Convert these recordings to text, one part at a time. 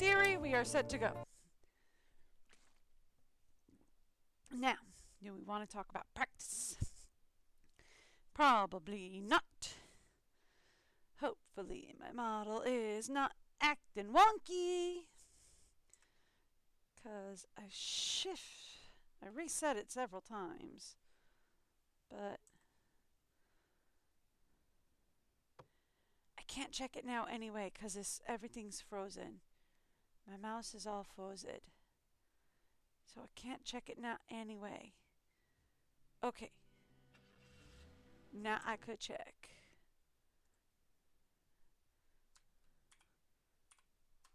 theory, we are set to go. Now, do we want to talk about practice? Probably not. Hopefully my model is not acting wonky. Because I reset it several times. But I can't check it now anyway because everything's frozen. My mouse is all frozen. So I can't check it now anyway. Okay. Now I could check.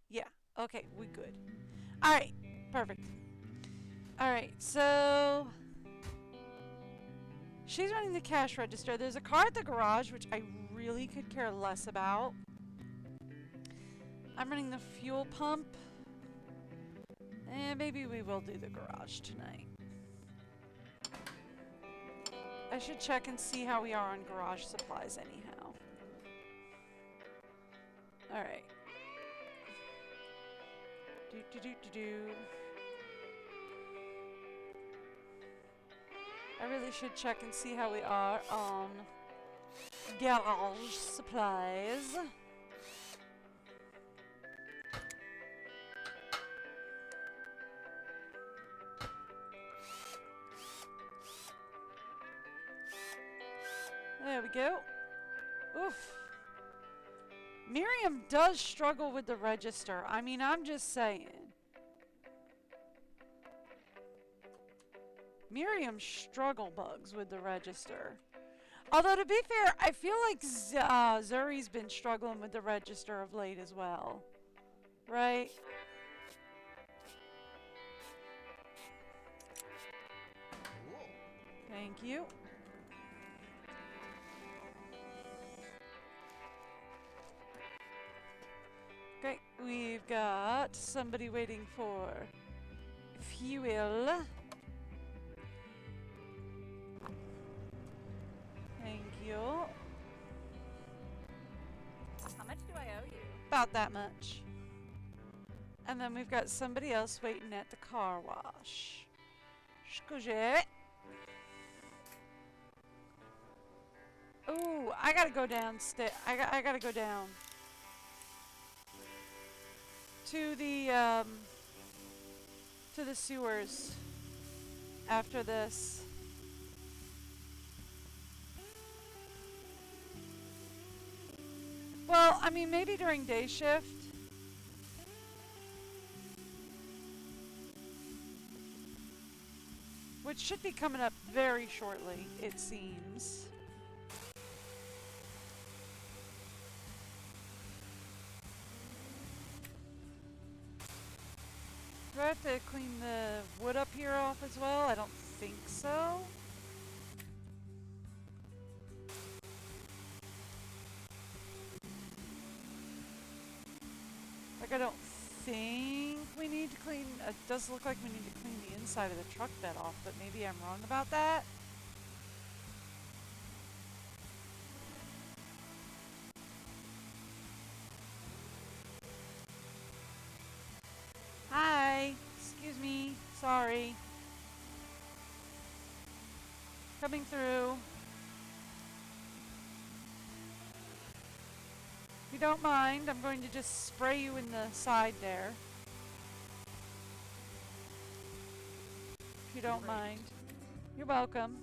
Yeah. Okay, we good. Alright. Perfect. Alright, so she's running the cash register. There's a car at the garage, which I really could care less about. I'm running the fuel pump. And maybe we will do the garage tonight. I should check and see how we are on garage supplies anyhow. Alright. I really should check and see how we are on garage supplies. There we go. Oof. Miriam does struggle with the register. I mean, I'm just saying. Miriam struggle bugs with the register. Although, to be fair, I feel like Zuri's been struggling with the register of late as well. Right? Thank you. Okay, we've got somebody waiting for fuel. Thank you. How much do I owe you? About that much. And then we've got somebody else waiting at the car wash. Scusi. Ooh, I gotta go downstairs. I gotta go down to the sewers after this. Well, I mean, maybe during day shift. Which should be coming up very shortly, it seems. Do I have to clean the wood up here off as well? I don't think so. Like, I don't think we need to clean... It does look like we need to clean the inside of the truck bed off, but maybe I'm wrong about that. Hi! Excuse me. Sorry. Coming through. If you don't mind, I'm going to just spray you in the side there. If you don't mind. You're welcome.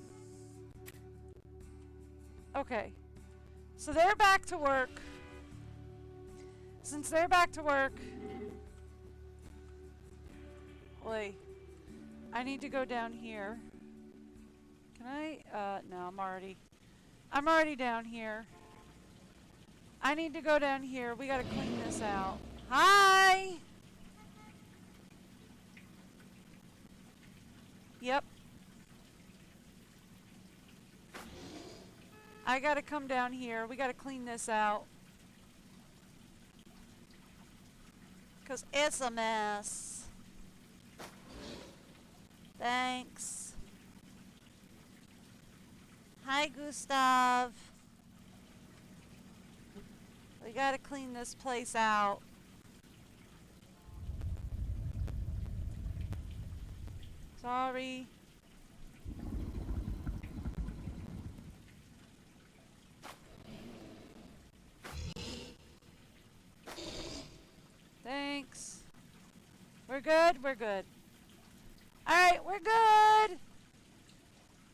Okay. So they're back to work. Since they're back to work... Wait. I need to go down here. Can I? No, I'm already down here. I need to go down here. We gotta clean this out. Hi! Yep. I gotta come down here. We gotta clean this out. 'Cause it's a mess. Thanks. Hi, Gustav. We gotta clean this place out. Sorry. Thanks. We're good? We're good. Alright, we're good!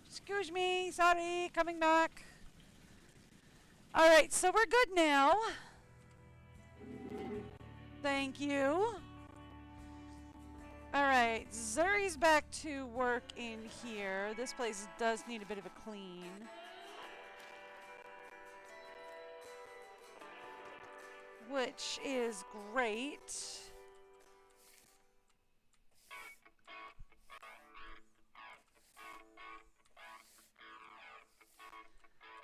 Excuse me, sorry, coming back. Alright, so we're good now. Thank you. Alright, Zuri's back to work in here. This place does need a bit of a clean. Which is great.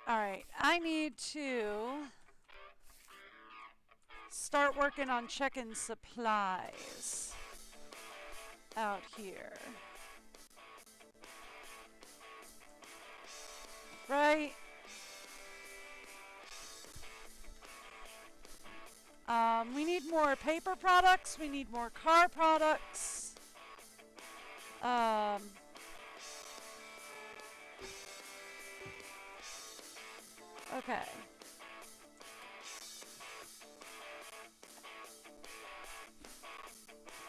Alright, I need to start working on checking supplies out here. Right? We need more paper products. We need more car products. Okay.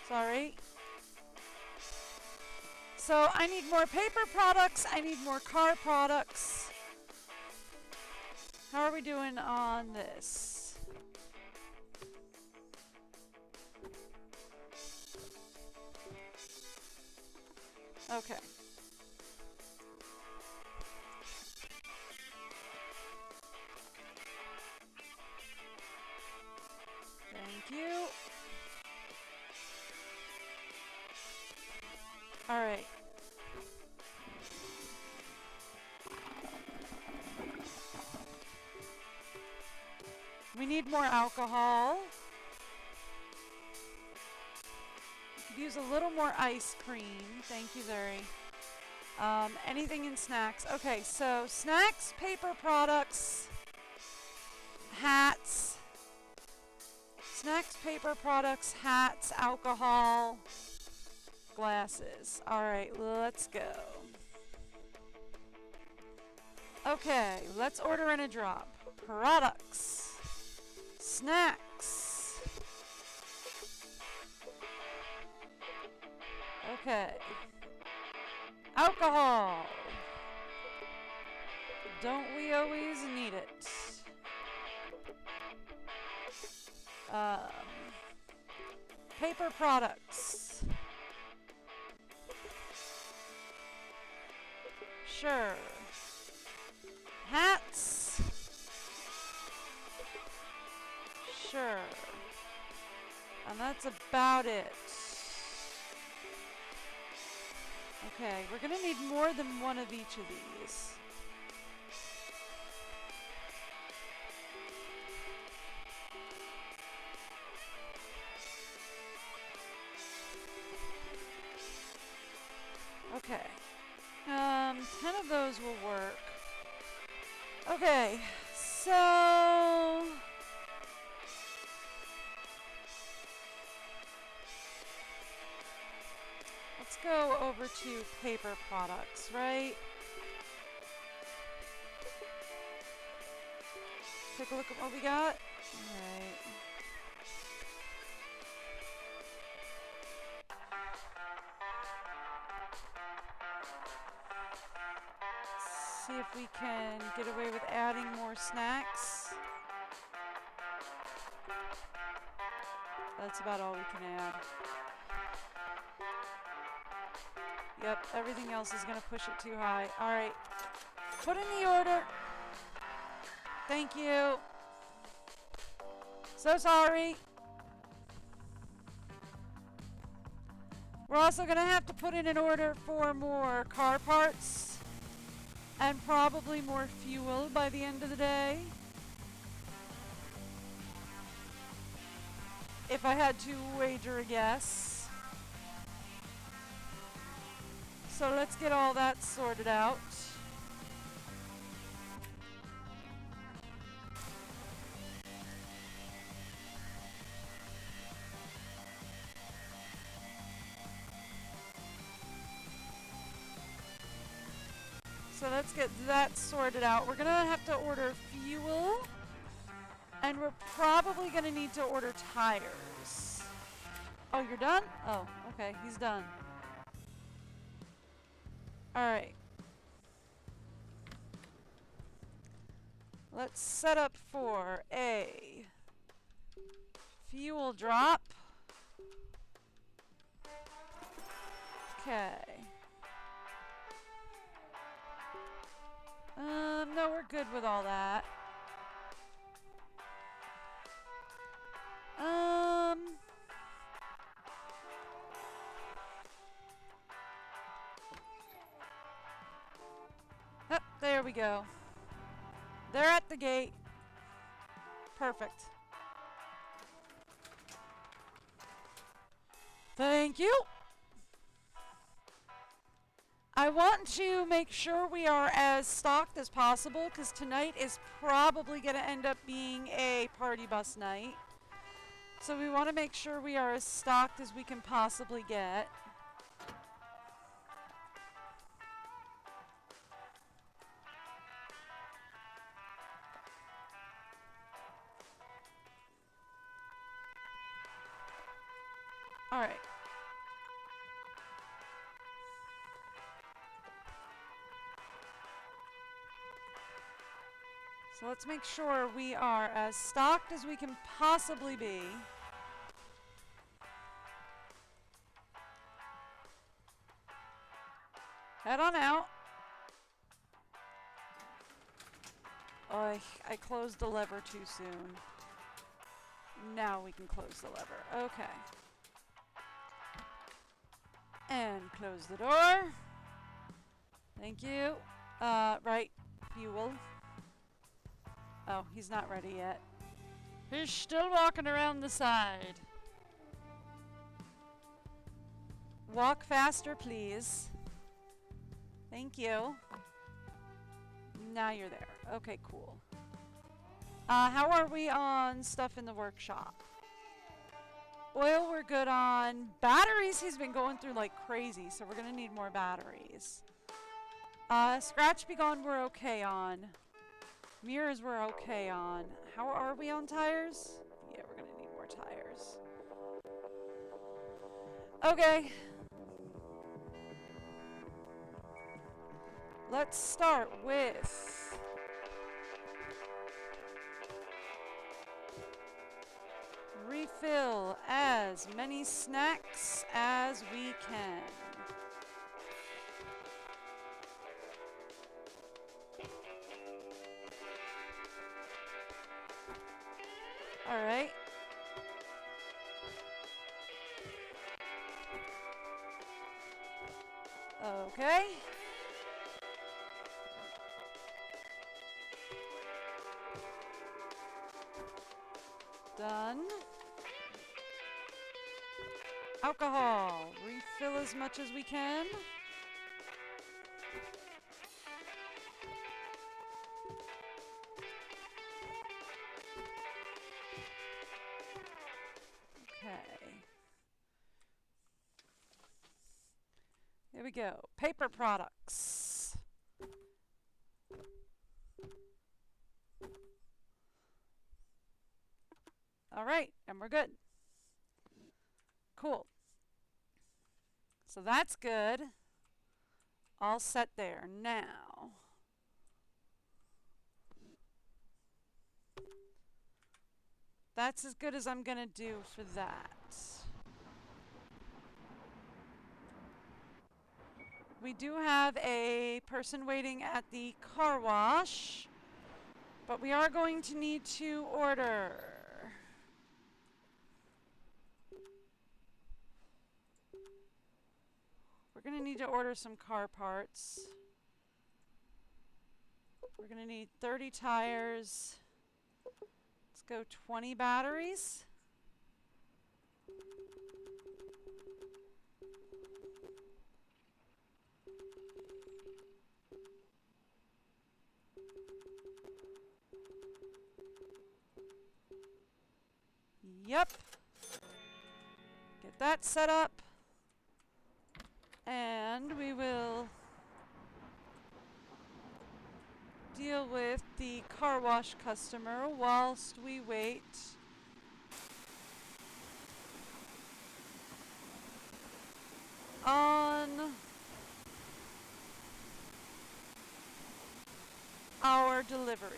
Sorry. So I need more paper products. I need more car products. How are we doing on this? Okay. Thank you. All right. We need more alcohol. We could use a little more ice cream. Thank you, Zuri. Anything in snacks? Okay, so snacks, paper products, hats. Snacks, paper products, hats, alcohol, glasses. Alright, let's go. Okay, let's order in a drop. Products. Snacks. Okay. Alcohol. Don't we always need it? Paper products. Sure. Hats. Sure. And that's about it. Okay, we're gonna need more than one of each of these. Okay. 10 of those will work. Okay, so let's go over to paper products, right? Take a look at what we got. All right. See if we can get away with adding more snacks. That's about all we can add. Yep, everything else is going to push it too high. Alright, put in the order. Thank you. So sorry. We're also going to have to put in an order for more car parts. And probably more fuel by the end of the day. If I had to wager a guess. So let's get all that sorted out. So let's get that sorted out. We're going to have to order fuel. And we're probably going to need to order tires. Oh, you're done? Oh, okay. He's done. Alright. Let's set up for a fuel drop. Okay. No, we're good with all that. Yep, there we go. They're at the gate. Perfect. Thank you. I want to make sure we are as stocked as possible because tonight is probably going to end up being a party bus night. So we want to make sure we are as stocked as we can possibly get. All right. So let's make sure we are as stocked as we can possibly be. Head on out. Oh, I closed the lever too soon. Now we can close the lever. Okay. And close the door. Thank you. Right. Fuel. Oh, he's not ready yet. He's still walking around the side. Walk faster, please. Thank you. Now you're there. Okay, cool. How are we on stuff in the workshop? Oil we're good on. Batteries he's been going through like crazy, so we're going to need more batteries. Scratch Be Gone we're okay on. Mirrors we're okay on. How are we on tires? Yeah, we're going to need more tires. Okay. Let's start with refill as many snacks as we can. All right. Okay. Done. Alcohol. Refill as much as we can. Okay. There we go. Paper products. All right, and we're good. Cool. So that's good. All set there. Now, that's as good as I'm going to do for that. We do have a person waiting at the car wash, but we are going to need to order. We're going to need to order some car parts. We're going to need 30 tires. Let's go 20 batteries. Yep. Get that set up. And we will deal with the car wash customer whilst we wait. On our delivery.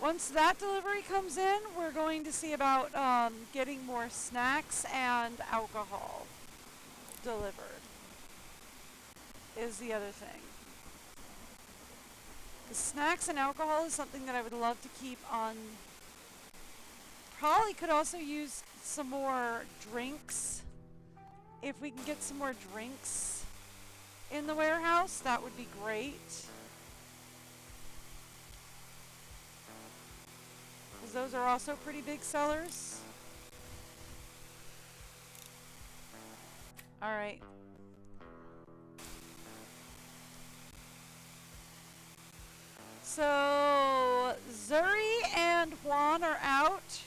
Once that delivery comes in, we're going to see about getting more snacks and alcohol delivered, is the other thing. The snacks and alcohol is something that I would love to keep on. Probably could also use some more drinks. If we can get some more drinks in the warehouse, that would be great. Because those are also pretty big sellers. Alright. So, Zuri and Juan are out.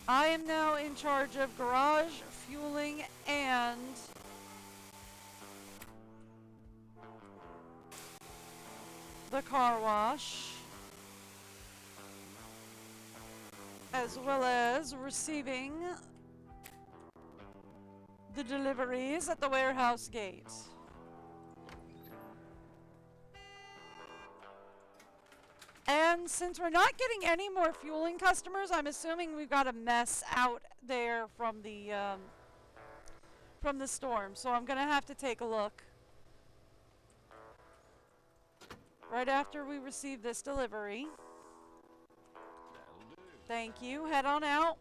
I am now in charge of garage, fueling, and the car wash, as well as receiving the deliveries at the warehouse gate. And since we're not getting any more fueling customers, I'm assuming we've got a mess out there from the storm. So I'm gonna have to take a look right after we receive this delivery. Thank you. Head on out.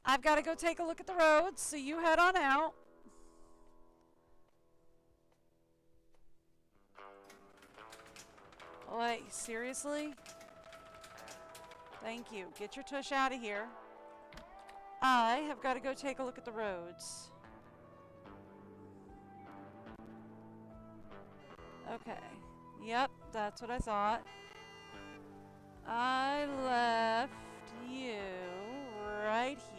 I've got to go take a look at the roads, so you head on out. Wait, seriously? Thank you. Get your tush out of here. I have got to go take a look at the roads. Okay. Yep, that's what I thought. I left you right here.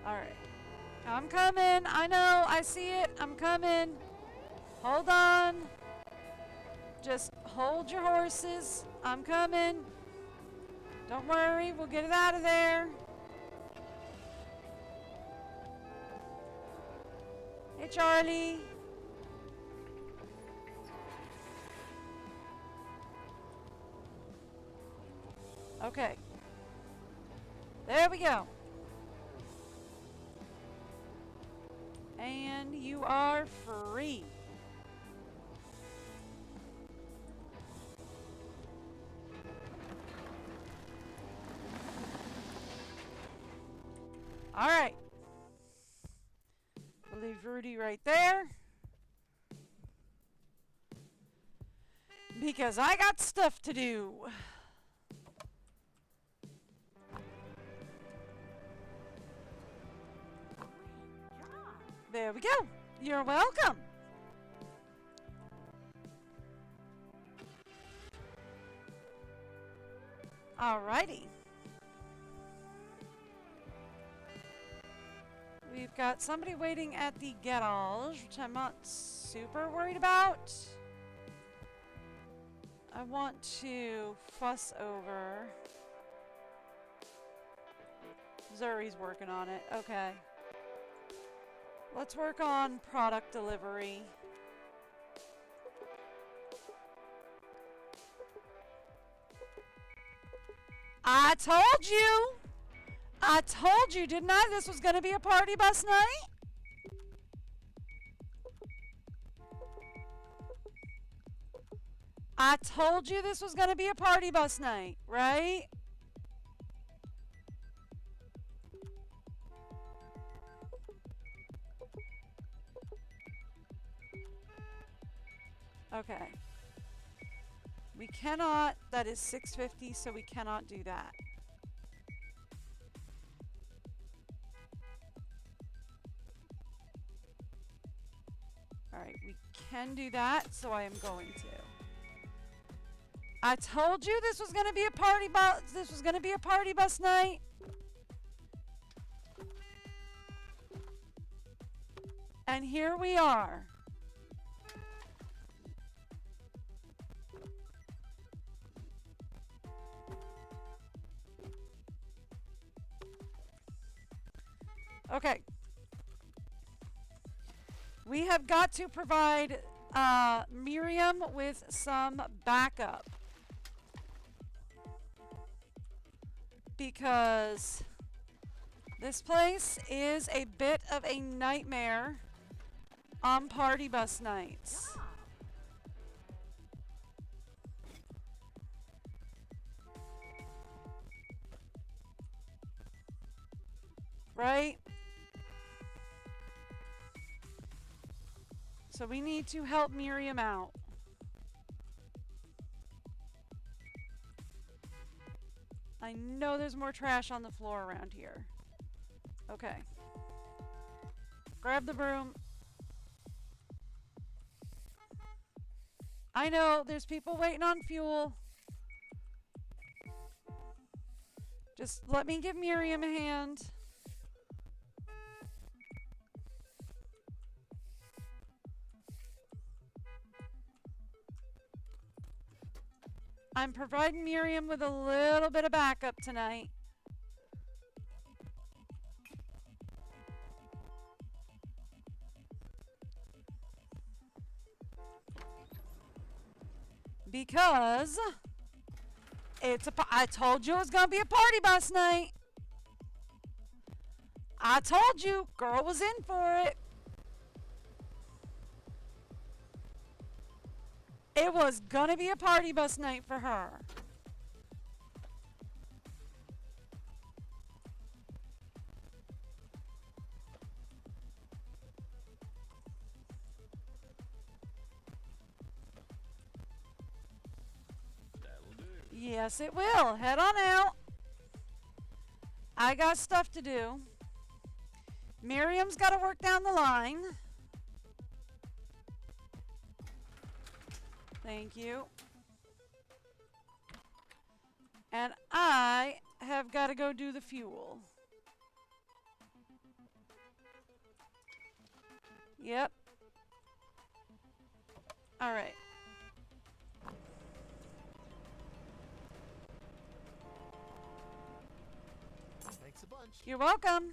Alright. I'm coming. I know. I see it. I'm coming. Hold on. Just hold your horses. I'm coming. Don't worry. We'll get it out of there. Hey, Charlie. Okay. There we go. And you are free. All right. We'll leave Rudy right there. Because I got stuff to do. There we go. You're welcome. Alrighty. We've got somebody waiting at the garage, which I'm not super worried about. I want to fuss over. Zuri's working on it. Okay. Let's work on product delivery. I told you, didn't I? This was going to be a party bus night. I told you this was going to be a party bus night, right? Okay. We cannot, that is 650, so we cannot do that. Alright, we can do that, so I am going to. I told you this was going to be a party bus. This was going to be a party bus night. And here we are. Okay. We have got to provide Miriam with some backup. Because this place is a bit of a nightmare on party bus nights. Right? So we need to help Miriam out. I know there's more trash on the floor around here. Okay. Grab the broom. I know there's people waiting on fuel. Just let me give Miriam a hand. I'm providing Miriam with a little bit of backup tonight. Because I told you it was going to be a party bus night. I told you, girl was in for it. It was gonna be a party bus night for her. That'll do. Yes, it will. Head on out. I got stuff to do. Miriam's got to work down the line. Thank you. And I have got to go do the fuel. Yep. All right. Thanks a bunch. You're welcome.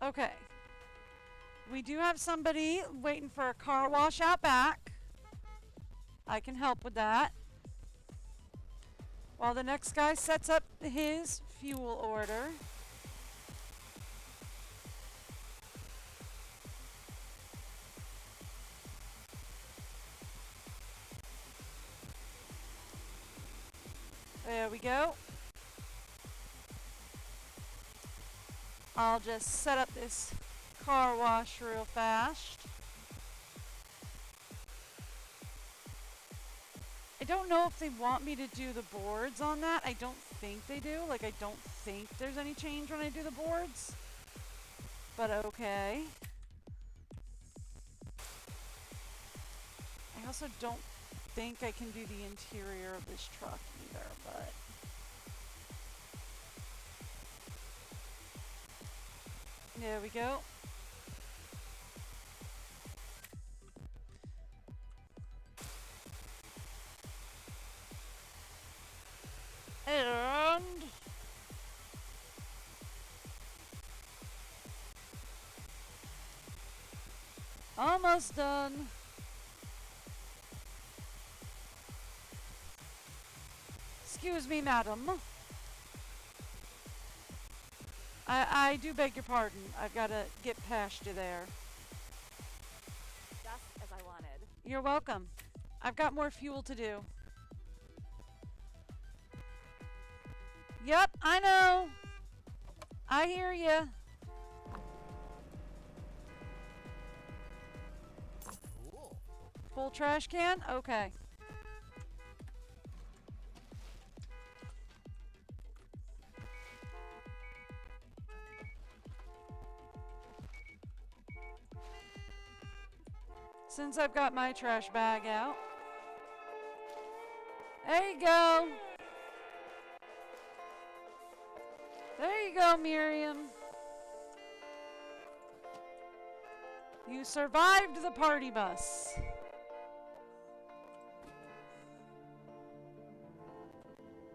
Okay. We do have somebody waiting for a car wash out back. I can help with that. While the next guy sets up his fuel order. There we go. I'll just set up this car wash real fast. I don't know if they want me to do the boards on that. I don't think they do. Like, I don't think there's any change when I do the boards. But okay. I also don't think I can do the interior of this truck either, but... There we go. And almost done. Excuse me, madam. I do beg your pardon. I've got to get past you there. Just as I wanted. You're welcome. I've got more fuel to do. Yep, I know. I hear you. Cool. Full trash can? Okay. Since I've got my trash bag out. There you go. There you go, Miriam. You survived the party bus.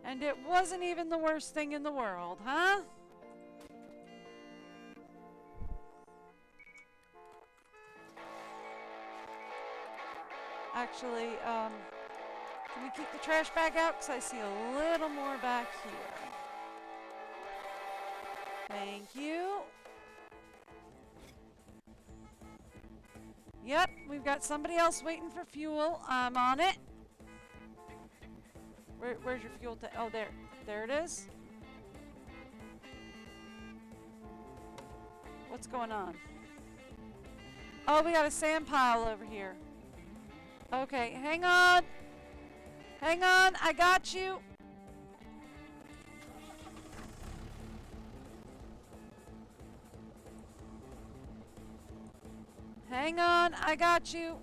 And it wasn't even the worst thing in the world, huh? Actually, can we keep the trash bag out? Because I see a little more back here. Thank you. Yep, we've got somebody else waiting for fuel. I'm on it. Where's your fuel tank? Oh, there. There it is. What's going on? Oh, we got a sand pile over here. Okay, hang on. Hang on, I got you. Hang on, I got you.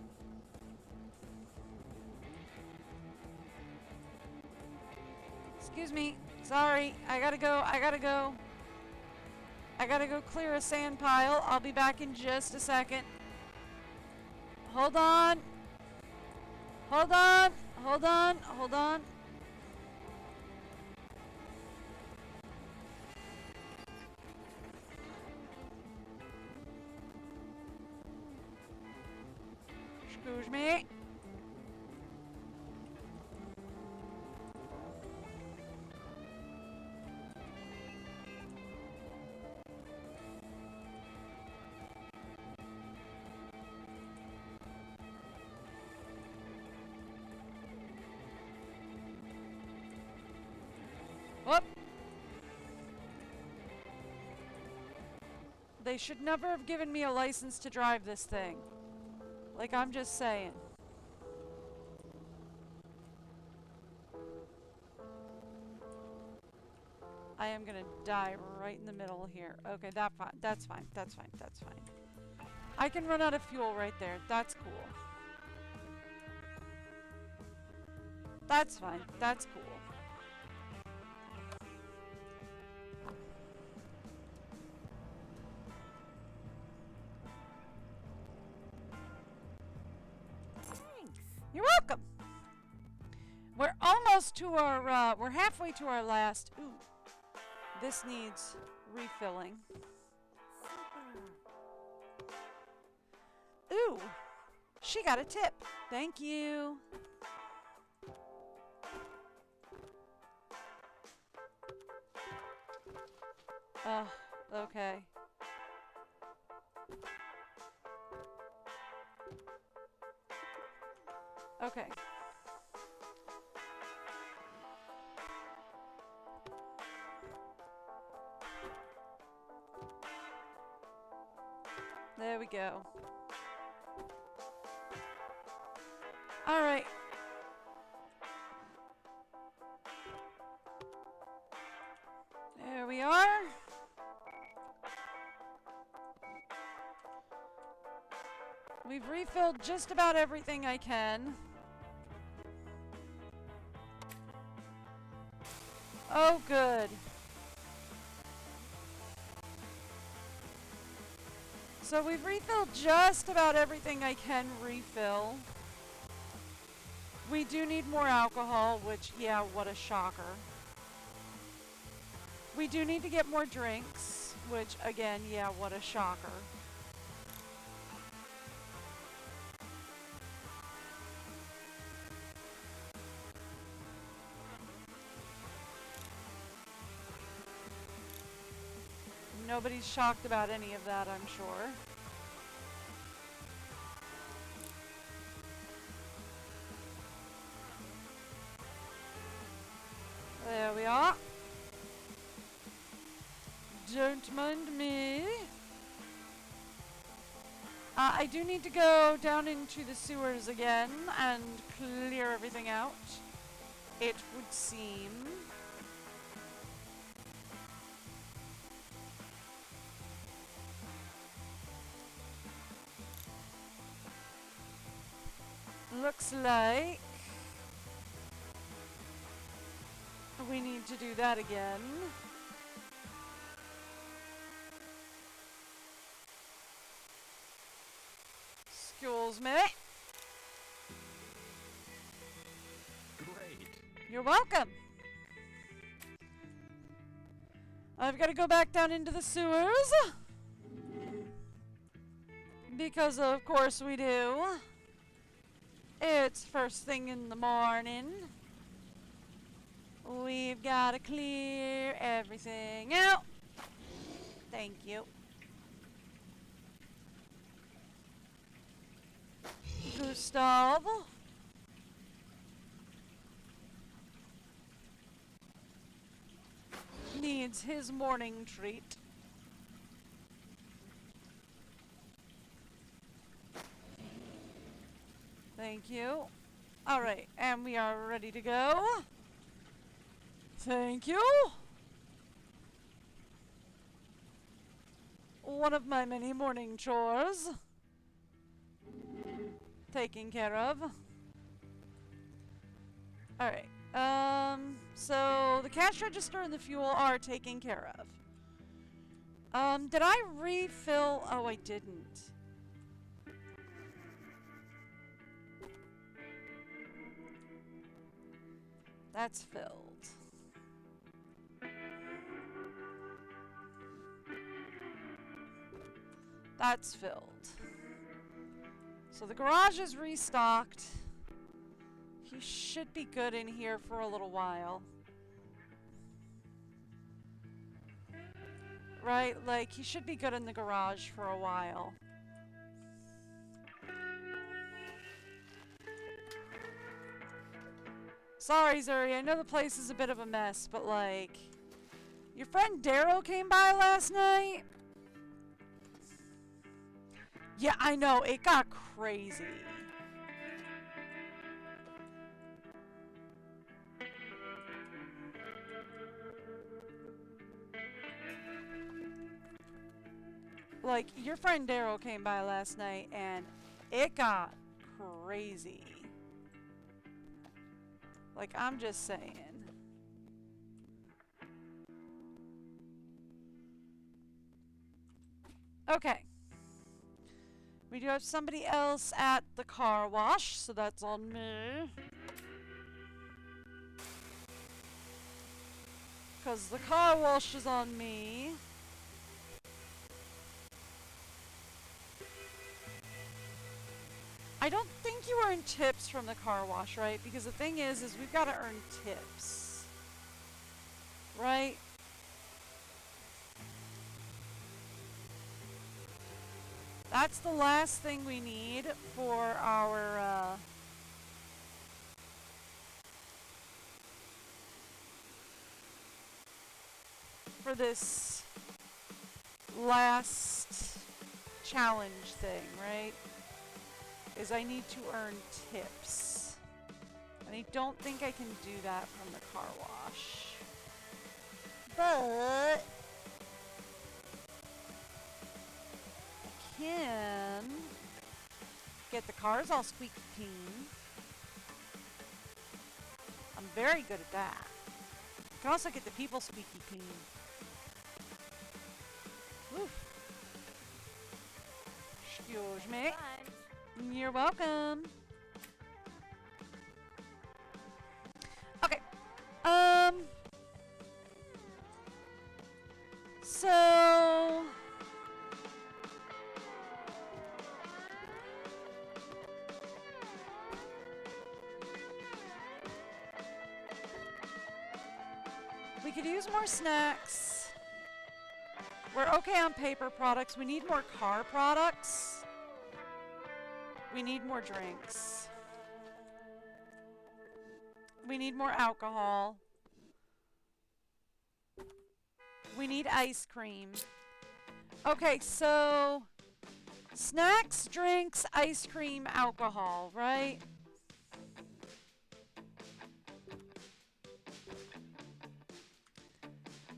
Excuse me. Sorry, I gotta go. I gotta go. I gotta go clear a sand pile. I'll be back in just a second. Hold on. Hold on. Hold on. Hold on. Excuse me. Whoop. They should never have given me a license to drive this thing. Like, I'm just saying. I am gonna die right in the middle here. Okay, that's fine. That's fine. That's fine. That's fine. I can run out of fuel right there. That's cool. That's fine. That's cool. You're welcome. We're almost to our, we're halfway to our last. Ooh, this needs refilling. Ooh, she got a tip. Thank you. Okay. Okay. There we go. All right. There we are. We've refilled just about everything I can. Oh, good. So we've refilled just about everything I can refill. We do need more alcohol, which, yeah, what a shocker. We do need to get more drinks, which, again, yeah, what a shocker. Nobody's shocked about any of that, I'm sure. There we are. Don't mind me. I do need to go down into the sewers again and clear everything out, it would seem. Looks like we need to do that again. Excuse me. Great. You're welcome. I've got to go back down into the sewers. Because of course we do. It's first thing in the morning. We've got to clear everything out. Thank you. Gustav. Needs his morning treat. Thank you. Alright, and we are ready to go. Thank you. One of my many morning chores. Taken care of. Alright. So the cash register and the fuel are taken care of. Did I refill? Oh, I didn't. That's filled. That's filled. So the garage is restocked. He should be good in here for a little while. Right? Like, he should be good in the garage for a while. Sorry, Zuri, I know the place is a bit of a mess, but like... Your friend Darrow came by last night? Yeah, I know, it got crazy. Like, your friend Darrow came by last night and it got crazy. Like, I'm just saying. Okay. We do have somebody else at the car wash, so that's on me. Because the car wash is on me. I don't think you earn tips from the car wash, right? Because the thing is we've got to earn tips. Right? That's the last thing we need for our, for this last challenge thing, right? Is I need to earn tips. And I don't think I can do that from the car wash. But I can get the cars all squeaky clean. I'm very good at that. I can also get the people squeaky clean. Woof. Excuse me. You're welcome. Okay. So we could use more snacks. We're okay on paper products. We need more car products. We need more drinks. We need more alcohol. We need ice cream. Okay, so snacks, drinks, ice cream, alcohol, right?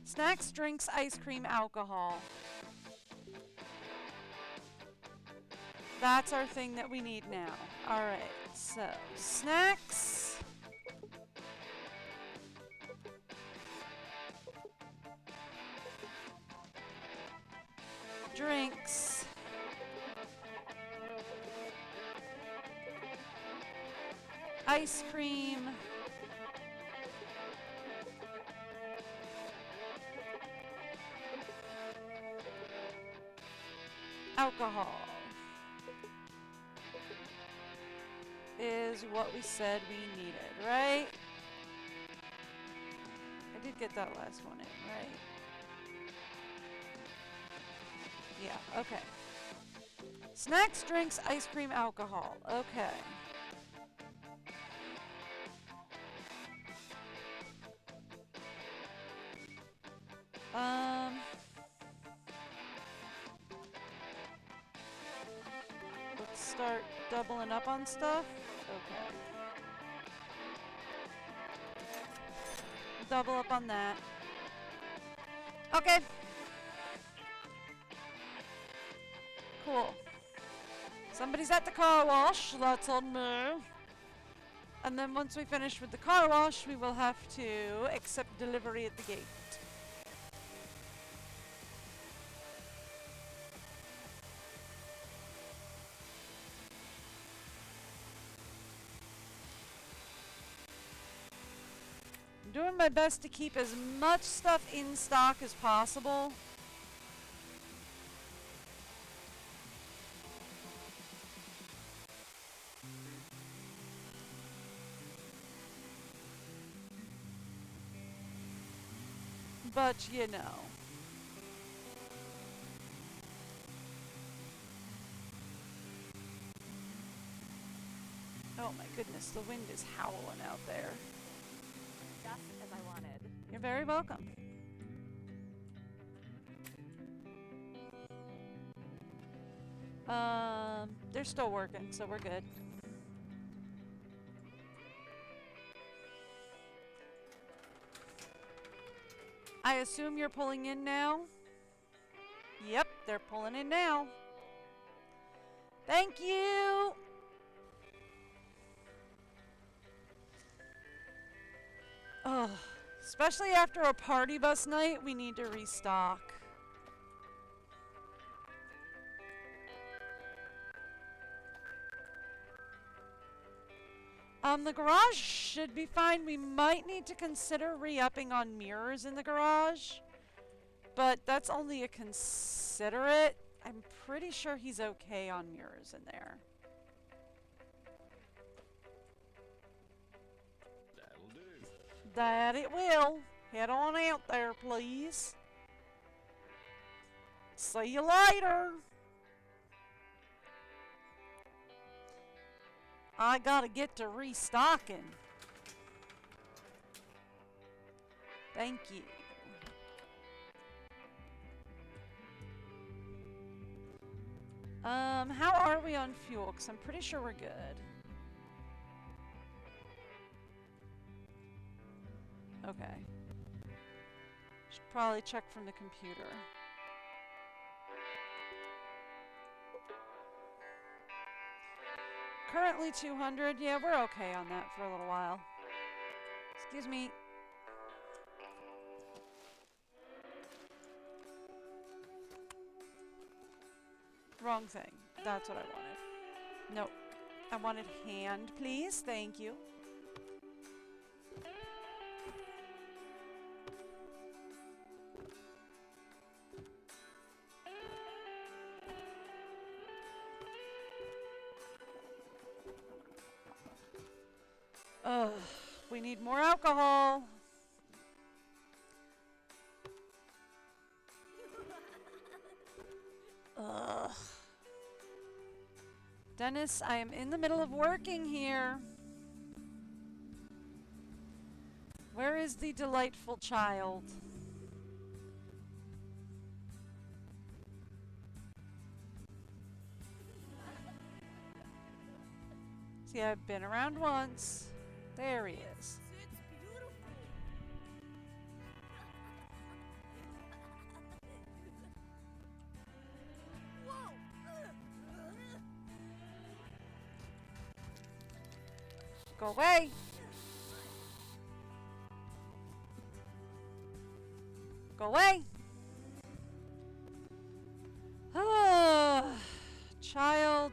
Snacks, drinks, ice cream, alcohol. That's our thing that we need now. Alright, so snacks. Drinks. ice cream. Alcohol is what we said we needed, right? I did get that last one in, right? Yeah, okay. Snacks, drinks, ice cream, alcohol. Okay. Let's start doubling up on stuff. Okay. Double up on that. Okay. Cool. Somebody's at the car wash. That's on me. And then once we finish with the car wash, we will have to accept delivery at the gate. I'm doing my best to keep as much stuff in stock as possible. But, you know. Oh my goodness, the wind is howling out there. Just as I wanted. You're very welcome. They're still working, so we're good. I assume you're pulling in now? Yep, they're pulling in now. Thank you! Oh, especially after a party bus night, we need to restock. The garage should be fine. We might need to consider re-upping on mirrors in the garage, but that's only a considerate. I'm pretty sure he's okay on mirrors in there. That'll do. That it will. Head on out there, please. See you later. I gotta get to restocking. Thank you. How are we on fuel? Because I'm pretty sure we're good. Okay. Should probably check from the computer. Currently 200. Yeah, we're okay on that for a little while. Excuse me. Wrong thing. That's what I wanted. Nope. I wanted hand, please. Thank you. Ugh, we need more alcohol. Ugh. Dennis, I am in the middle of working here. Where is the delightful child? See, I've been around once. There he is. Go away. Go away. Child.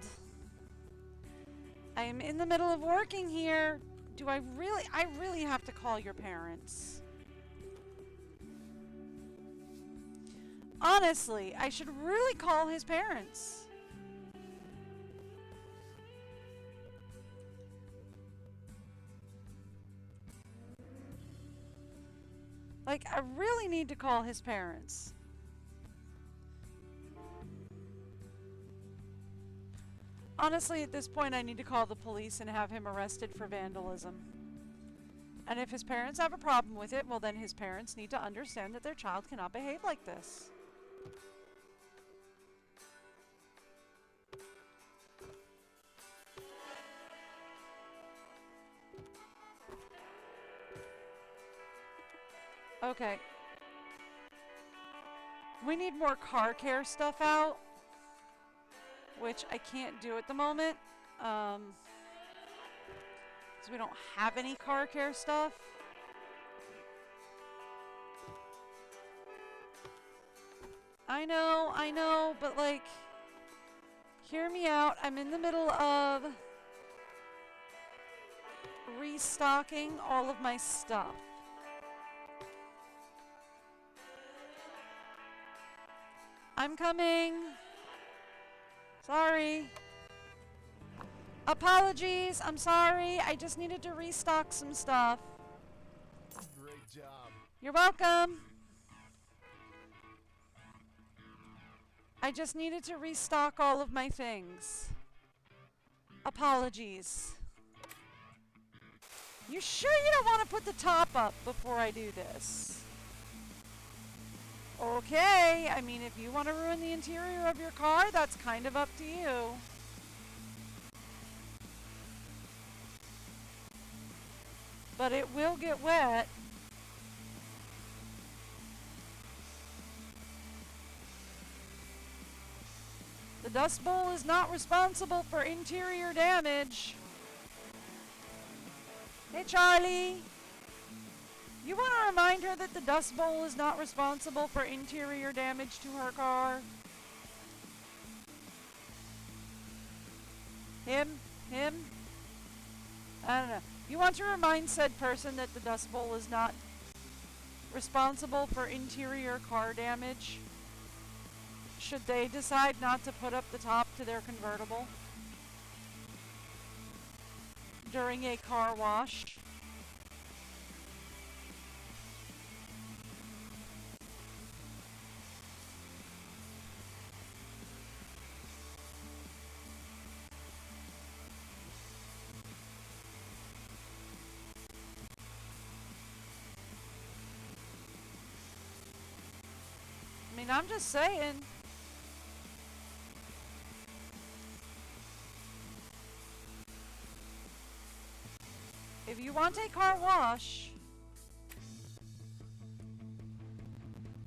I am in the middle of working here. Do I really have to call your parents? Honestly, I should really call his parents. Like, I really need to call his parents. Honestly, at this point, I need to call the police and have him arrested for vandalism. And if his parents have a problem with it, well, then his parents need to understand that their child cannot behave like this. Okay. We need more car care stuff out, which I can't do at the moment, because we don't have any car care stuff. I know, but like, hear me out. I'm in the middle of restocking all of my stuff. I'm coming. Sorry. Apologies. I'm sorry. I just needed to restock some stuff. Great job. You're welcome. I just needed to restock all of my things. Apologies. You sure you don't want to put the top up before I do this? Okay, I mean, if you want to ruin the interior of your car, that's kind of up to you. But it will get wet. The Dust Bowl is not responsible for interior damage. Hey, Charlie. You want to remind her that the Dust Bowl is not responsible for interior damage to her car? Him? I don't know. You want to remind said person that the Dust Bowl is not responsible for interior car damage? Should they decide not to put up the top to their convertible during a car wash? I mean, I'm just saying. If you want a car wash,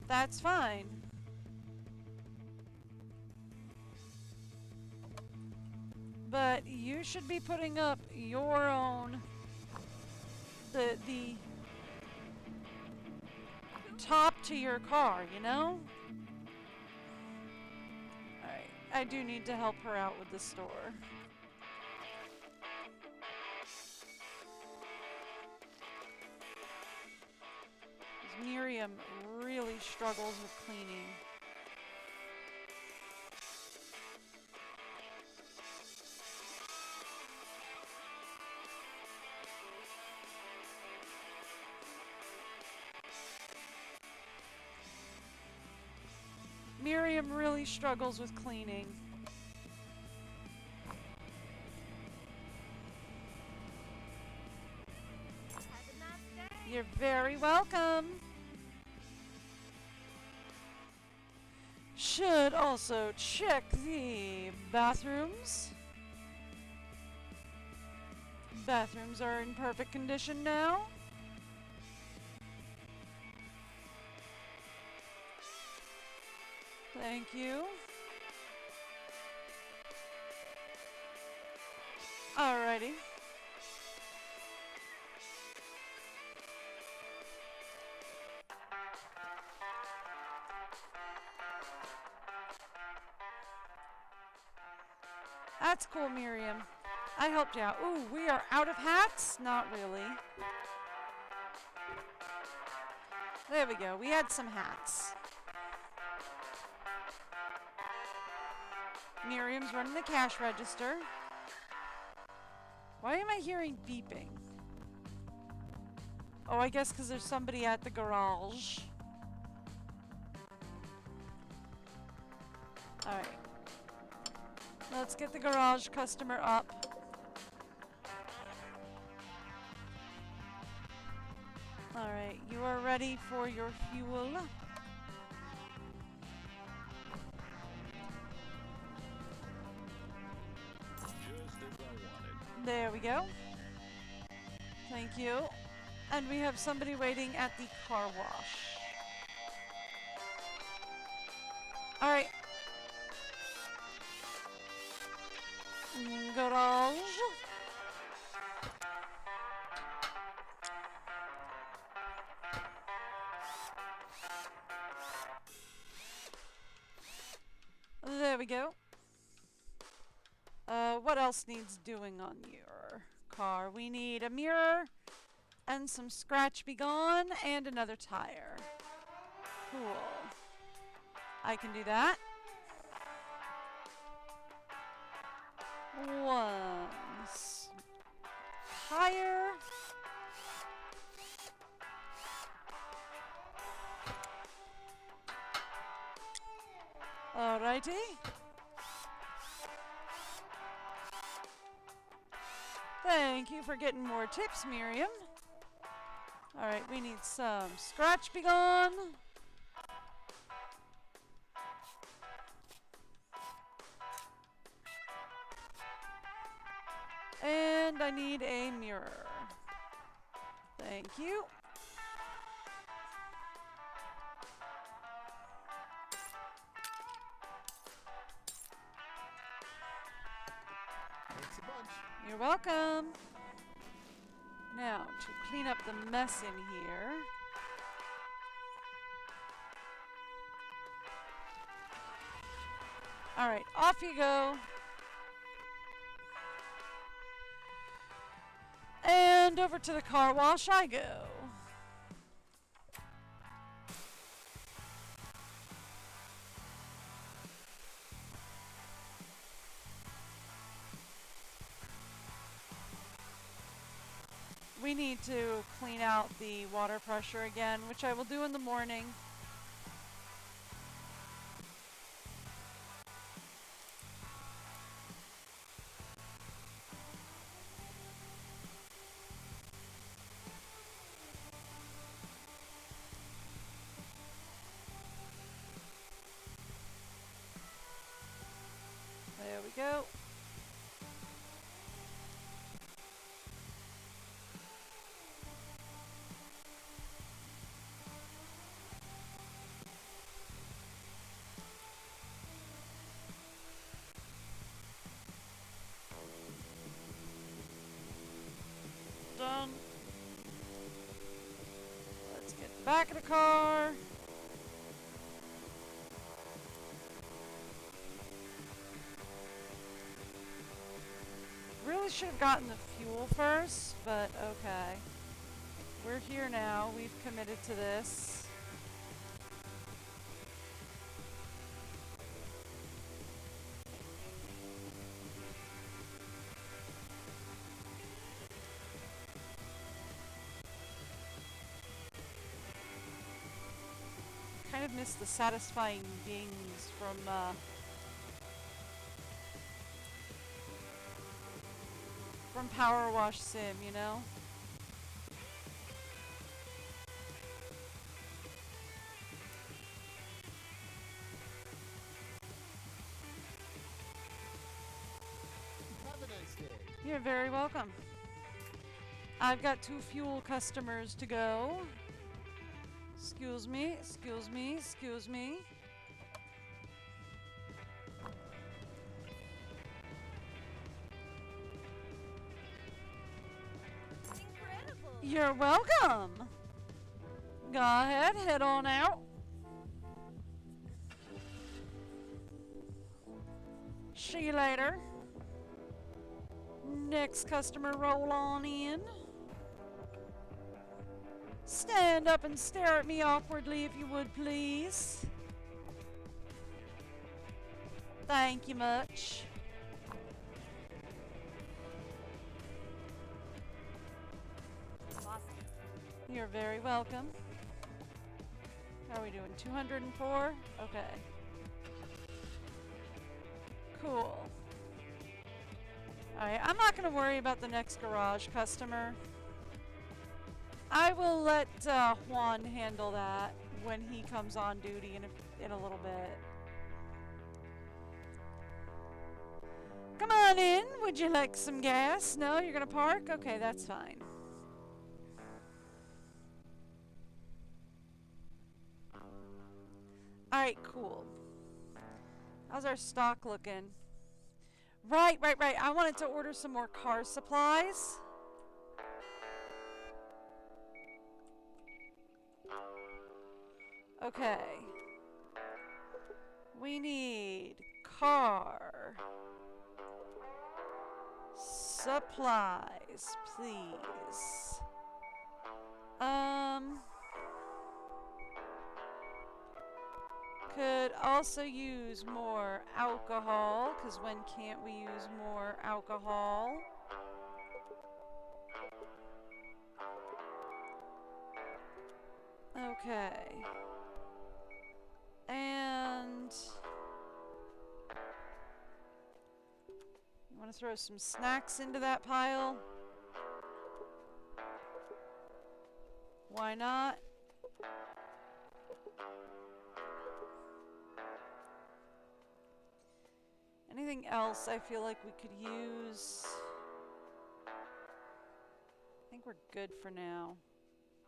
that's fine. But you should be putting up your own, the top to your car, you know? Alright, I do need to help her out with the store. Miriam really struggles with cleaning. Miriam really struggles with cleaning. You're very welcome. Should also check the bathrooms. Bathrooms are in perfect condition now. Thank you. Alrighty. That's cool, Miriam. I helped you out. Ooh, we are out of hats? Not really. There we go. We had some hats. Miriam's running the cash register. Why am I hearing beeping? Oh, I guess because there's somebody at the garage. Alright. Let's get the garage customer up. Alright, you are ready for your fuel. There we go. Thank you. And we have somebody waiting at the car wash. Alright. Garage. There we go. What else needs doing on your car? We need a mirror and some scratch be gone and another tire. Cool. I can do that. One tire. Alrighty. Thank you for getting more tips, Miriam. Alright, we need some scratch be gone. And I need a mirror. Thank you. Thanks a bunch. You're welcome. Now, to clean up the mess in here. Alright, off you go. And over to the car wash I go. We need to clean out the water pressure again, which I will do in the morning. There we go. Done. Let's get the back of the car. Really should have gotten the fuel first, but okay. We're here now. We've committed to this. Kind of miss the satisfying dings from Power Wash Sim, you know? Have a nice day. You're very welcome. I've got 2 fuel customers to go. Excuse me, excuse me, excuse me. Incredible. You're welcome. Go ahead, head on out. See you later. next customer roll on in. Stand up and stare at me awkwardly if you would, please. Thank you much. You're very welcome. How are we doing? 204? Okay. Cool. Alright, I'm not going to worry about the next garage customer. I will let Juan handle that when he comes on duty in a little bit. Come on in. Would you like some gas? No, you're going to park? Okay, that's fine. Alright, cool. How's our stock looking? Right. I wanted to order some more car supplies. Okay. We need car supplies, please. Could also use more alcohol, because when can't we use more alcohol? Okay. And you want to throw some snacks into that pile? Why not? Anything else I feel like we could use? I think we're good for now.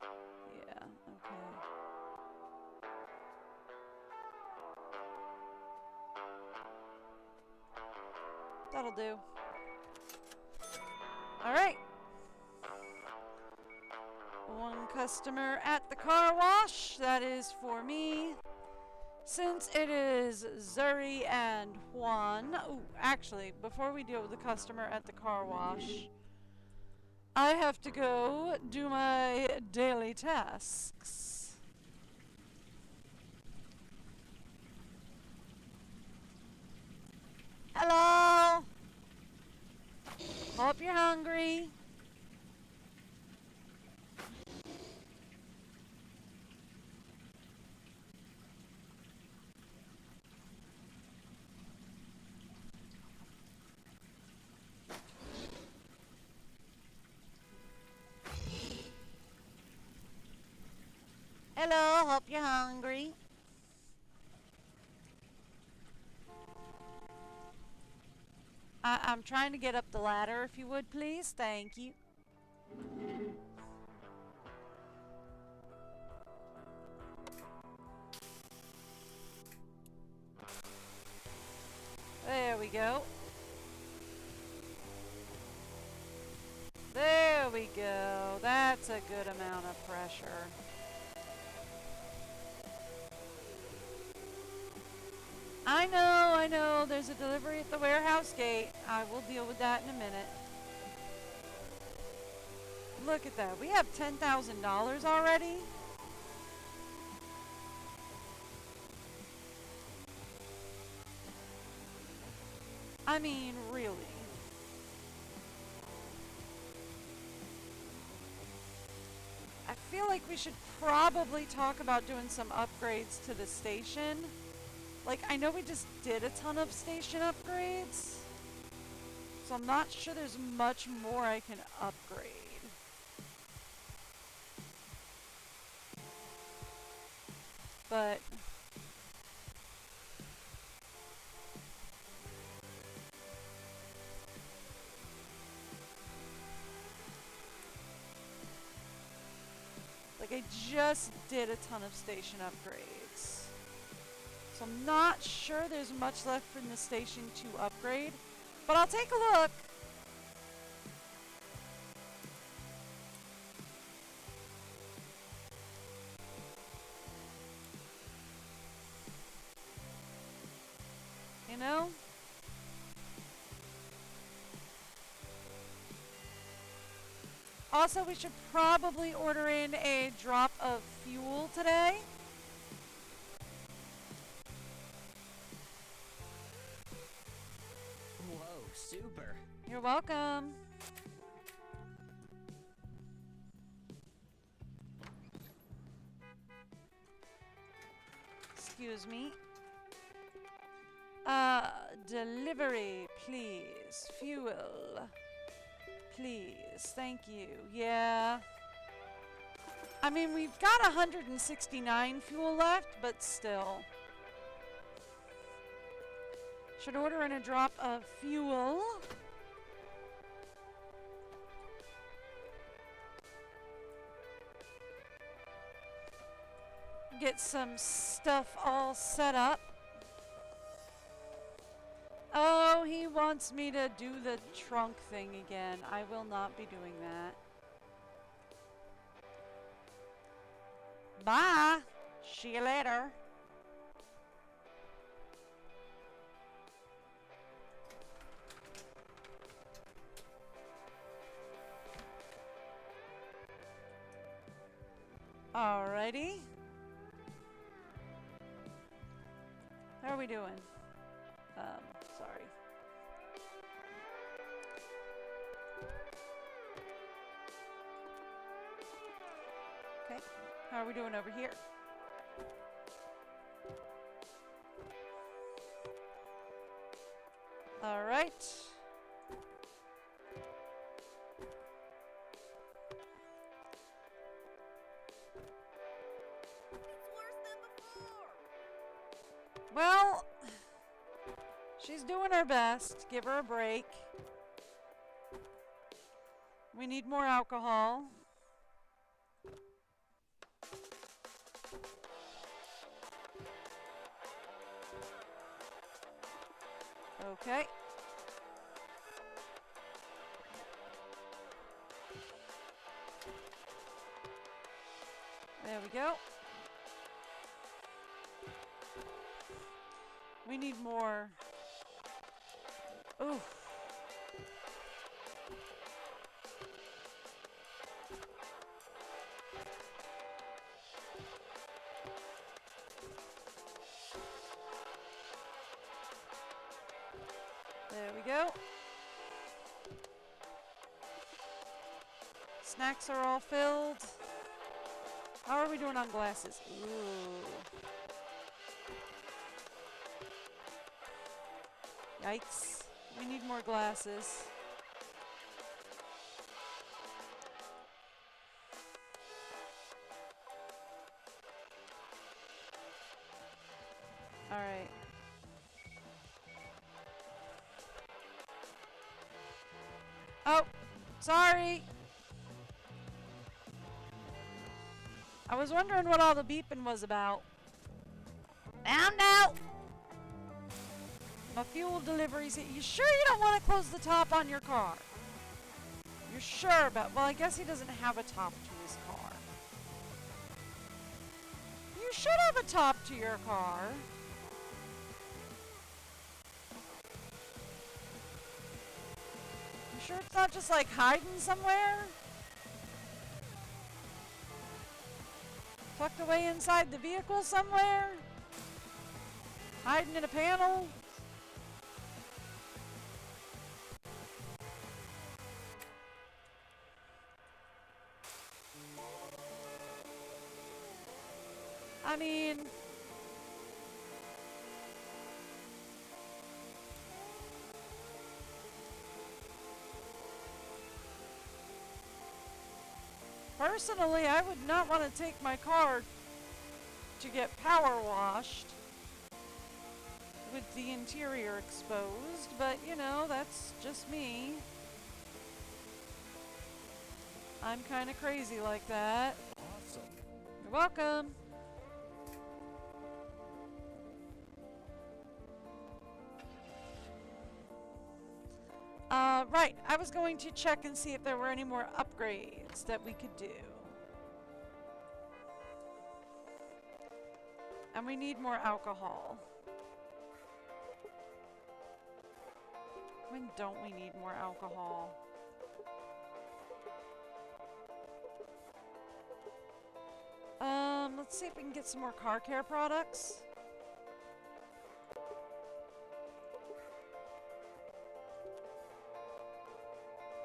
Yeah, okay. That'll do. Alright. One customer at the car wash. That is for me. Since it is Zuri and Juan. Oh, actually, before we deal with the customer at the car wash, I have to go do my daily tasks. Hello! Hope you're hungry. Hello, hope you're hungry. I'm trying to get up the ladder, if you would, please. Thank you. There we go. There we go. That's a good amount of pressure. I know. There's a delivery at the warehouse gate. I will deal with that in a minute. Look at that. We have $10,000 already. I mean, really. I feel like we should probably talk about doing some upgrades to the station. Like, I know we just did a ton of station upgrades, so I'm not sure there's much more I can upgrade. But like, I just did a ton of station upgrades. So I'm not sure there's much left from the station to upgrade, but I'll take a look. You know? Also, we should probably order in a drop of fuel today. Whoa, super. You're welcome. Excuse me. Delivery, please. Fuel. Please. Thank you. Yeah. I mean, we've got 169 fuel left, but still. Should order in a drop of fuel. Get some stuff all set up. Oh, he wants me to do the trunk thing again. I will not be doing that. Bye. See you later. Alrighty. How are we doing? Sorry. Okay. How are we doing over here? All right. Well, she's doing her best. Give her a break. We need more alcohol. Okay. There we go. We need more. Ooh. There we go. Snacks are all filled. How are we doing on glasses? Ooh. Yikes. We need more glasses. All right. Oh, sorry. I was wondering what all the beeping was about. Found out. My fuel deliveries. You sure you don't want to close the top on your car? You're sure about... Well, I guess he doesn't have a top to his car. You should have a top to your car. You sure it's not just like hiding somewhere? Tucked away inside the vehicle somewhere? Hiding in a panel? I mean... Personally, I would not want to take my car to get power washed with the interior exposed, but you know, that's just me. I'm kind of crazy like that. Awesome. You're welcome. Right, I was going to check and see if there were any more upgrades that we could do. And we need more alcohol. When don't we need more alcohol? Let's see if we can get some more car care products.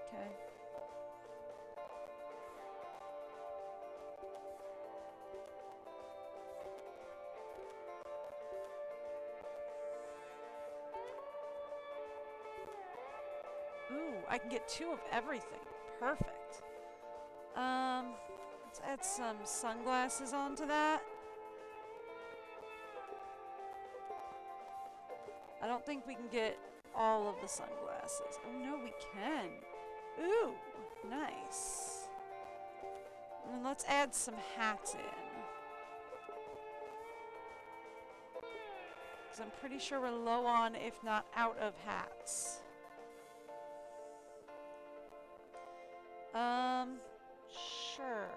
Okay. Ooh, I can get 2 of everything. Perfect. Let's add some sunglasses onto that. I don't think we can get all of the sunglasses. Oh no, we can. Ooh, nice. And then let's add some hats in. Because I'm pretty sure we're low on, if not out of hats. Sure.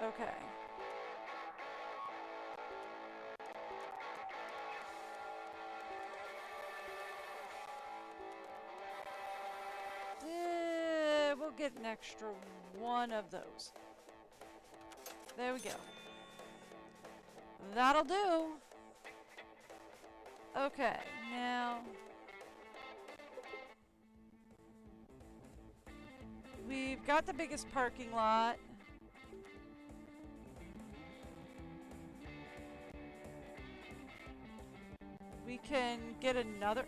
Okay. We'll get an extra 1 of those. There we go. That'll do. Okay, now we've got the biggest parking lot. We can get another.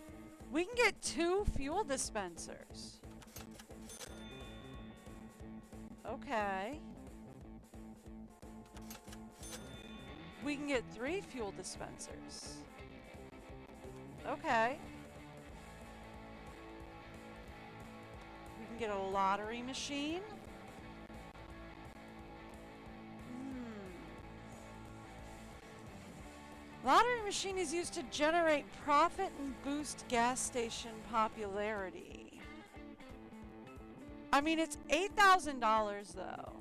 We can get 2 fuel dispensers. Okay. We can get 3 fuel dispensers. Okay. We can get a lottery machine. Lottery machine is used to generate profit and boost gas station popularity. I mean, it's $8,000 though.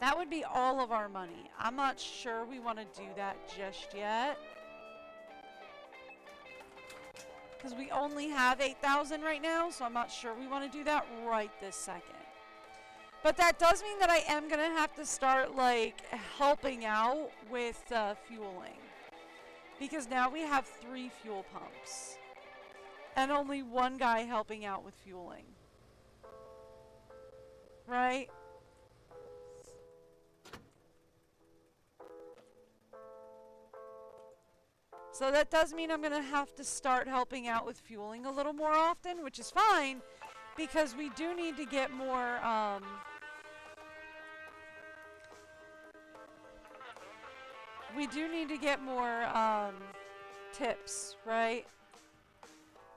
That would be all of our money. I'm not sure we want to do that just yet. Because we only have 8,000 right now, so I'm not sure we want to do that right this second. But that does mean that I am going to have to start, like, helping out with fueling. Because now we have 3 fuel pumps. And only 1 guy helping out with fueling. Right? So that does mean I'm going to have to start helping out with fueling a little more often, which is fine, because we do need to get more, tips, right?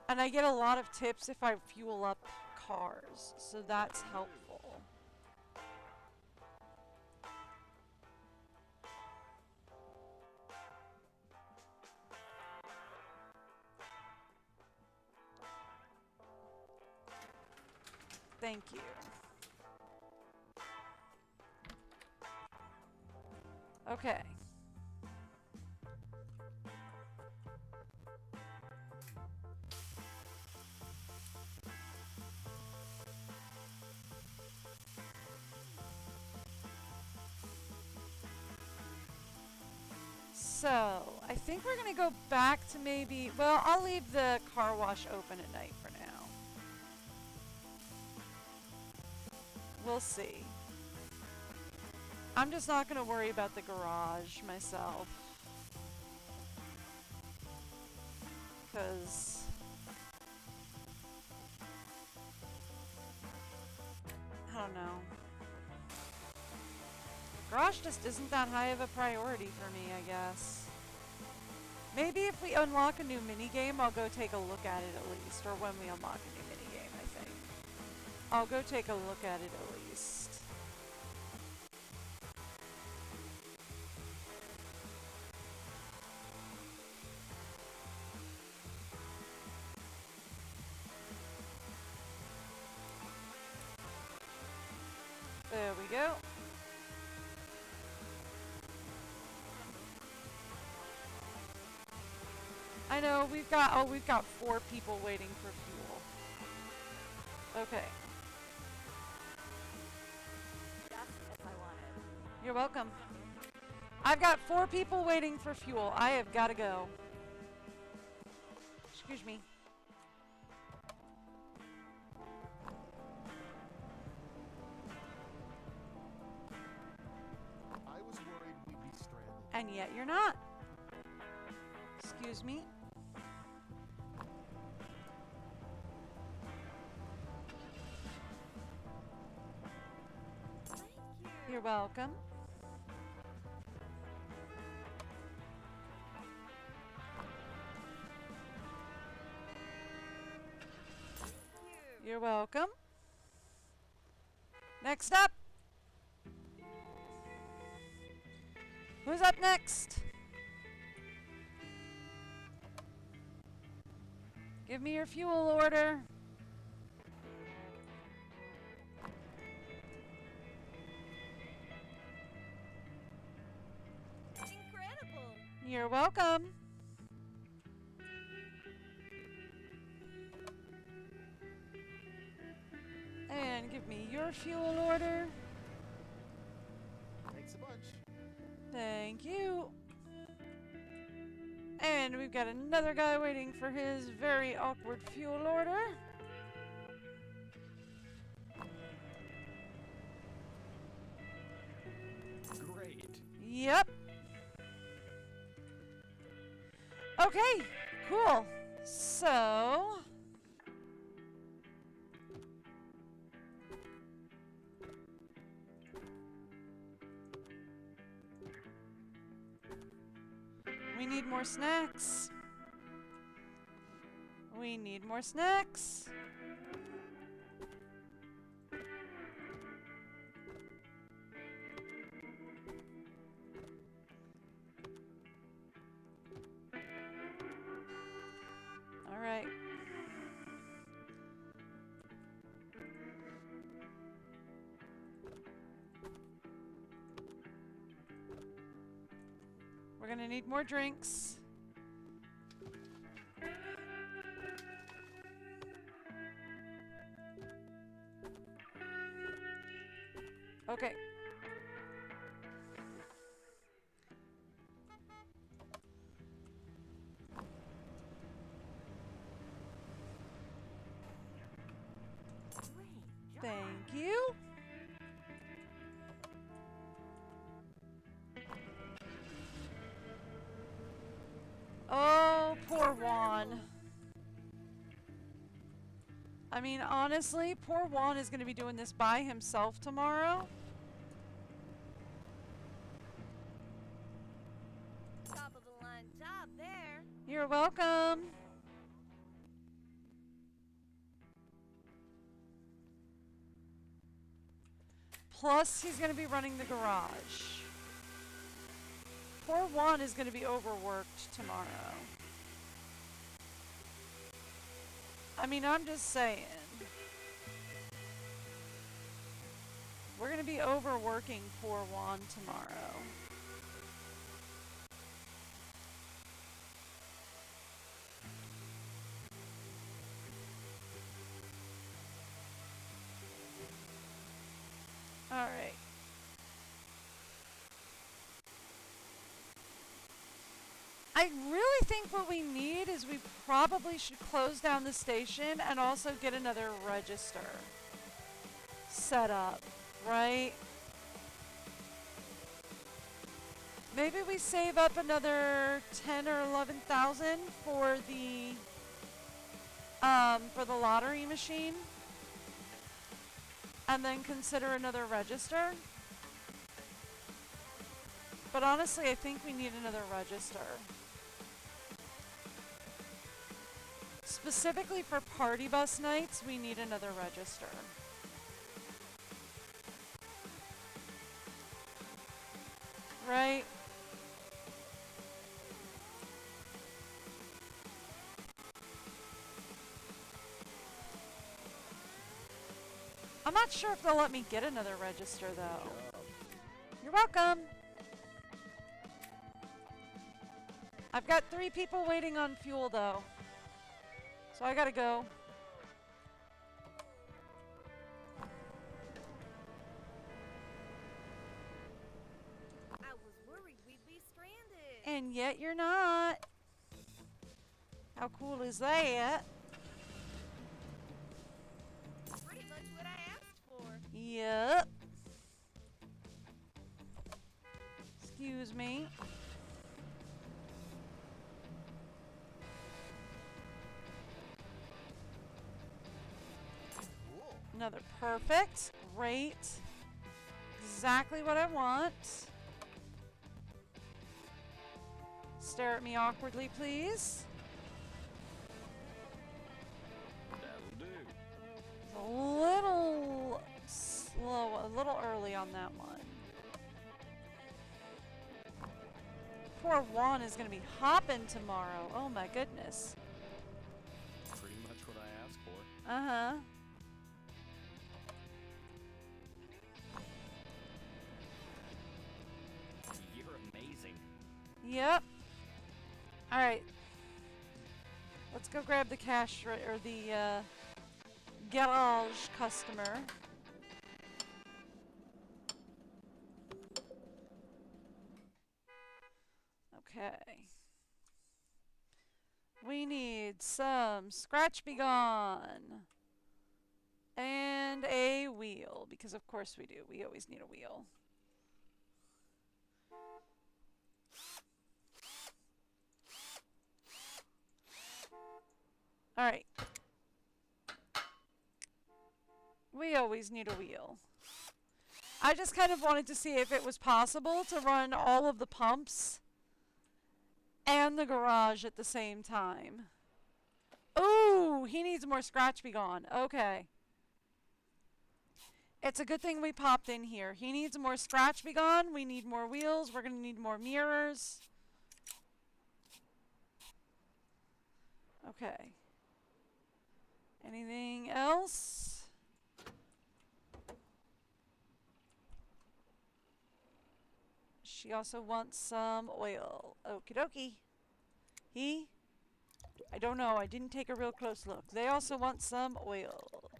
And I get a lot of tips if I fuel up cars, so that's helpful. Thank you. Okay. So, I think we're going to go back to maybe, well, I'll leave the car wash open at night for now. We'll see. I'm just not going to worry about the garage myself. Because I don't know. Garage just isn't that high of a priority for me, I guess. Maybe if we unlock a new minigame, I'll go take a look at it at least. Or when we unlock a new minigame, I think. I'll go take a look at it at least. There we go. I know we've got 4 people waiting for fuel. Okay. Just as I wanted. You're welcome. I've got 4 people waiting for fuel. I have got to go. Excuse me. I was worried we'd be stranded. And yet you're not. Excuse me. Thank you. You're welcome. Thank you. You're welcome. Next up. Who's up next? Give me your fuel order. Incredible. You're welcome. And give me your fuel order. Thanks a bunch. Thank you. And we've got another guy waiting for his very awkward fuel order. Great. Yep. Okay, cool. So, we need more snacks. We need more snacks. All right. We're going to need more drinks. Okay. Great job. Thank you. Oh, poor Juan. I mean, honestly, poor Juan is going to be doing this by himself tomorrow. Top of the line job there. You're welcome. Plus, he's going to be running the garage. Poor Juan is going to be overworked tomorrow. I mean, I'm just saying. We're going to be overworking poor Juan tomorrow. All right. I really think what we need is we probably should close down the station and also get another register set up, right? Maybe we save up another 10 or 11,000 for the lottery machine, and then consider another register. But honestly, I think we need another register. Specifically for party bus nights, we need another register. Right? I'm not sure if they'll let me get another register though. You're welcome. I've got 3 people waiting on fuel, though. So I gotta go. I was worried we'd be stranded. And yet you're not. How cool is that? Pretty much what I asked for. Yep. Excuse me. Cool. Another perfect. Great. Exactly what I want. Stare at me awkwardly, please. That'll do. A little slow, a little early on that one. Poor Juan is going to be hopping tomorrow. Oh my goodness. Pretty much what I asked for. Uh-huh. You're amazing. Yep. All right. Let's go grab the cash or the garage customer. Okay. We need some Scratch Be Gone and a wheel, because of course we do. We always need a wheel. All right. We always need a wheel. I just kind of wanted to see if it was possible to run all of the pumps and the garage at the same time. Ooh, he needs more Scratch Be Gone. Okay. It's a good thing we popped in here. He needs more Scratch Be Gone. We need more wheels. We're going to need more mirrors. Okay. Anything else? She also wants some oil. Okie dokie. I don't know. I didn't take a real close look. They also want some oil.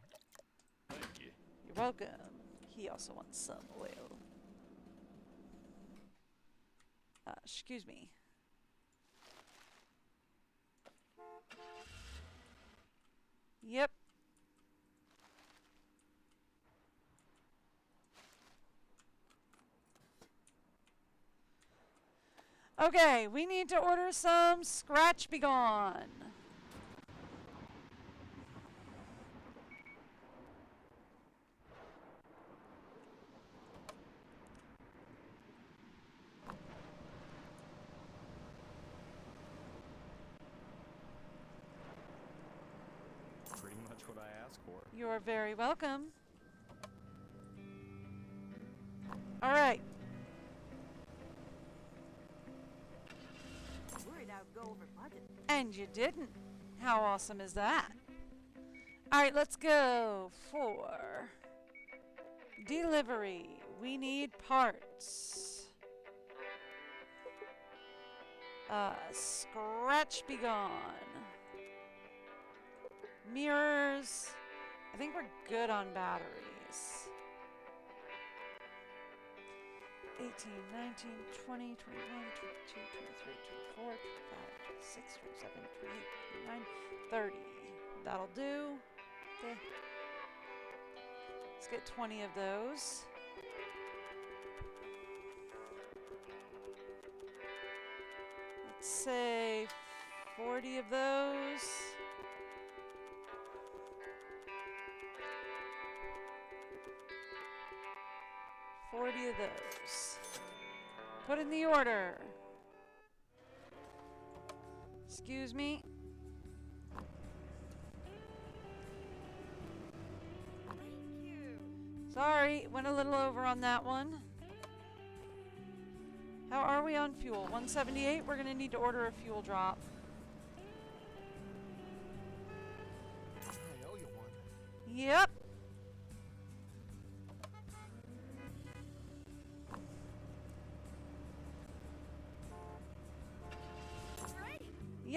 Thank you. You're welcome. He also wants some oil. Excuse me. Yep. Okay, we need to order some Scratch Be Gone. Pretty much what I asked for. You're very welcome. All right. Worried I'd go over budget. And you didn't. How awesome is that? All right, let's go for delivery. We need parts. Scratch Be Gone. Mirrors. I think we're good on batteries. 18, 19, 20, 21, 22, 23, 24, 25, 26, 27, 28, 29, 30. That'll do. Okay. Let's get 20 of those. Let's say 40 of those. Of those. Put in the order. Excuse me. Thank you. Sorry, went a little over on that one. How are we on fuel? 178. We're going to need to order a fuel drop. I owe you one. Yep.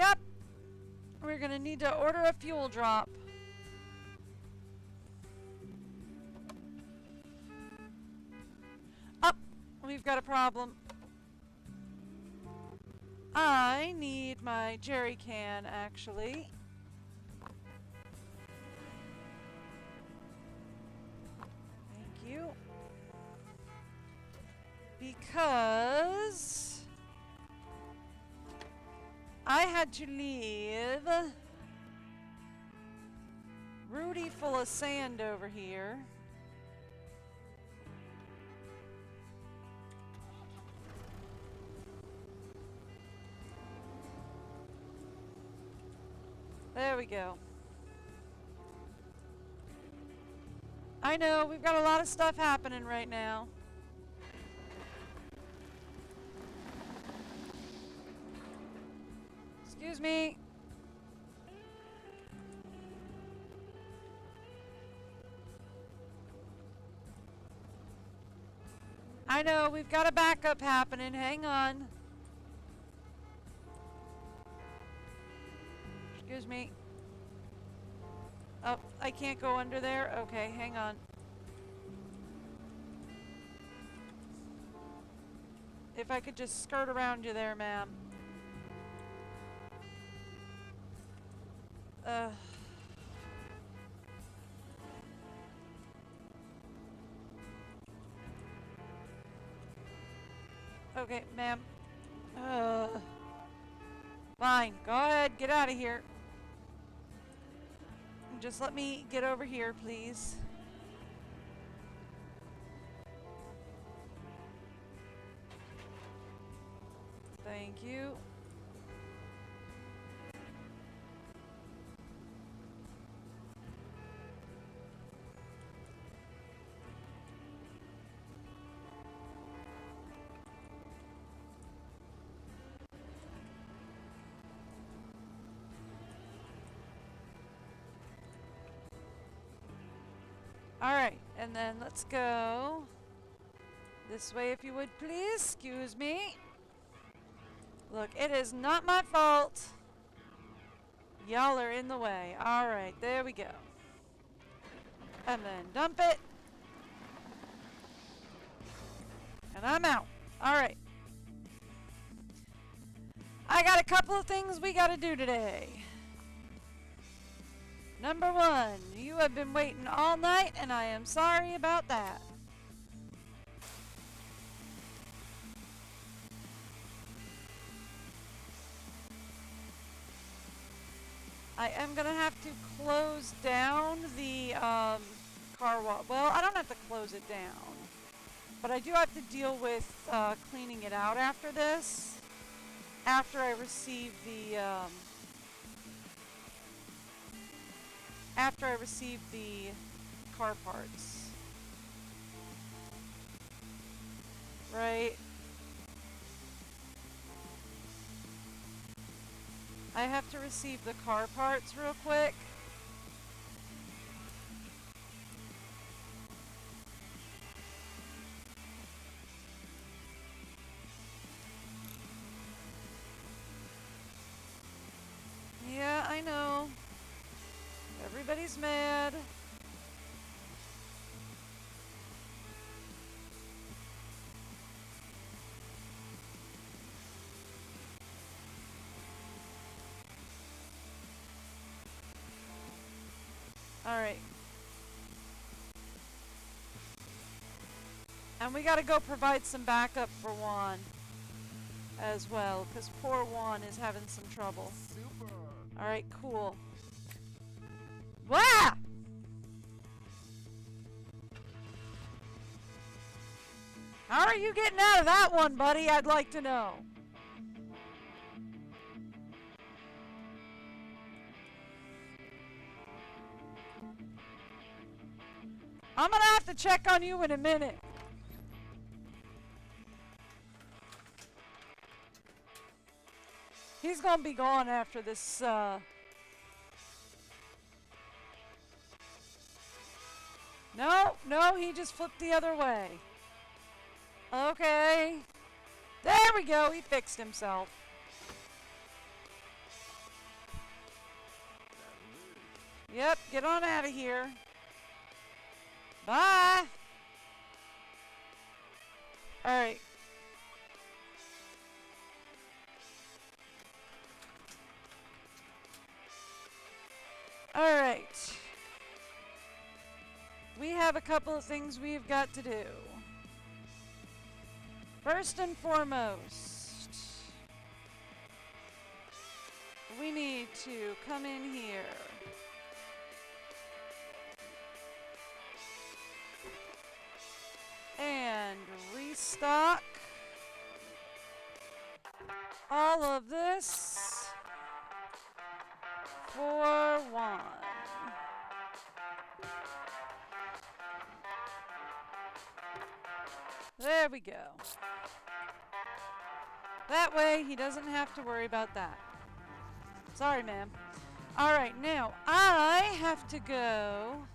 Yep. We're gonna need to order a fuel drop. Up. We've got a problem. I need my jerry can, actually. Thank you. Because I had to leave Rudy full of sand over here. There we go. I know, we've got a lot of stuff happening right now. Excuse me. I know, we've got a backup happening. Hang on. Excuse me. Oh, I can't go under there? Okay, hang on. If I could just skirt around you there, ma'am. Okay, ma'am. Fine, go ahead, get out of here. Just let me get over here, please. Thank you. Alright, and then let's go this way if you would please. Excuse me. Look, it is not my fault. Y'all are in the way. Alright, there we go. And then dump it. And I'm out. Alright. I got a couple of things we gotta do today. Number one, you have been waiting all night, and I am sorry about that. I am going to have to close down the car wash. Well, I don't have to close it down, but I do have to deal with cleaning it out after this, after I receive the car parts. Right? I have to receive the car parts real quick. Yeah, I know. Everybody's mad. Alright. And we gotta go provide some backup for Juan as well, because poor Juan is having some trouble. Super. Alright, cool. Wah! How are you getting out of that one, buddy? I'd like to know. I'm gonna have to check on you in a minute. He's gonna be gone after this, No, he just flipped the other way. Okay. There we go, he fixed himself. Yep, get on out of here. Bye. Alright. Alright. We have a couple of things we've got to do. First and foremost, we need to come in here. And restock all of this for one. There we go. That way he doesn't have to worry about that. Sorry, ma'am. Alright, now I have to go.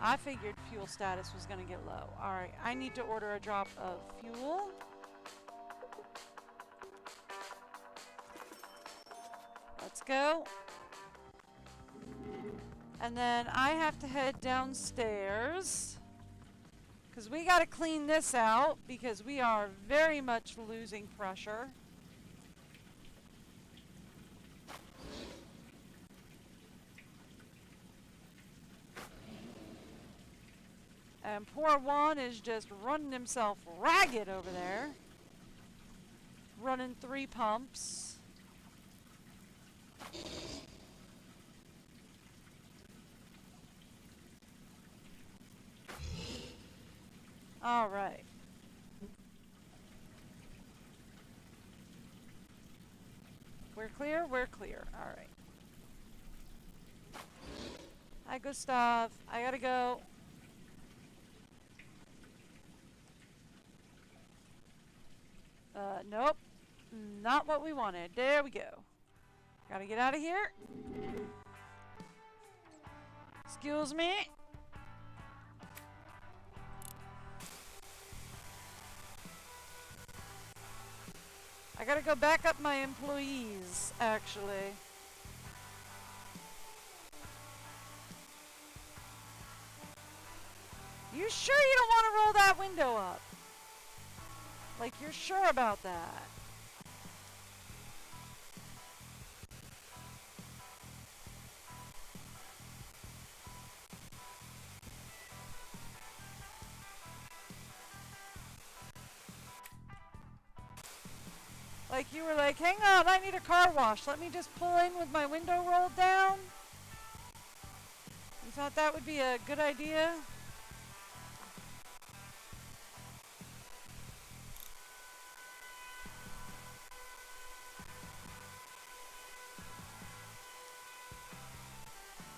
I figured fuel status was going to get low. Alright, I need to order a drop of fuel. Let's go. And then I have to head downstairs, because we got to clean this out because we are very much losing pressure. And poor Juan is just running himself ragged over there. Running 3 pumps. All right. We're clear? We're clear. All right. Hi, Gustav. I gotta go. Nope. Not what we wanted. There we go. Gotta get out of here. Excuse me. I gotta go back up my employees, actually. You sure you don't want to roll that window up? Like, you're sure about that? Like, you were like, hang on, I need a car wash. Let me just pull in with my window rolled down. You thought that would be a good idea?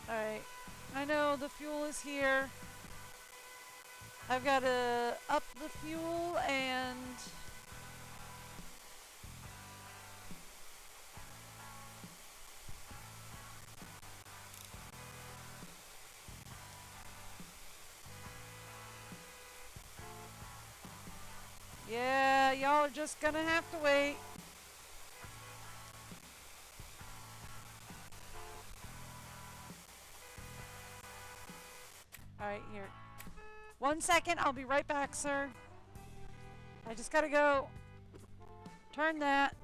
Alright, I know the fuel is here. I've got to up the fuel and... Yeah, y'all are just gonna have to wait. Alright, here. 1 second, I'll be right back, sir. I just gotta go. Turn that.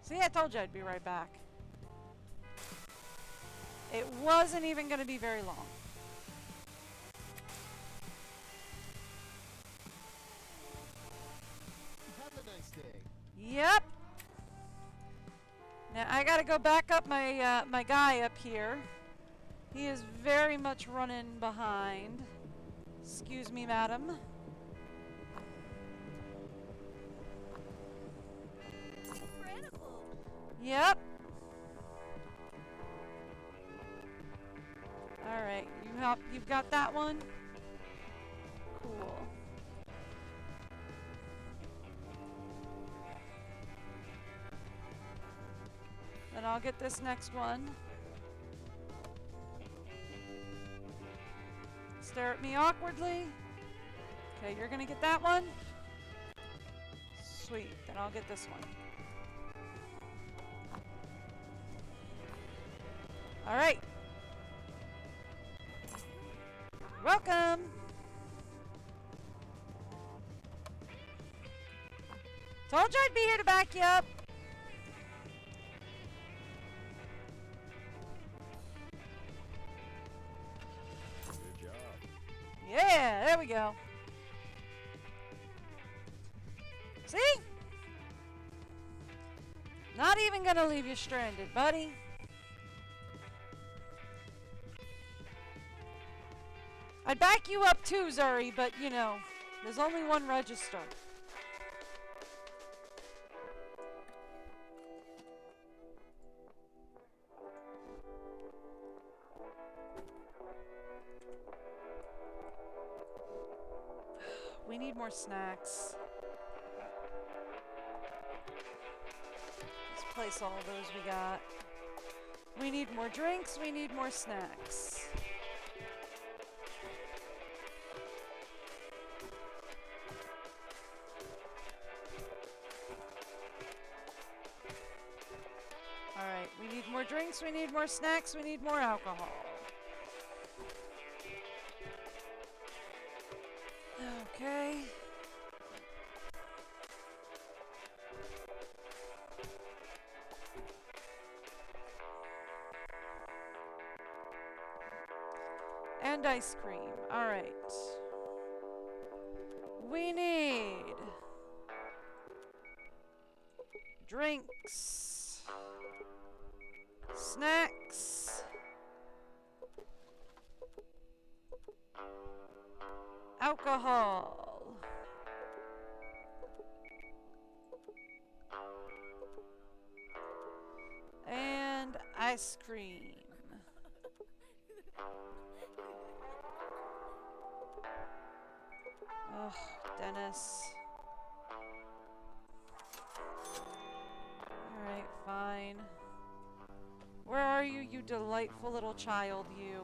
See, I told you I'd be right back. It wasn't even gonna be very long. Have a nice day. Yep. Now I gotta go back up my my guy up here. He is very much running behind. Excuse me, madam. Incredible. Yep. All right, you've got that one. Cool. Then I'll get this next one. Stare at me awkwardly. Okay, you're gonna get that one. Sweet, then I'll get this one. All right. Welcome. Told you I'd be here to back you up. Good job. Yeah, there we go. See? Not even gonna leave you stranded, buddy. I'd back you up too, Zuri, but you know, there's only one register. We need more snacks. Let's place all those we got. We need more drinks, we need more snacks. Alright, we need more drinks, we need more snacks, we need more alcohol. Okay. And ice cream. All right. We need drinks, snacks, alcohol, and ice cream. Ugh, Dennis. Alright, fine. Where are you, you delightful little child, you?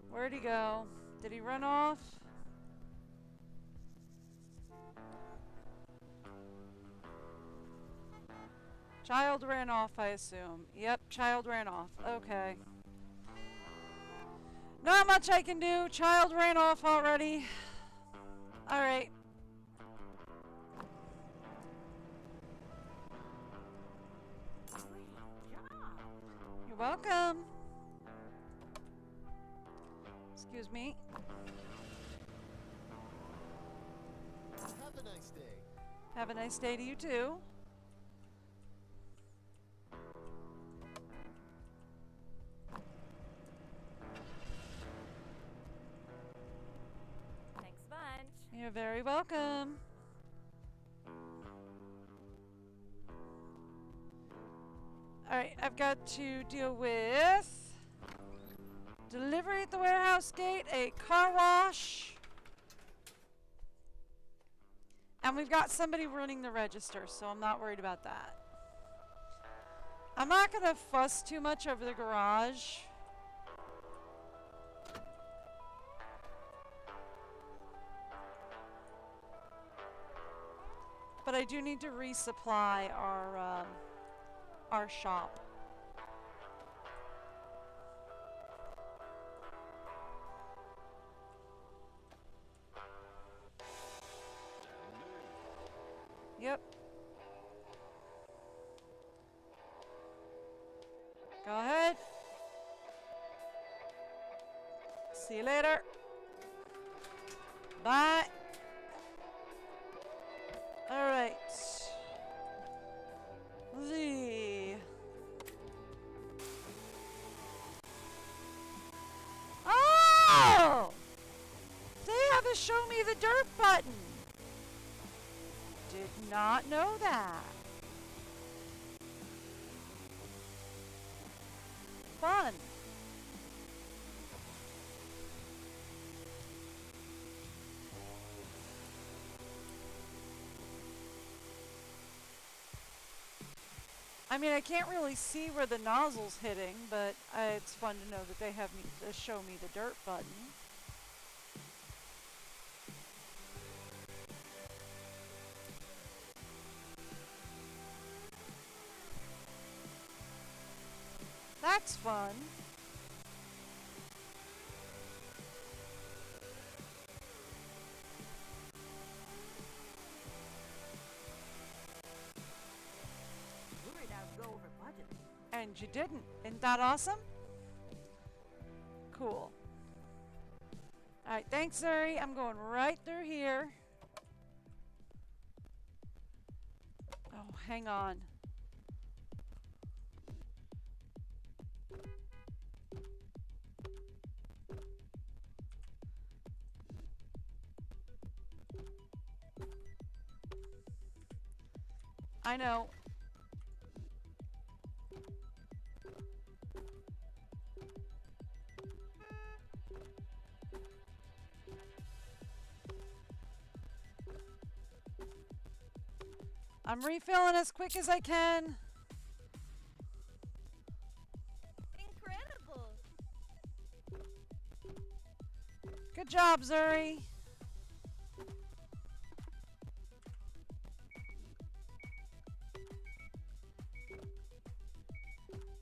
Where'd he go? Did he run off? Child ran off, I assume. Yep, child ran off. Okay. Not much I can do. Child ran off already. Alright. You're welcome. Excuse me. Have a nice day. Have a nice day to you too. Thanks a bunch. You're very welcome. Alright, I've got to deal with delivery at the warehouse gate, a car wash, and we've got somebody running the register, so I'm not worried about that. I'm not going to fuss too much over the garage. But I do need to resupply our shop. Yep. Go ahead. See you later. Bye. All right. Oh! They have a show me the dirt button. Did not know that. Fun. I mean, I can't really see where the nozzle's hitting, but it's fun to know that they have me to show me the dirt button. That's fun. Worried I'd go over budget. And you didn't. Isn't that awesome? Cool. Alright, thanks, Zuri. I'm going right through here. Oh, hang on. I know. I'm refilling as quick as I can. Incredible. Good job, Zuri.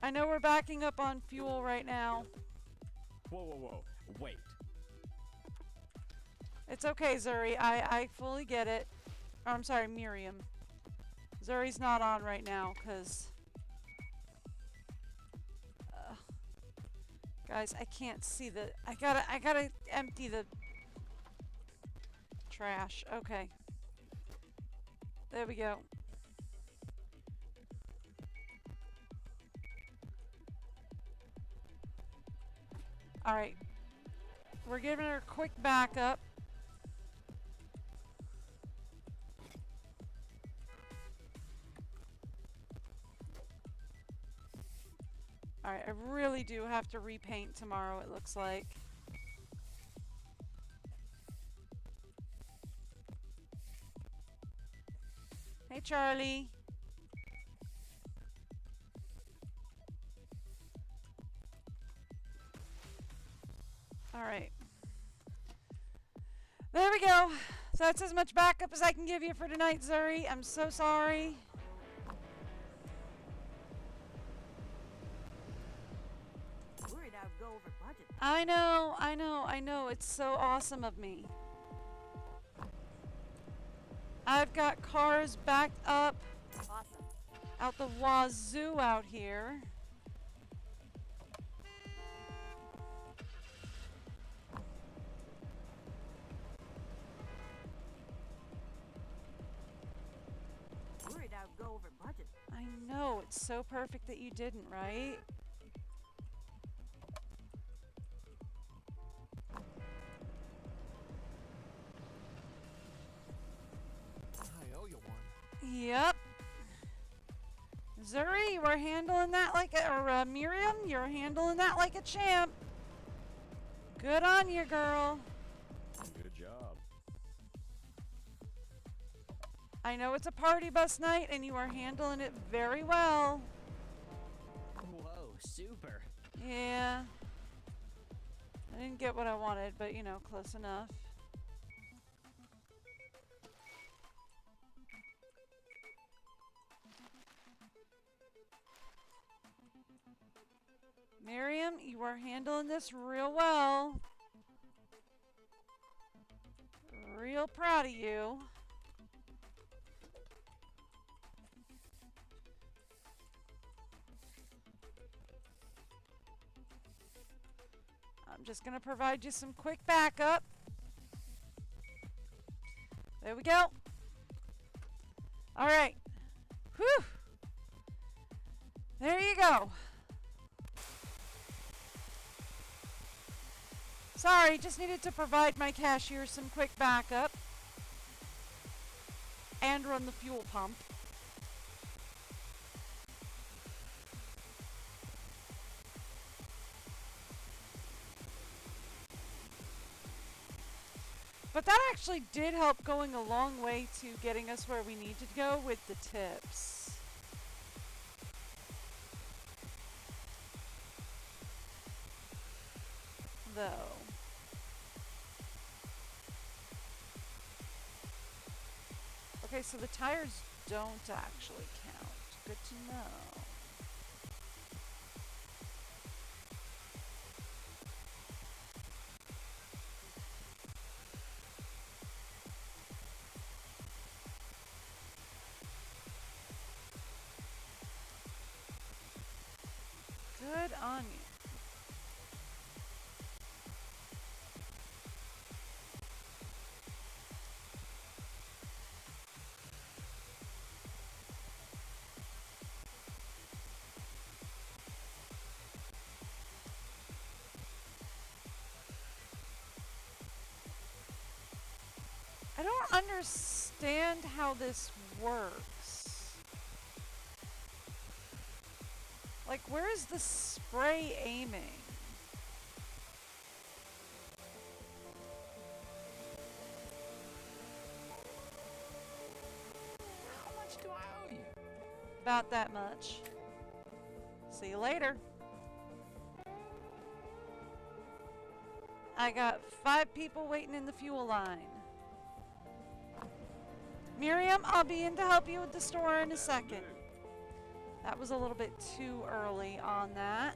I know we're backing up on fuel right now. Whoa, whoa, whoa. Wait. It's okay, Zuri. I fully get it. Or, I'm sorry, Miriam. Zuri's not on right now, because... guys, I can't see the... I gotta empty the... trash. Okay. There we go. Alright. We're giving her a quick backup. Alright, I really do have to repaint tomorrow, it looks like. Hey, Charlie. Alright. There we go. So that's as much backup as I can give you for tonight, Zuri. I'm so sorry. Worried I'd go over budget. I know. It's so awesome of me. I've got cars backed up Awesome. out the wazoo out here. Worried I'd go over budget. I know, it's so perfect that you didn't, right? I owe you one. Yep. Zuri, you were handling that like a, or Miriam, you're handling that like a champ. Good on you, girl. Good job. I know it's a party bus night and you are handling it very well. Whoa, super. Yeah. I didn't get what I wanted, but you know, close enough. Miriam, you are handling this real well. Real proud of you. I'm just going to provide you some quick backup. There we go. All right. Whew. There you go. Sorry, just needed to provide my cashier some quick backup. And run the fuel pump. But that actually did help going a long way to getting us where we need to go with the tips. though. Okay, so the tires don't actually count. Good to know. Good on you. I don't understand how this works. Like, where is the spray aiming? How much do I owe you? About that much. See you later. I got 5 people waiting in the fuel line. Miriam, I'll be in to help you with the store in a second. That was a little bit too early on that.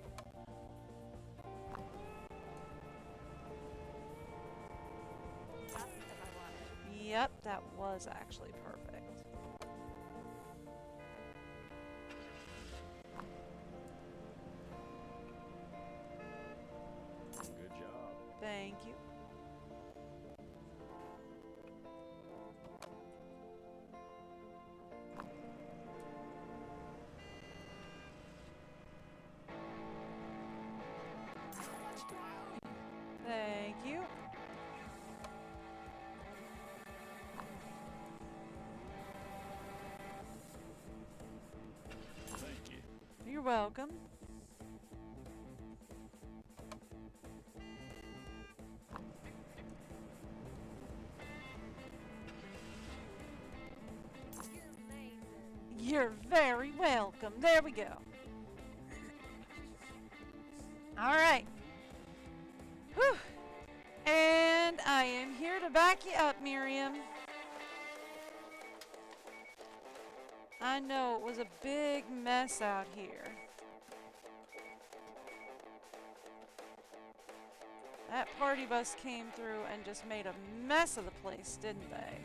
Yep, that was actually perfect. Good job. Thank you. How much do I owe you? Thank you. Thank you. You're welcome. You're amazing. You're very welcome. There we go. All right. Whew. And I am here to back you up, Miriam. I know it was a big mess out here. That party bus came through and just made a mess of the place, didn't they?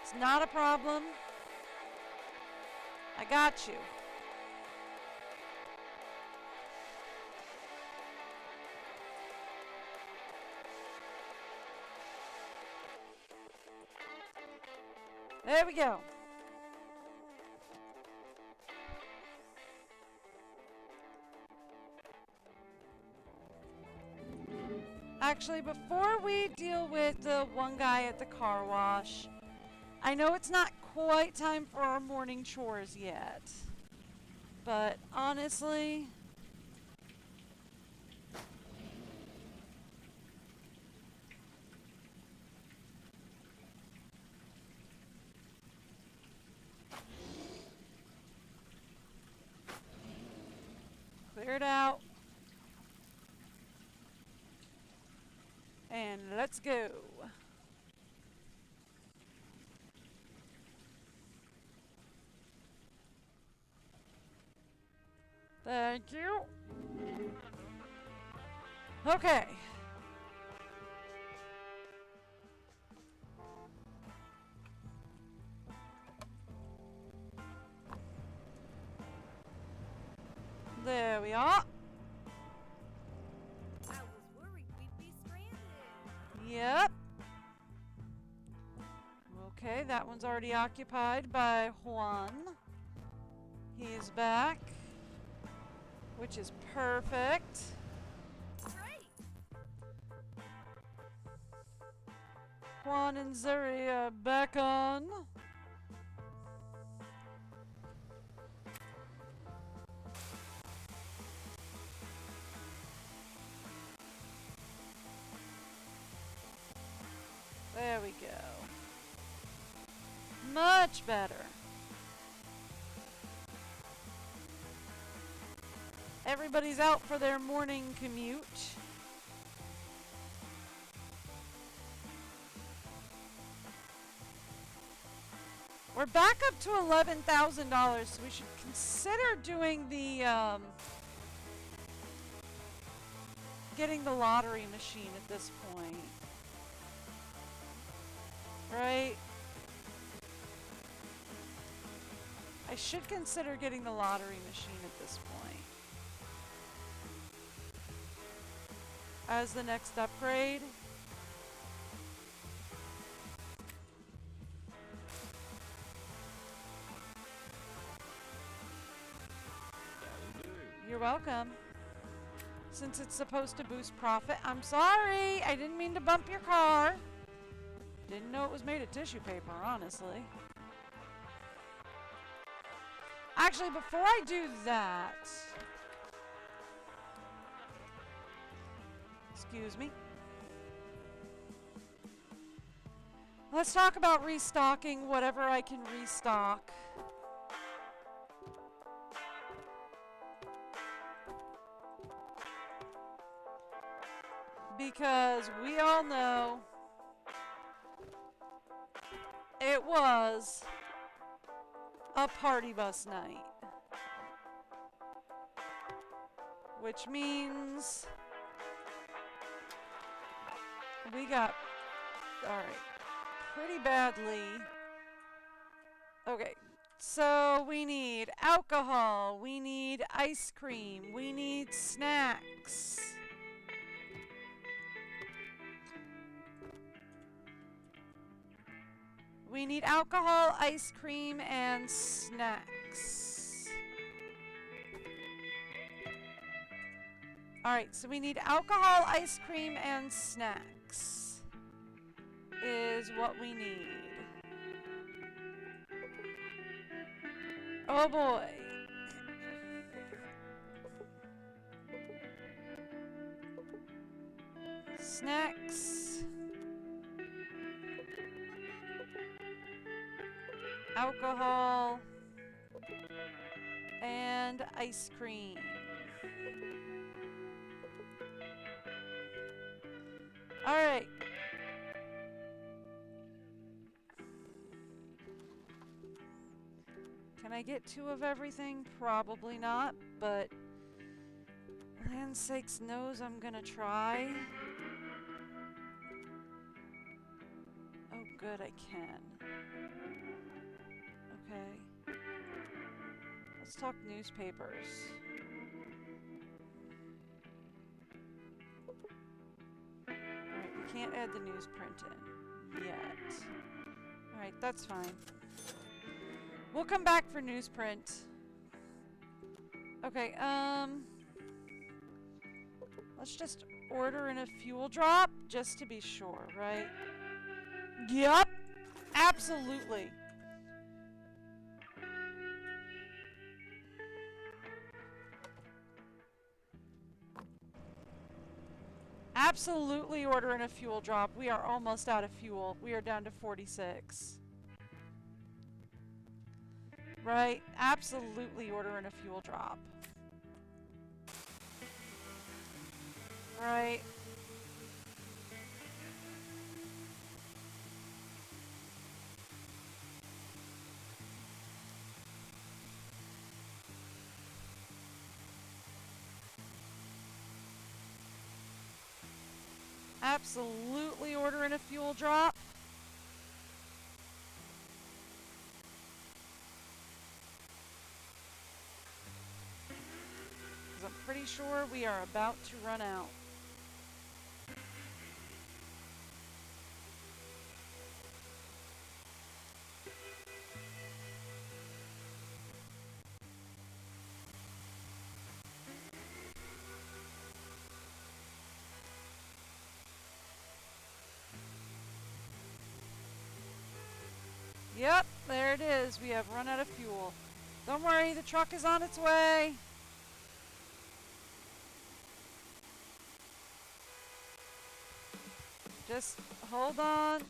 It's not a problem. I got you. There we go. Actually, before we deal with the one guy at the car wash, I know it's not quite time for our morning chores yet, but honestly, clear it out. And let's go. Thank you. Okay. There we are. I was worried we'd be stranded. Yep. Okay, that one's already occupied by Juan. He's back, which is perfect. Great. Juan and Zuri are back on. There we go. Much better. Everybody's out for their morning commute. We're back up to $11,000, so we should consider doing the, getting the lottery machine at this point. Right? I should consider getting the lottery machine at this point as the next upgrade. You're welcome. Since it's supposed to boost profit, I'm sorry. I didn't mean to bump your car. Didn't know it was made of tissue paper, honestly. Actually, before I do that, excuse me. Let's talk about restocking whatever I can restock. Because we all know it was a party bus night. Which means we got, alright, pretty badly. Okay, so we need alcohol, we need ice cream, we need snacks. We need alcohol, ice cream, and snacks. Alright, so we need alcohol, ice cream, and snacks. Is what we need. Oh boy. Snacks. Alcohol and ice cream. All right. Can I get 2 of everything? Probably not, but land sakes knows I'm gonna try. Oh, good, I can. Okay. Let's talk newspapers. Alright, we can't add the newsprint in yet. Alright, that's fine. We'll come back for newsprint. Okay, let's just order in a fuel drop, just to be sure, right? Yup! Absolutely! Absolutely order in a fuel drop. We are almost out of fuel. We are down to 46. Right? Absolutely order in a fuel drop. Right? Absolutely order in a fuel drop. Because I'm pretty sure we are about to run out. Yep, there it is. We have run out of fuel. Don't worry, the truck is on its way. Just hold on.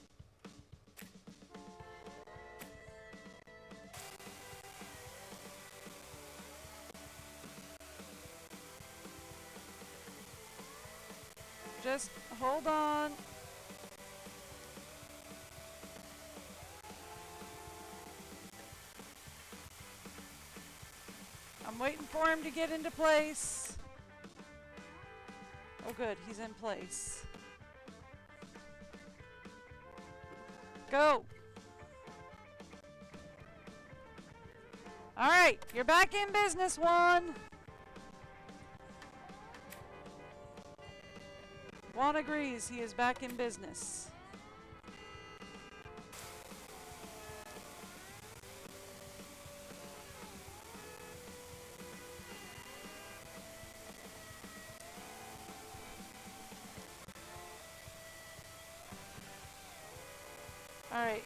Just hold on. I'm waiting for him to get into place. Oh good, he's in place. Go! Alright, you're back in business, Juan. Juan agrees he is back in business. All right.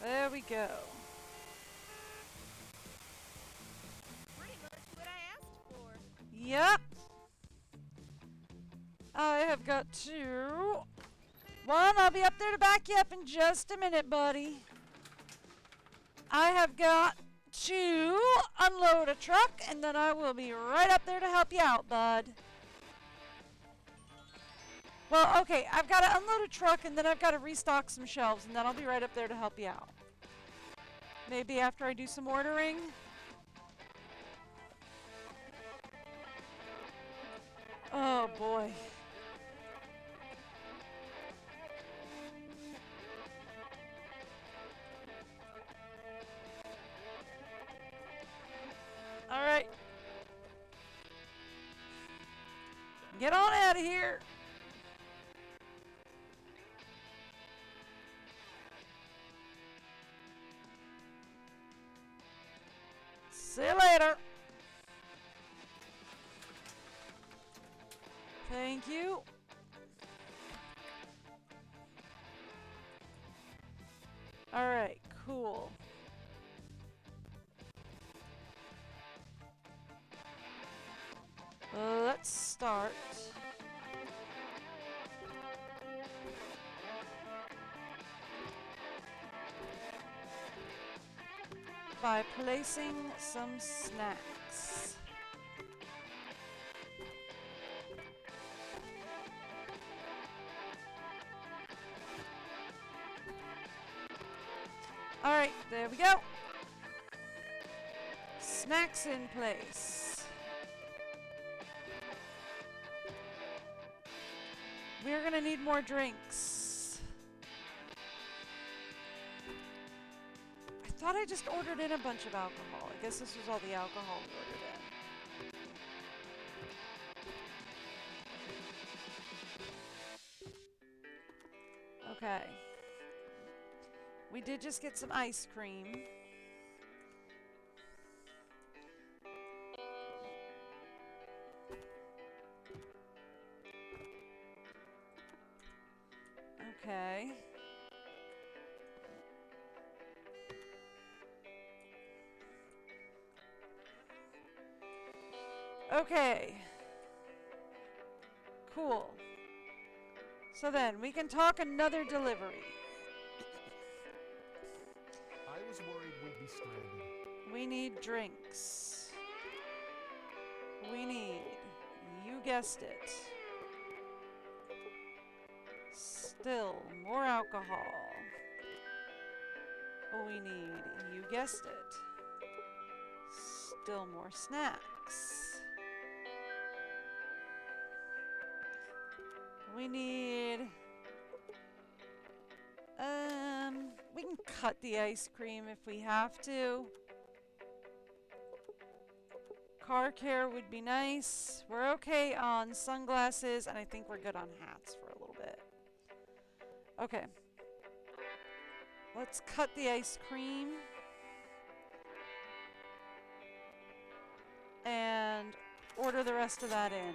There we go. Pretty much what I asked for. Yep. I have got two. One, I'll be up there to back you up in just a minute, buddy. I have got to unload a truck, and then I will be right up there to help you out, bud. Well, okay, I've got to unload a truck, and then I've got to restock some shelves, and then I'll be right up there to help you out. Maybe after I do some ordering. Oh, boy. All right. Get on out of here. See you later. Thank you. All right, cool. Let's start. By placing some snacks. All right, there we go. Snacks in place. We're gonna need more drinks. I thought I just ordered in a bunch of alcohol. I guess this was all the alcohol we ordered in. Okay. We did just get some ice cream. Okay. Okay. Cool. So then, we can talk another delivery. I was worried we'd be stranded. We need drinks. We need, you guessed it, still more alcohol. We need, you guessed it, still more snacks. We need, we can cut the ice cream if we have to. Car care would be nice. We're okay on sunglasses, and I think we're good on hats for a little bit. Okay. Let's cut the ice cream. And order the rest of that in.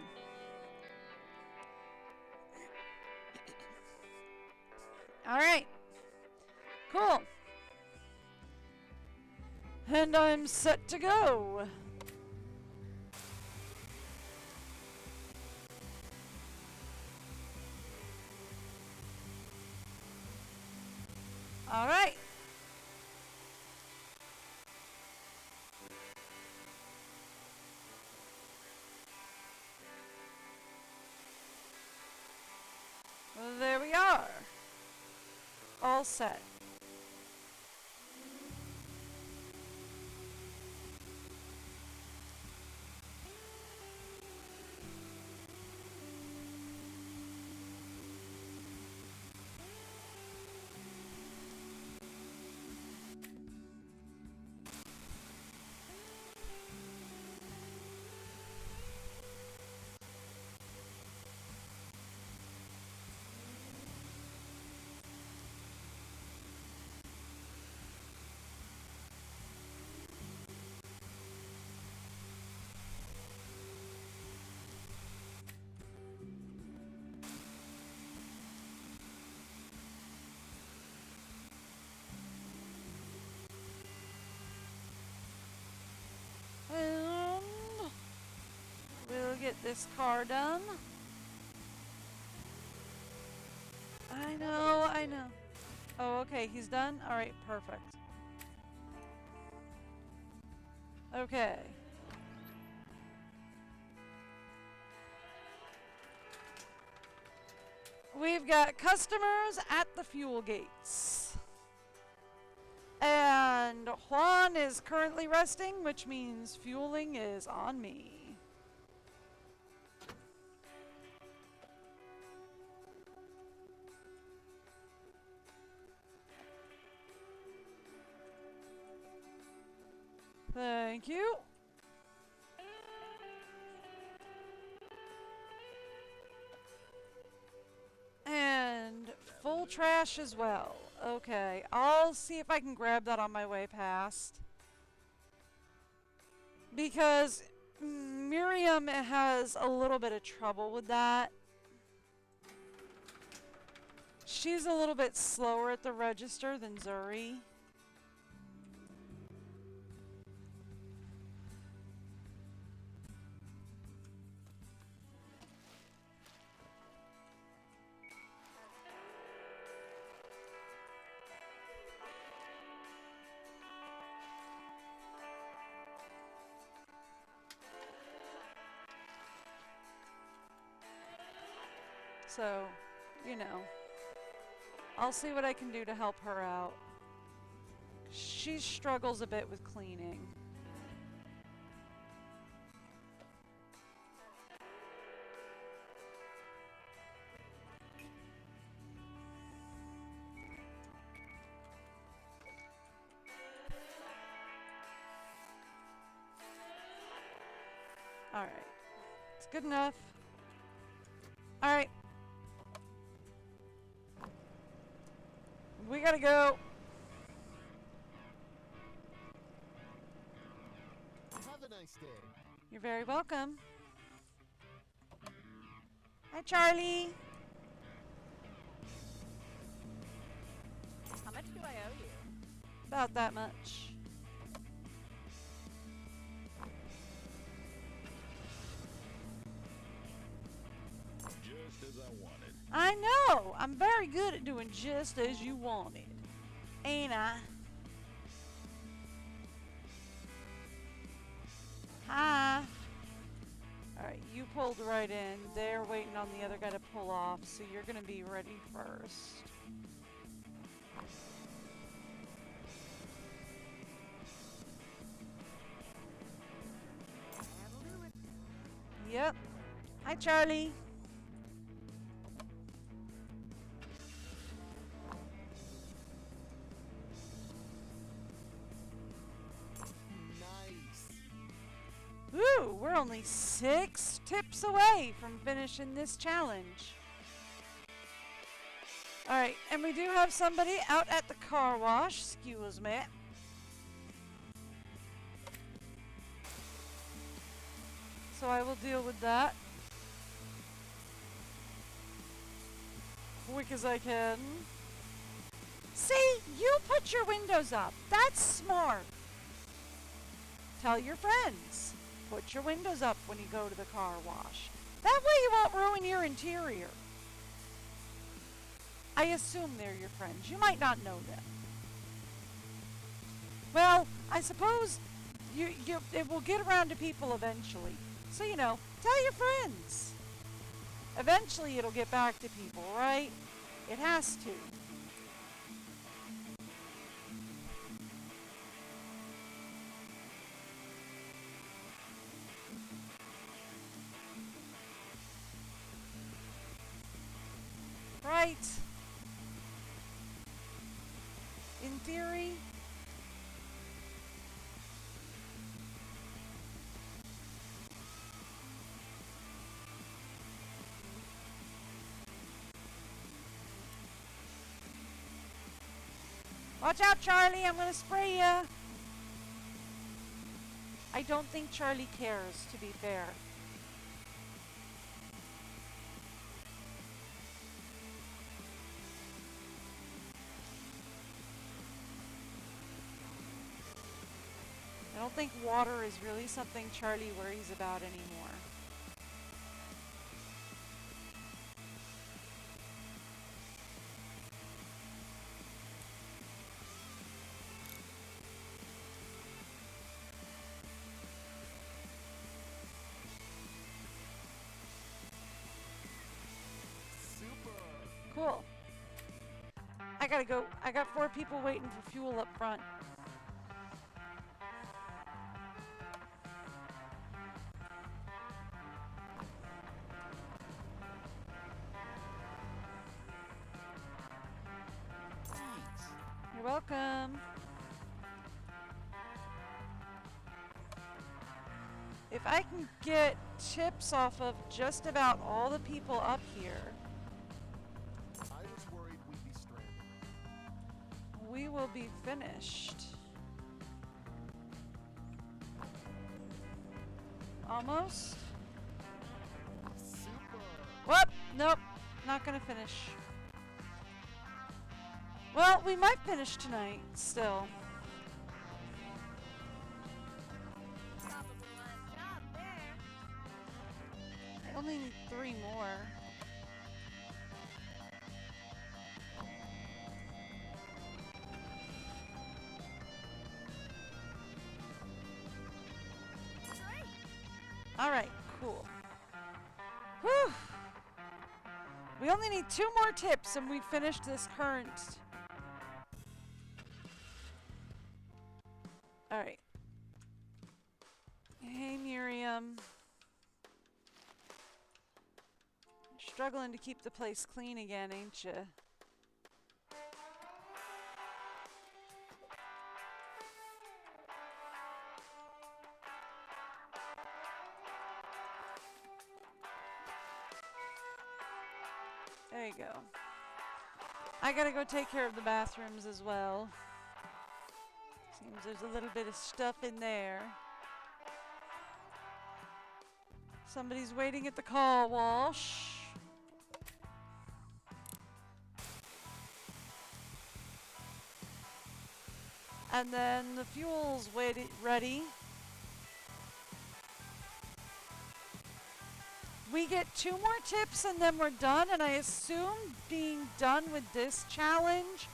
All right. Cool. And I'm set to go. All right. all set. We'll get this car done. I know, I know. Oh, okay, he's done? Alright, perfect. Okay. We've got customers at the fuel gates. And Juan is currently resting, which means fueling is on me. Thank you. And full trash as well. Okay, I'll see if I can grab that on my way past. Because Miriam has a little bit of trouble with that. She's a little bit slower at the register than Zuri. So, you know, I'll see what I can do to help her out. She struggles a bit with cleaning. All right. It's good enough. All right. We gotta go. Have a nice day. You're very welcome. Hi, Charlie. How much do I owe you? About that much. Just as I wanted. I know. I'm very good at doing just as you wanted. Ain't I? Hi. Alright, you pulled right in. They're waiting on the other guy to pull off, so you're going to be ready first. That'll do it. Yep. Hi, Charlie. Nice. Ooh, we're only 6 tips away from finishing this challenge. Alright, and we do have somebody out at the car wash. Excuse me. So I will deal with that quick as I can. See, you put your windows up. That's smart. Tell your friends. Put your windows up when you go to the car wash. That way you won't ruin your interior. I assume they're your friends. You might not know them. Well, I suppose it will get around to people eventually. So, you know, tell your friends. Eventually it'll get back to people, right? It has to. right. In theory. Watch out, Charlie. I'm going to spray ya. I don't think Charlie cares, to be fair. I don't think water is really something Charlie worries about anymore. Super. Cool. I gotta go. I got 4 people waiting for fuel up front. You're welcome. If I can get tips off of just about all the people up here, I was worried we'd be stranded. we will be finished. Almost. Super. Whoop! Nope. Not gonna finish. Well, we might finish tonight, still. Probably last job there. I only need 3 more. Great. Alright, cool. Whew! We only need 2 more tips and we finished this current. Alright. Hey, Miriam. You're struggling to keep the place clean again, ain't you? There you go. I gotta go take care of the bathrooms as well. Seems there's a little bit of stuff in there. Somebody's waiting at the car wash. And then the fuel's ready. We get 2 more tips and then we're done, and I assume being done with this challenge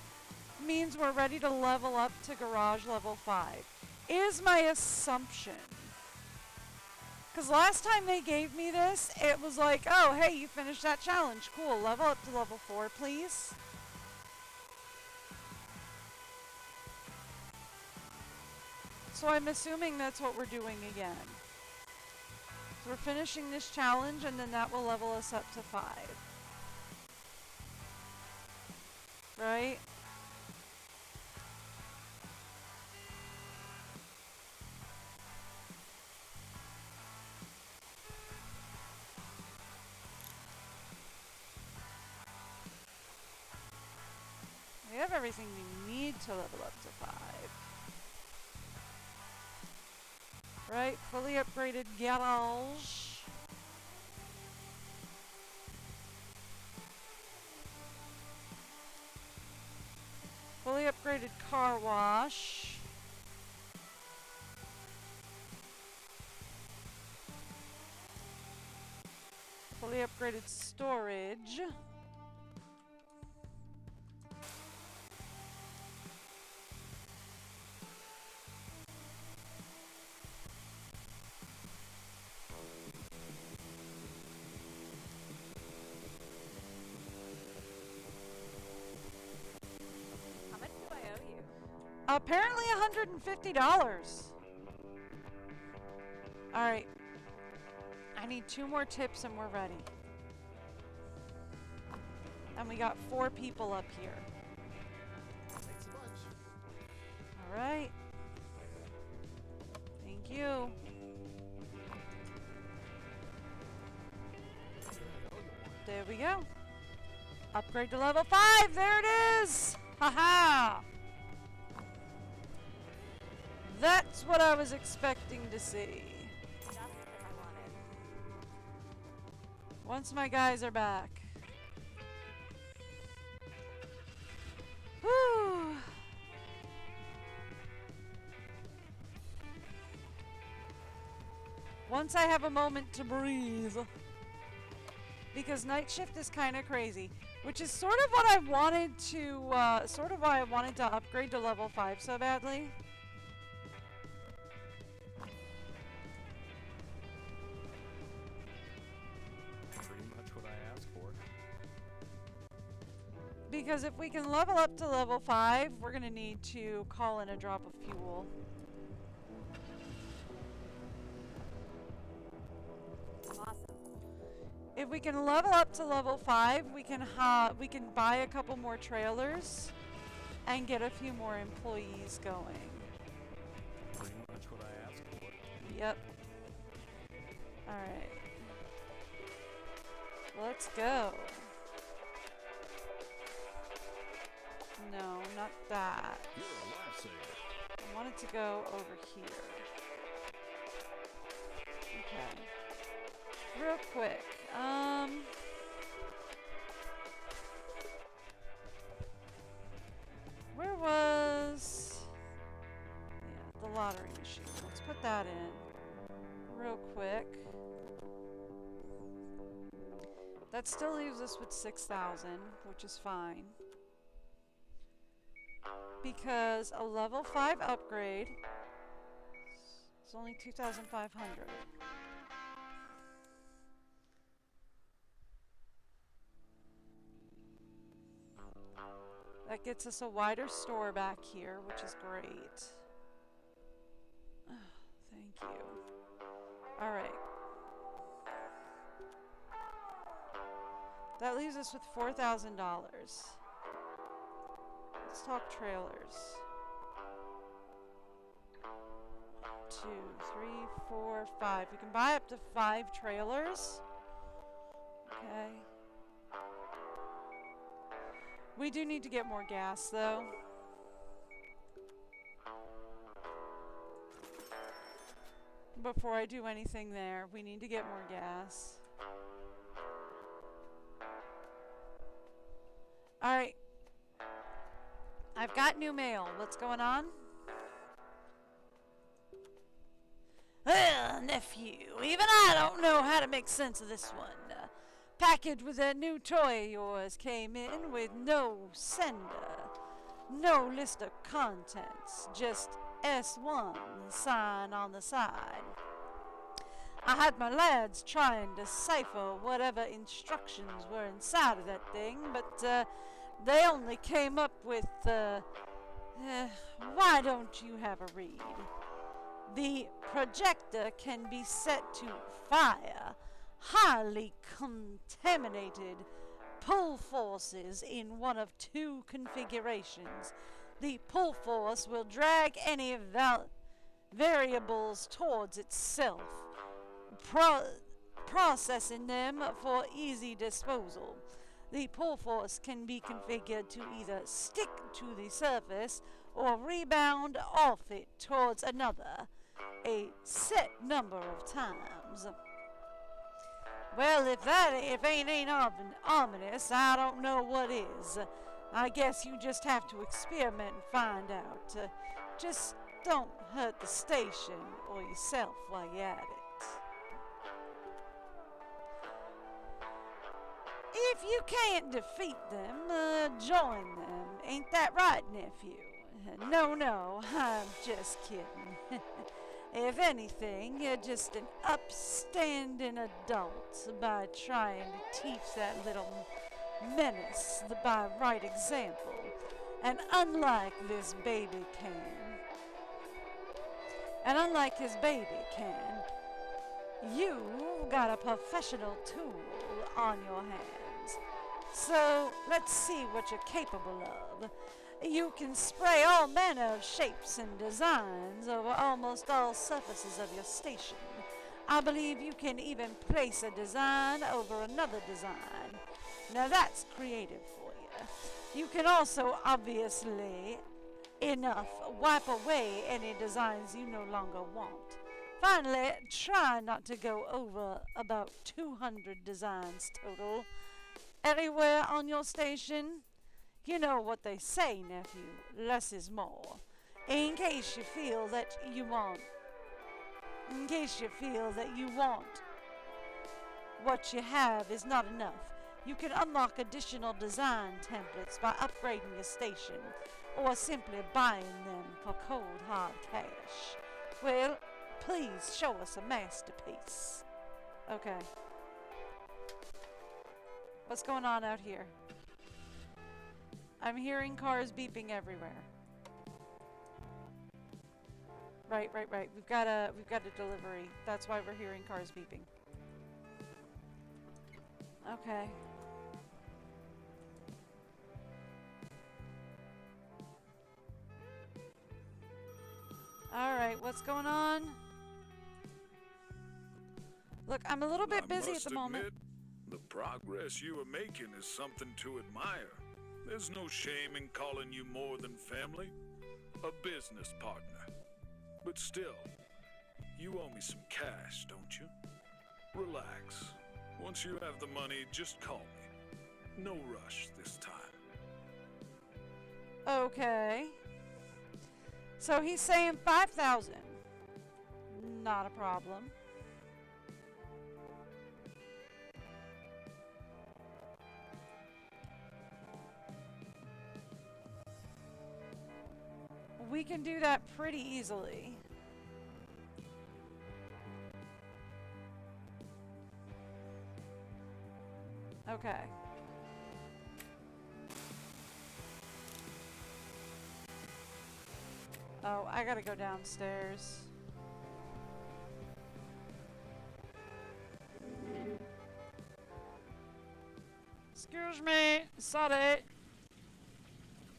means we're ready to level up to garage level 5. Is my assumption. Because last time they gave me this, it was like, oh, hey, you finished that challenge. Cool, level up to level 4, please. So I'm assuming that's what we're doing again. So we're finishing this challenge, and then that will level us up to 5. Right? We have everything we need to level up to 5. Right, fully upgraded garage. Fully upgraded car wash. Fully upgraded storage. How much do I owe you? Apparently $150. Alright. I need 2 more tips and we're ready. And we got 4 people up here. Thanks a bunch. Alright. Thank you. Oh, you want it. There we go. Upgrade to level 5. There it is. Haha. That's what I was expecting to see. Just as I wanted. Once my guys are back. Whew. Once I have a moment to breathe. Because night shift is kind of crazy. Which is sort of what I wanted to, sort of why I wanted to upgrade to level 5 so badly. Pretty much what I asked for. Because if we can level up to level 5, we're going to need to call in a drop of fuel. Awesome. If we can level up to level 5, we can buy a couple more trailers and get a few more employees going. Pretty much what I asked for. Yep. Alright. Let's go. No, not that. You're a lifesaver. I wanted to go over here. Okay. Real quick. Where was... Yeah, the lottery machine. Let's put that in. Real quick. That still leaves us with 6,000, which is fine. Because a level 5 upgrade is only 2,500. That gets us a wider store back here, which is great. Thank you. Alright. That leaves us with $4,000. Let's talk trailers. 2, 3, 4, 5. We can buy up to 5 trailers. Okay. We do need to get more gas, though. Before I do anything there, we need to get more gas. Alright. I've got new mail. What's going on? Well, nephew, even I don't know how to make sense of this one. Package with that new toy of yours came in with no sender, no list of contents, just S1 sign on the side. I had my lads trying to decipher whatever instructions were inside of that thing, but they only came up with, why don't you have a read? The projector can be set to fire highly contaminated pull forces in one of 2 configurations. The pull force will drag any variables towards itself, processing them for easy disposal. The pull force can be configured to either stick to the surface or rebound off it towards another, a set number of times. Well, if ain't ominous, I don't know what is. I guess you just have to experiment and find out. Just don't hurt the station or yourself while you're at it. If you can't defeat them, join them. Ain't that right, nephew? No, I'm just kidding. If anything, you're just an upstanding adult by trying to teach that little menace by right example. And unlike this baby his baby can, you've got a professional tool on your hands. So let's see what you're capable of. You can spray all manner of shapes and designs over almost all surfaces of your station. I believe you can even place a design over another design. Now that's creative for you. You can also, obviously enough, wipe away any designs you no longer want. Finally, try not to go over about 200 designs total. Anywhere on your station? You know what they say, nephew, less is more. In case you feel that you want what you have is not enough, you can unlock additional design templates by upgrading your station, or simply buying them for cold hard cash. Well, please show us a masterpiece. Okay. What's going on out here? I'm hearing cars beeping everywhere. Right. We've got a delivery. That's why we're hearing cars beeping. Okay. Alright, what's going on? Look, I'm a little bit busy at the moment. The progress you are making is something to admire. There's no shame in calling you more than family, a business partner. But still, you owe me some cash, don't you? Relax. Once you have the money, just call me. No rush this time. Okay. So he's saying 5,000. Not a problem. We can do that pretty easily. Okay. Oh, I gotta go downstairs. Excuse me, sorry.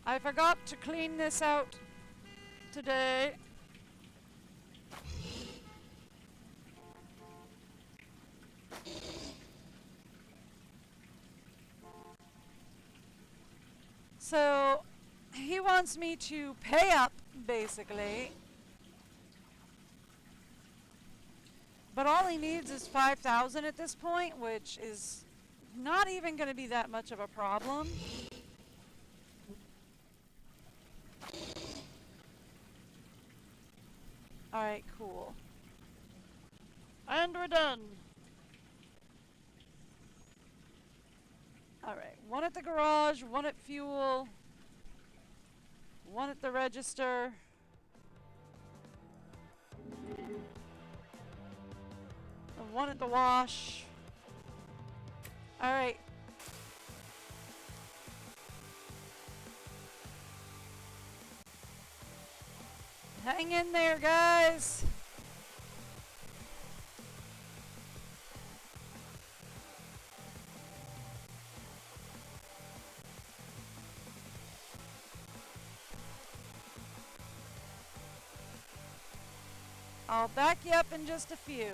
I forgot to clean this out today. So he wants me to pay up, basically. But all he needs is 5,000 at this point, which is not even going to be that much of a problem. Alright, cool. And we're done. Alright, one at the garage, one at fuel, one at the register. And one at the wash. Alright. Hang in there, guys. I'll back you up in just a few.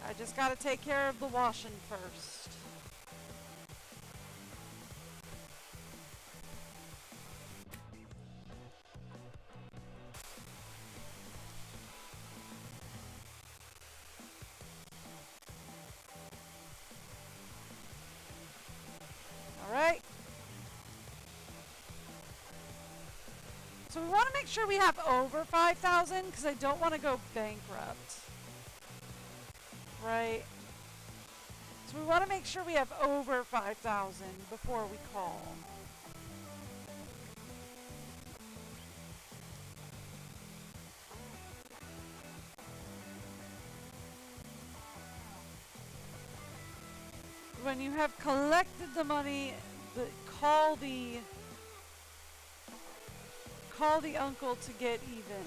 I just gotta take care of the washing first. Alright. So we want to make sure we have over 5,000 because I don't want to go bankrupt. Right? So we want to make sure we have over 5,000 before we call. When you have collected the money, call the uncle to get even.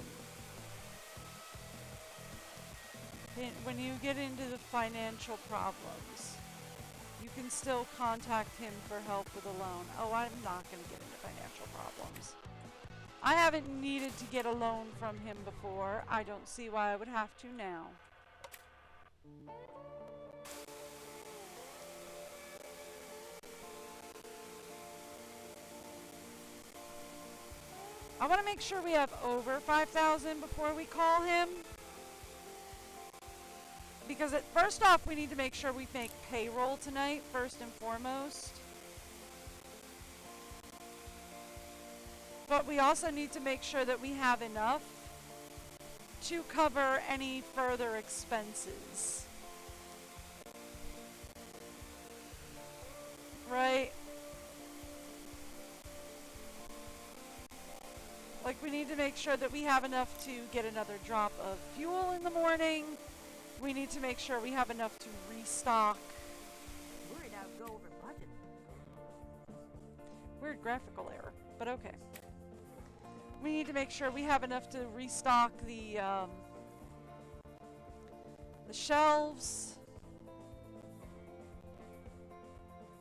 When you get into the financial problems, you can still contact him for help with a loan. Oh, I'm not going to get into financial problems. I haven't needed to get a loan from him before. I don't see why I would have to now. I want to make sure we have over 5,000 before we call him. Because first off, we need to make sure we make payroll tonight, first and foremost. But we also need to make sure that we have enough to cover any further expenses. Right? Like, we need to make sure that we have enough to get another drop of fuel in the morning. We need to make sure we have enough to restock. Worried I'd go over budget. Weird graphical error, but okay. We need to make sure we have enough to restock the shelves.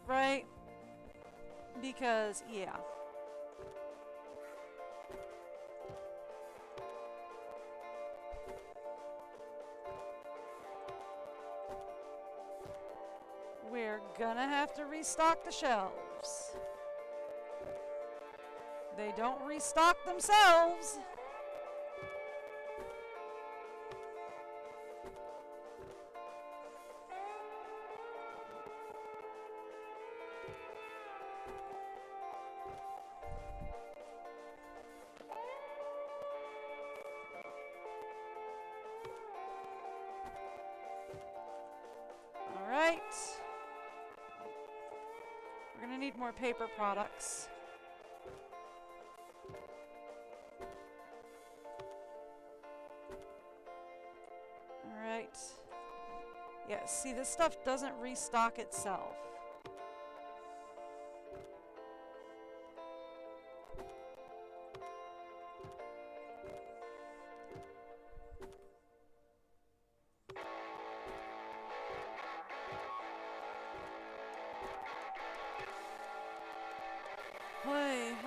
Right? Because, yeah. We're gonna have to restock the shelves. They don't restock themselves. All right. We're gonna need more paper products. Alright. Yeah, see, this stuff doesn't restock itself.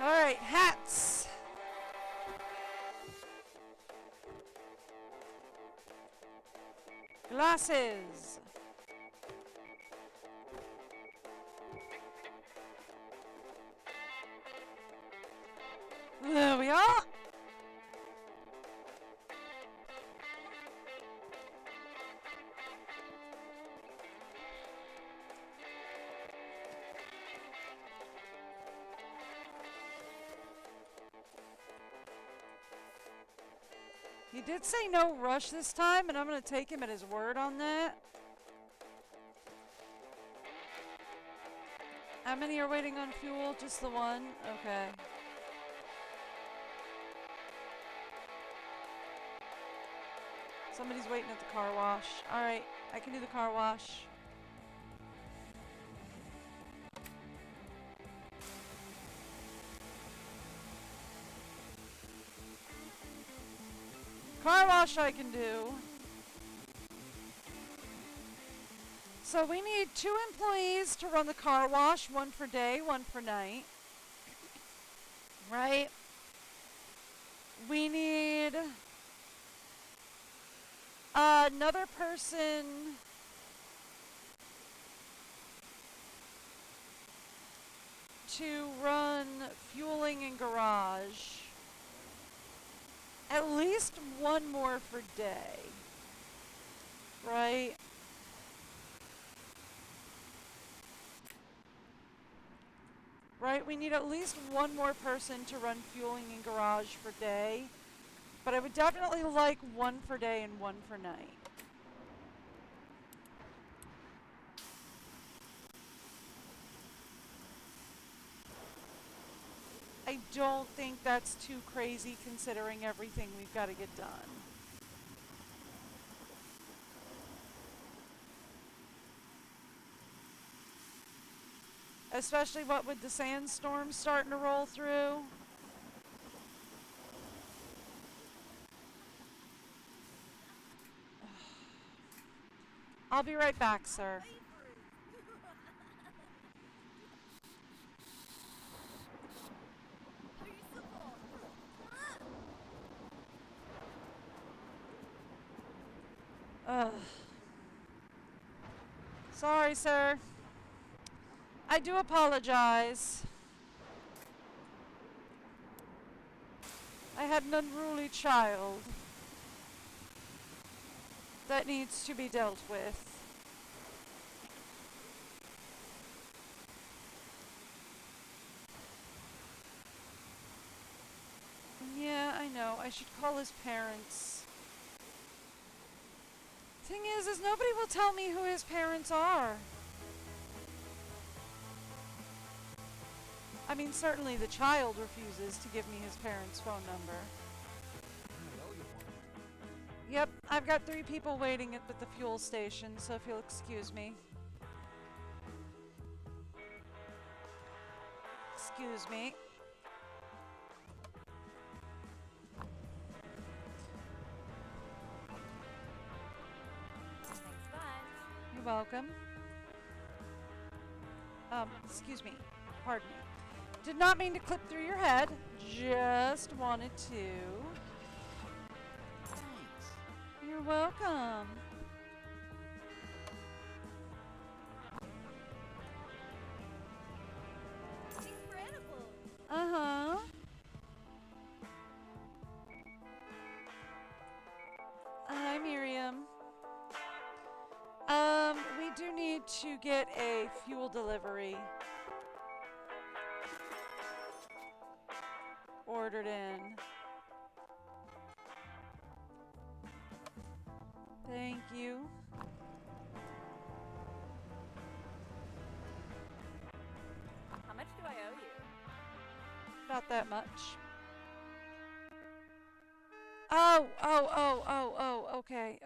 Alright, hats! Glasses! There we are! He did say no rush this time, and I'm going to take him at his word on that. How many are waiting on fuel? Just the one? Okay. Somebody's waiting at the car wash. Alright, I can do the car wash. Car wash I can do. So we need 2 employees to run the car wash, 1 for day, 1 for night. Right? We need another person to run fueling and garage. At least 1 more for day. Right? Right, we need at least 1 more person to run fueling and garage for day. But I would definitely like 1 for day and 1 for night. I don't think that's too crazy considering everything we've got to get done. Especially what with the sandstorm starting to roll through. I'll be right back, sir. Ugh. Sorry, sir. I do apologize. I had an unruly child that needs to be dealt with. Yeah, I know. I should call his parents. Thing is nobody will tell me who his parents are. I mean, certainly the child refuses to give me his parents' phone number. I know you want. Yep, I've got 3 people waiting at the fuel station, so if you'll excuse me. Excuse me. Thanks much. You're welcome. Excuse me. Pardon me. Did not mean to clip through your head. Just wanted to. Thanks. You're welcome. Incredible. Uh-huh. Hi, Miriam. We do need to get a fuel delivery ordered in. Thank you. How much do I owe you? About that much. Oh, okay.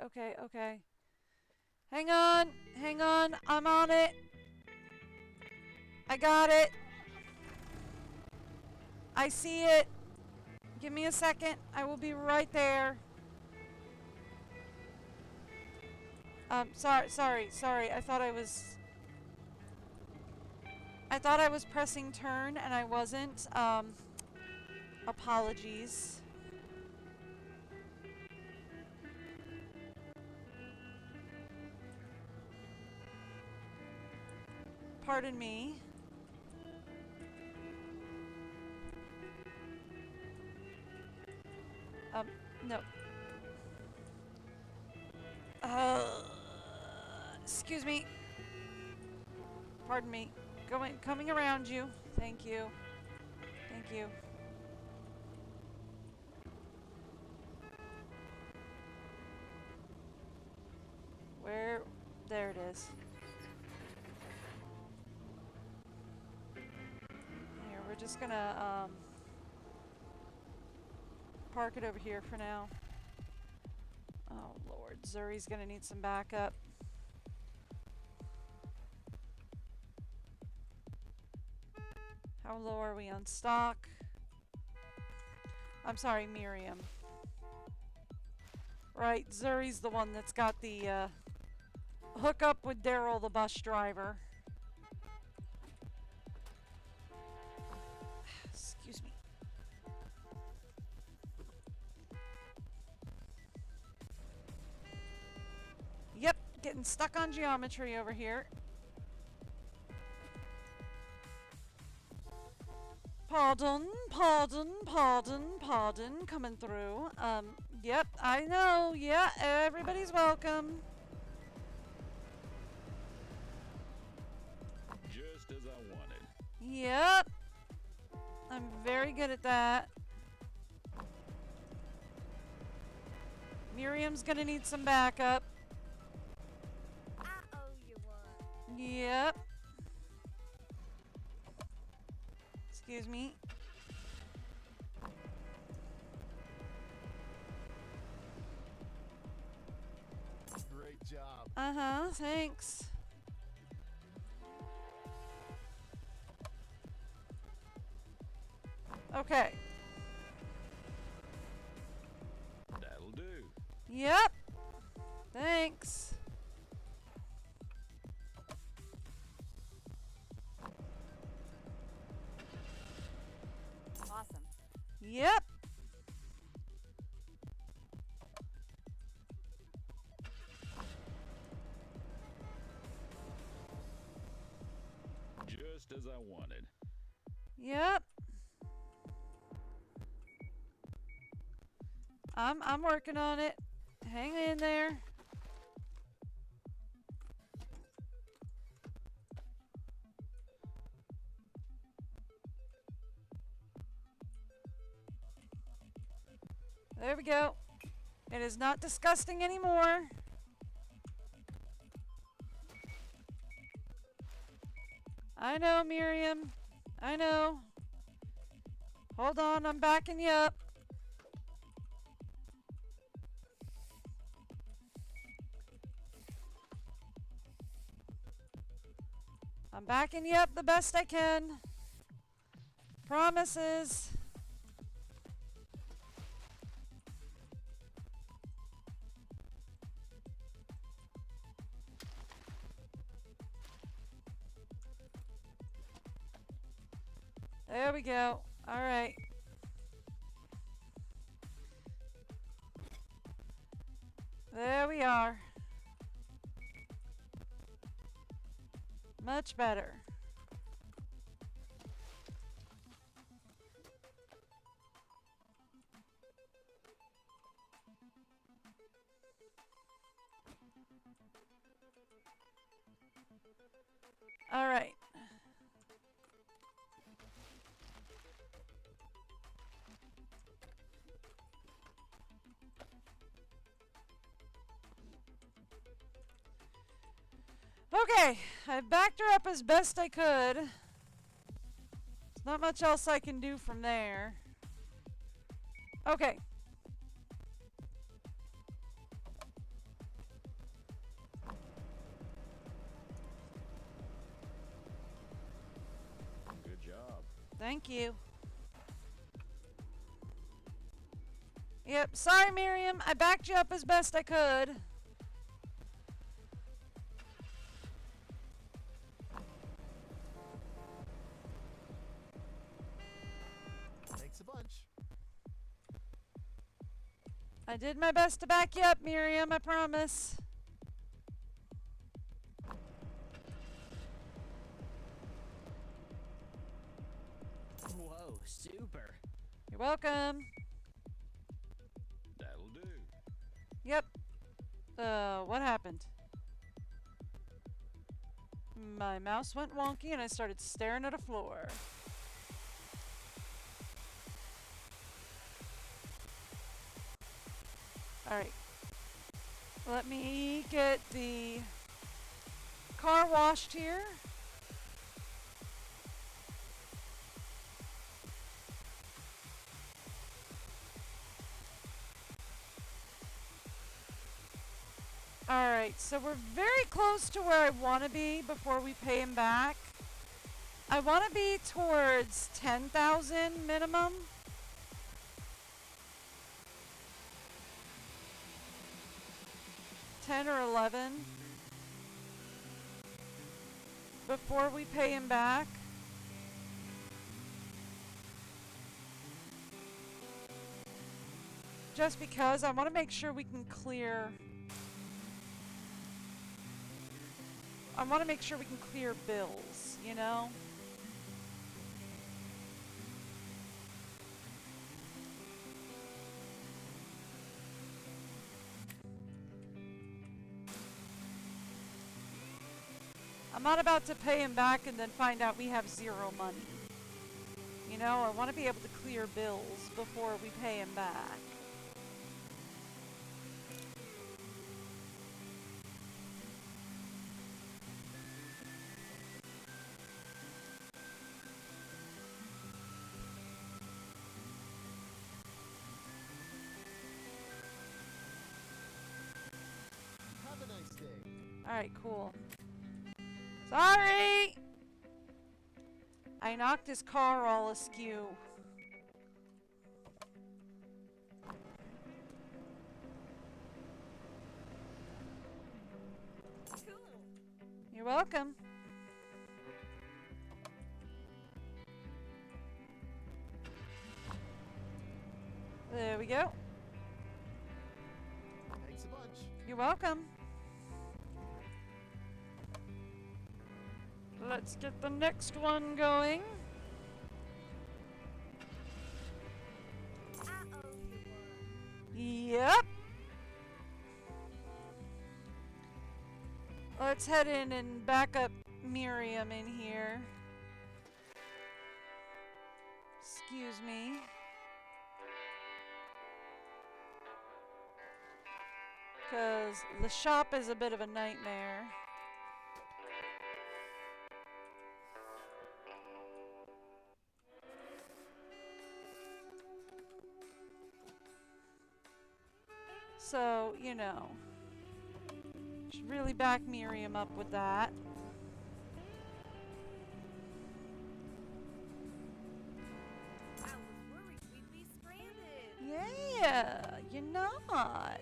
Hang on, I'm on it. I got it. I see it. Give me a second, I will be right there. Sorry, I thought I was pressing turn and I wasn't. Apologies. Pardon me. No. Excuse me. Pardon me. Coming around you. Thank you. Where? There it is. Here, we're just gonna, park it over here for now. Oh, Lord. Zuri's gonna need some backup. How low are we on stock? I'm sorry, Miriam. Right, Zuri's the one that's got the hookup with Daryl, the bus driver. Excuse me. Yep, getting stuck on geometry over here. Pardon, coming through. Yep, I know, yeah, everybody's welcome. Just as I wanted. Yep, I'm very good at that. Miriam's gonna need some backup. I owe you one. Yep. Excuse me. Great job. Uh-huh, thanks. Okay. That'll do. Yep. Thanks. Yep. Just as I wanted. Yep. I'm working on it. Hang in there. There we go. It is not disgusting anymore. I know, Miriam. I know. Hold on, I'm backing you up. I'm backing you up the best I can. Promises. There we go. All right. There we are. Much better. All right. Okay, I backed her up as best I could. There's not much else I can do from there. Okay. Good job. Thank you. Yep, sorry Miriam, I backed you up as best I could. Thanks a bunch. I did my best to back you up, Miriam, I promise. Whoa, super. You're welcome. That'll do. Yep. What happened? My mouse went wonky and I started staring at a floor. Alright. Let me get the car washed here. Alright, so we're very close to where I want to be before we pay him back. I want to be towards 10,000 minimum. $10 or $11 before we pay him back. Just because I want to make sure we can clear. I want to make sure we can clear bills, you know? I'm not about to pay him back and then find out we have zero money. You know, I want to be able to clear bills before we pay him back. Have a nice day. Alright, cool. Sorry! I knocked his car all askew. Cool. You're welcome. go. Thanks a bunch. You're welcome. Let's get the next one going. I owe you one. Yep. Let's head in and back up Miriam in here. Excuse me. Because the shop is a bit of a nightmare. So, you know, should really back Miriam up with that. I was worried we'd be stranded. Yeah, you're not.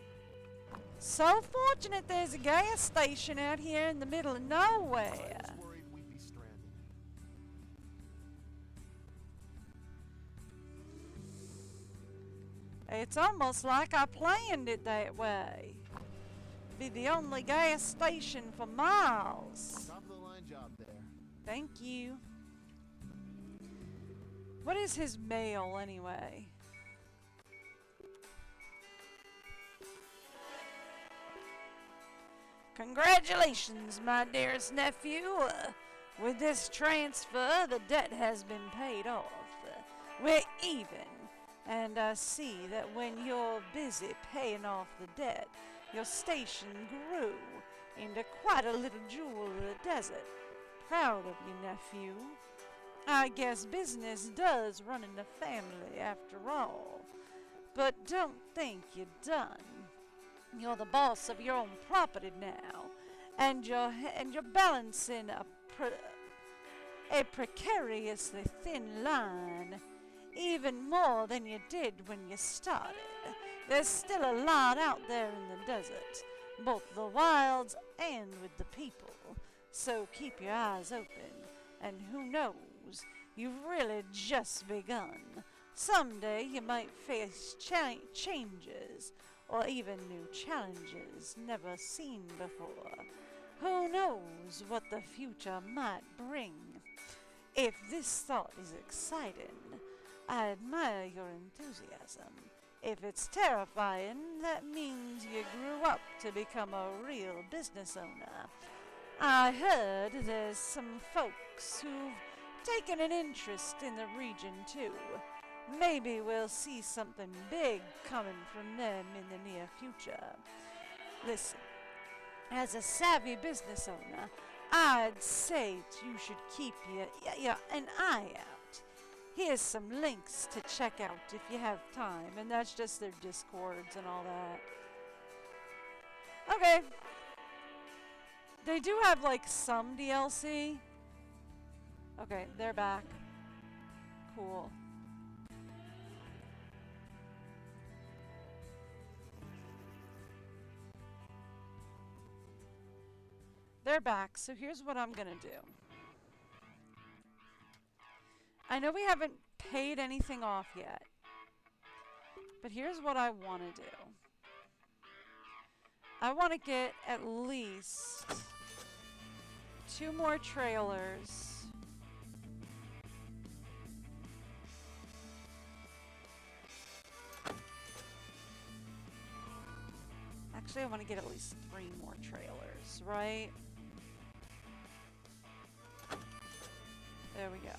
So fortunate there's a gas station out here in the middle of I nowhere. was worried we'd be stranded. It's almost like I planned it that way. Be the only gas station for miles. Top of the line job there. Thank you. What is his mail anyway? Congratulations, my dearest nephew. With this transfer, the debt has been paid off. We're even. And I see that when you're busy paying off the debt, your station grew into quite a little jewel of the desert. Proud of you, nephew. I guess business does run in the family after all. But don't think you're done. You're the boss of your own property now, and you're balancing a precariously thin line, even more than you did when you started. There's still a lot out there in the desert, both the wilds and with the people. So keep your eyes open, and who knows, you've really just begun. Someday you might face changes, or even new challenges never seen before. Who knows what the future might bring? If this thought is exciting, I admire your enthusiasm. If it's terrifying, that means you grew up to become a real business owner. I heard there's some folks who've taken an interest in the region too. Maybe we'll see something big coming from them in the near future. Listen, as a savvy business owner, I'd say you should keep an eye out. Here's some links to check out if you have time, and that's just their Discords and all that. Okay. They do have, like, some DLC. Okay, they're back. Cool. They're back, so here's what I'm gonna do. I know we haven't paid anything off yet, but here's what I want to do. I want to get at least 2 more trailers. Actually, I want to get at least 3 more trailers, right? There we go.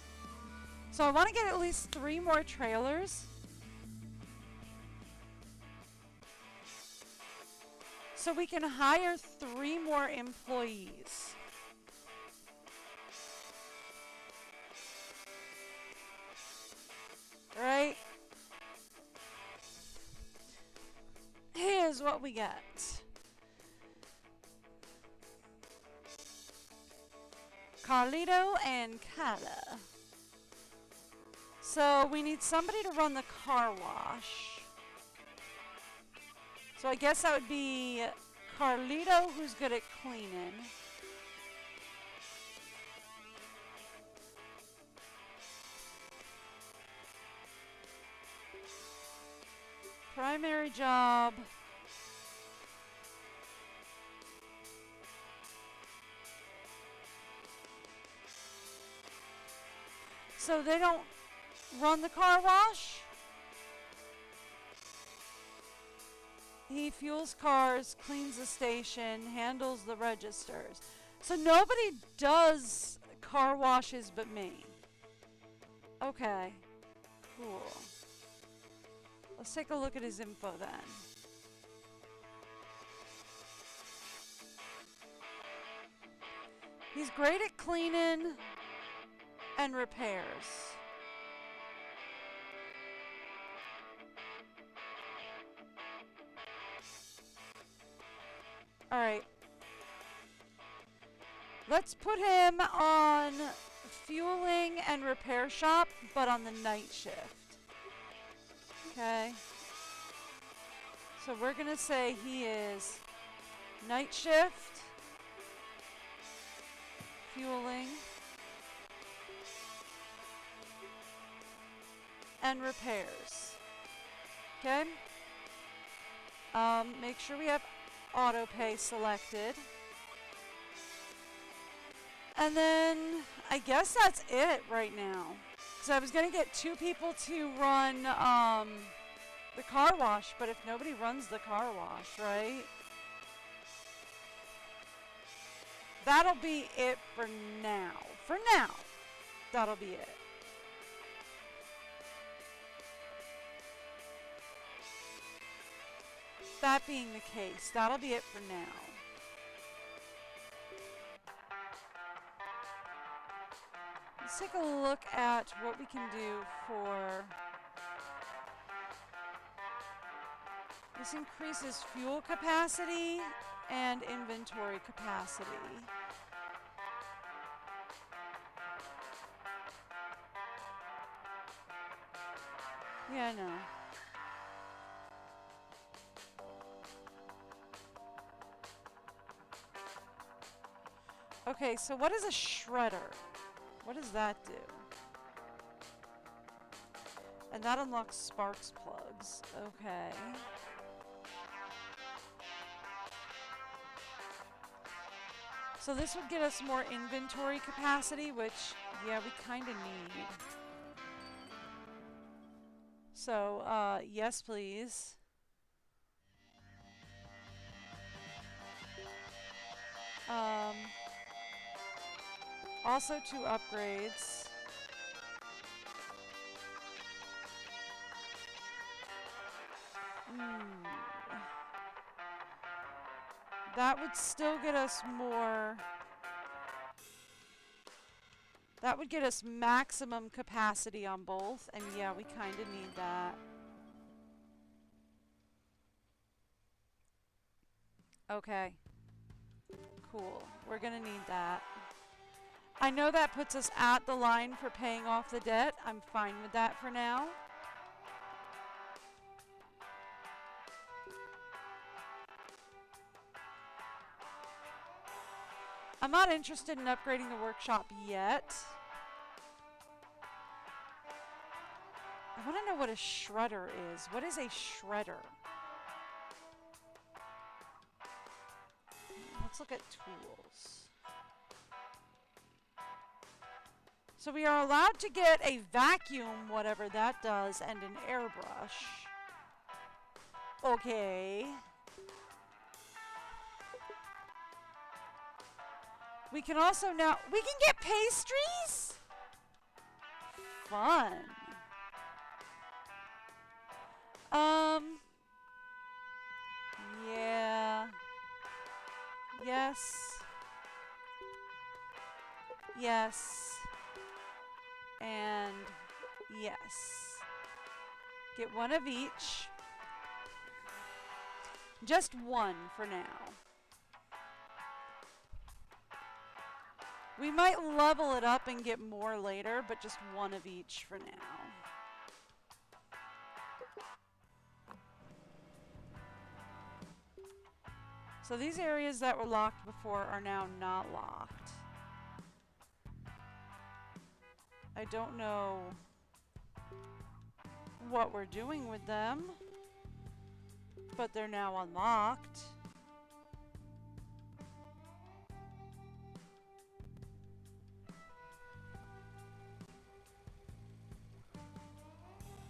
So I want to get at least 3 more trailers. So we can hire 3 more employees. Right? Here's what we got. Carlito and Kala. So we need somebody to run the car wash. So I guess that would be Carlito, who's good at cleaning. primary job. So they don't run the car wash? He fuels cars, cleans the station, handles the registers. So nobody does car washes but me. Okay. Cool. Let's take a look at his info then. He's great at cleaning and repairs. Alright. Let's put him on fueling and repair shop, but on the night shift. Okay. So we're going to say he is night shift, fueling, and repairs. Okay. Make sure we have auto pay selected. And then I guess that's it right now. So I was going to get 2 people to run the car wash, but if nobody runs the car wash, right? That'll be it for now. For now, that'll be it. That being the case, that'll be it for now. Let's take a look at what we can do for... This increases fuel capacity and inventory capacity. Yeah, I know. Okay, so what is a shredder? What does that do? And that unlocks sparks plugs. Okay. So this would get us more inventory capacity, which, yeah, we kind of need. So, yes, please. Also 2 upgrades. That would still get us more. That would get us maximum capacity on both, and yeah, we kind of need that. Okay. Cool. We're gonna need that. I know that puts us at the line for paying off the debt. I'm fine with that for now. I'm not interested in upgrading the workshop yet. I want to know what a shredder is. What is a shredder? Let's look at tools. So we are allowed to get a vacuum, whatever that does, and an airbrush. Okay. We can also now, we can get pastries? Fun. Yeah. Yes. Yes. And yes. Get one of each. Just one for now. We might level it up and get more later, but just one of each for now. So these areas that were locked before are now not locked. I don't know what we're doing with them. But they're now unlocked.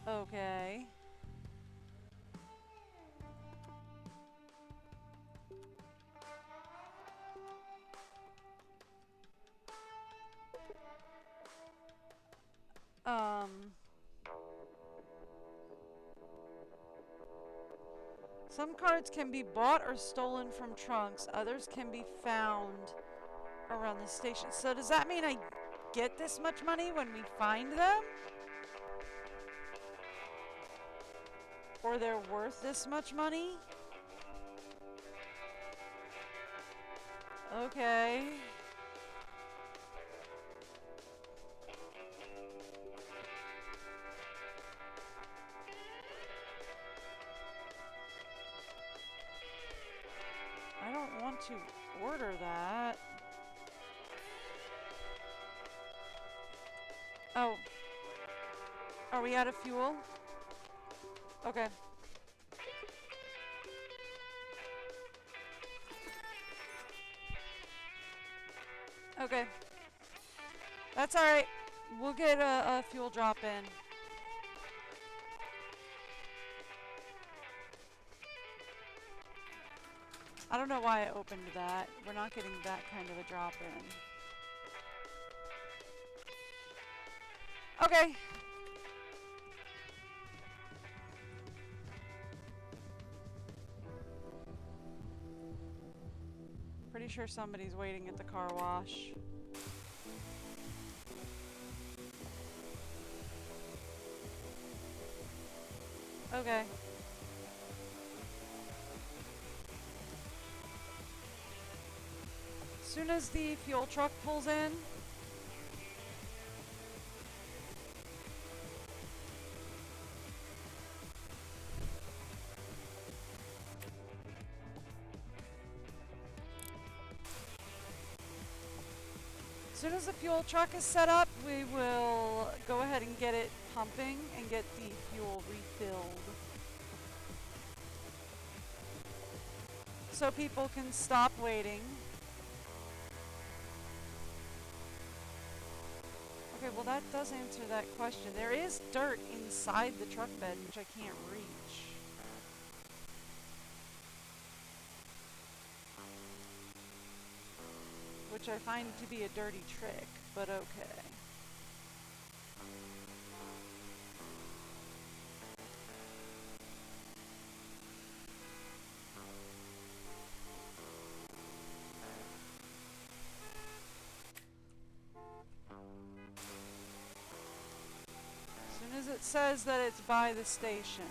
Okay. Some cards can be bought or stolen from trunks. Others can be found around the station. So does that mean I get this much money when we find them? Or they're worth this much money? Okay. I don't want to order that. Oh. Are we out of fuel? Okay. Okay. That's alright. We'll get a fuel drop in. I don't know why I opened that. We're not getting that kind of a drop in. Okay. Pretty sure somebody's waiting at the car wash. Okay. As soon as the fuel truck pulls in, as soon as the fuel truck is set up, we will go ahead and get it pumping and get the fuel refilled. So people can stop waiting. Okay, well that does answer that question. There is dirt inside the truck bed, which I can't reach. Which I find to be a dirty trick, but okay. As soon as it says that it's by the station.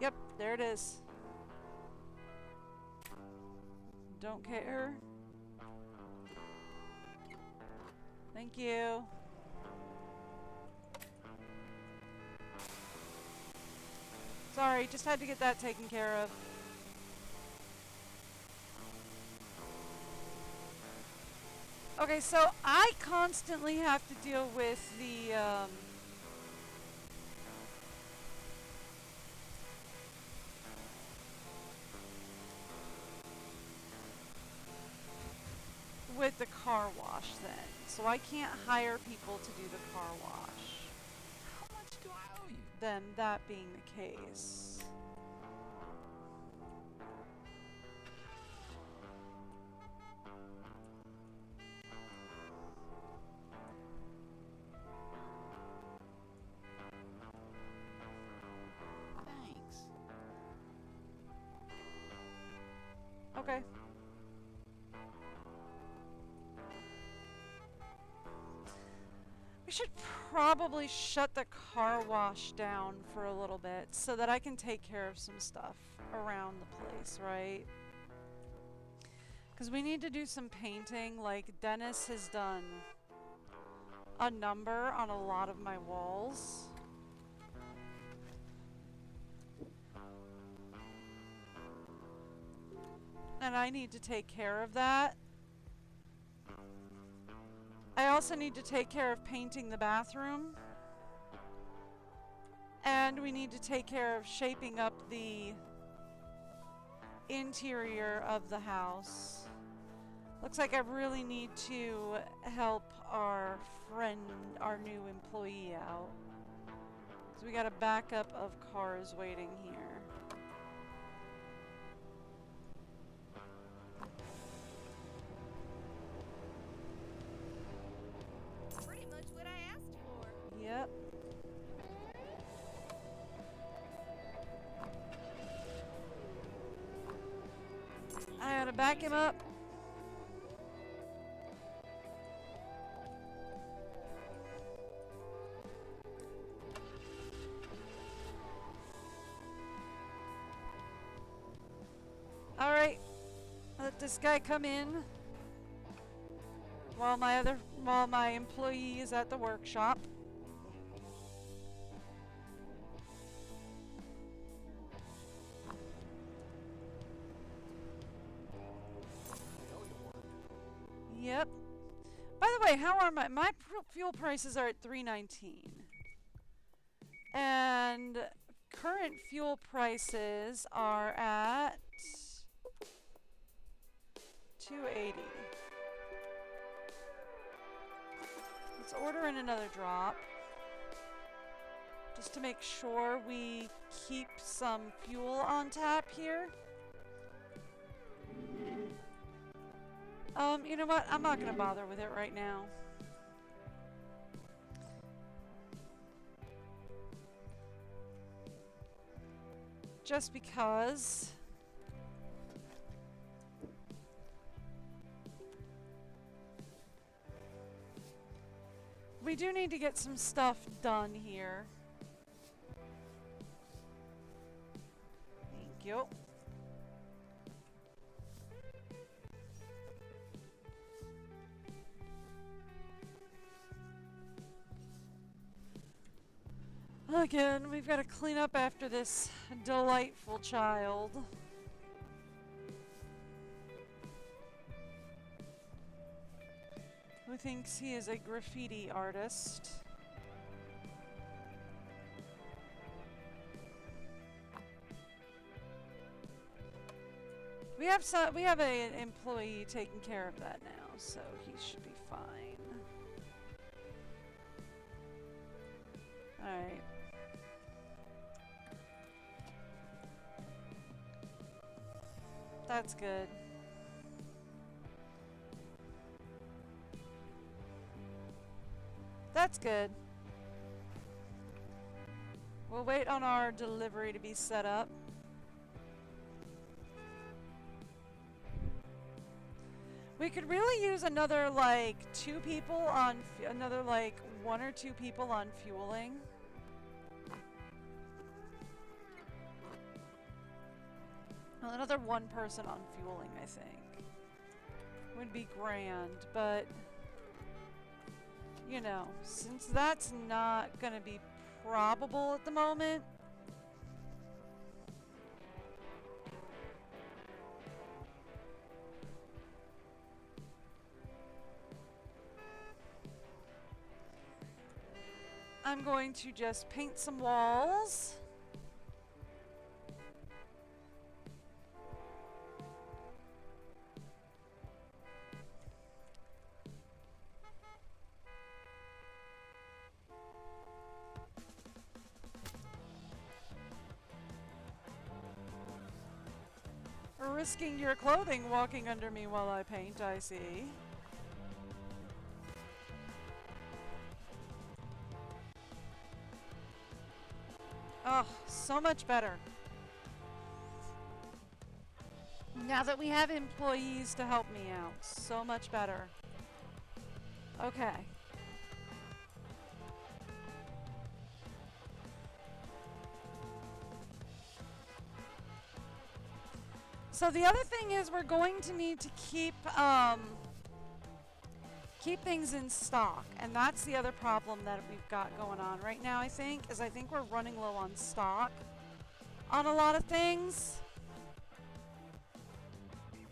Yep, there it is. Don't care. Thank you. Sorry, just had to get that taken care of. Okay, so I constantly have to deal with the car wash then. So I can't hire people to do the car wash. How much do I owe you? Then that being the case. Thanks. Okay. We should probably shut the car wash down for a little bit so that I can take care of some stuff around the place, right? Because we need to do some painting. Like, Dennis has done a number on a lot of my walls. And I need to take care of that. I also need to take care of painting the bathroom. And we need to take care of shaping up the interior of the house. Looks like I really need to help our friend, our new employee out. So we got a backup of cars waiting here. Pretty much what I asked for. Yep. I gotta back him up. Alright. Let this guy come in while my employee is at the workshop. Yep. By the way, how are my fuel prices are at $3.19. And current fuel prices are at $2.80. Let's order in another drop. Just to make sure we keep some fuel on tap here. You know what? I'm not gonna bother with it right now. Just because we do need to get some stuff done here. Thank you. Again, we've got to clean up after this delightful child. Who thinks he is a graffiti artist. We have an employee taking care of that now, so he should be fine. Alright. That's good. That's good. We'll wait on our delivery to be set up. We could really use another like 2 people on another like 1 or 2 people on fueling. Another 1 person on fueling, I think, would be grand, but you know, since that's not gonna be probable at the moment, I'm going to just paint some walls. Risking your clothing walking under me while I paint, I see. Oh, so much better. Now that we have employees to help me out, so much better. Okay. So the other thing is we're going to need to keep things in stock, and that's the other problem that we've got going on right now, I think we're running low on stock on a lot of things.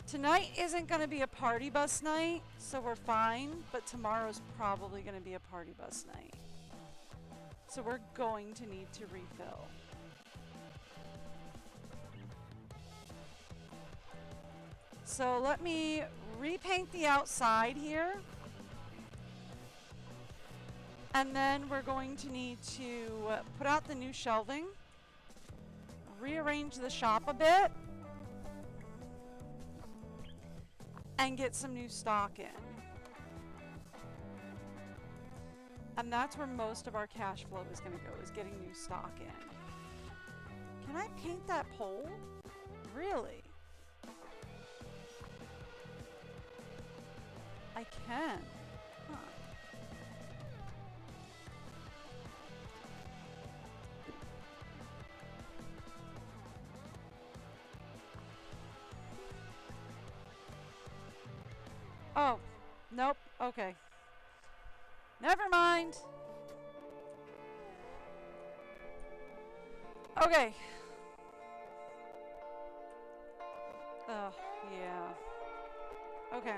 Tonight isn't going to be a party bus night, so we're fine, but tomorrow's probably going to be a party bus night. So we're going to need to refill. So let me repaint the outside here. And then we're going to need to put out the new shelving, rearrange the shop a bit, and get some new stock in. And that's where most of our cash flow is going to go, is getting new stock in. Can I paint that pole? Really? I can. Huh. Oh, nope. Okay. Never mind. Okay. Oh, yeah. Okay.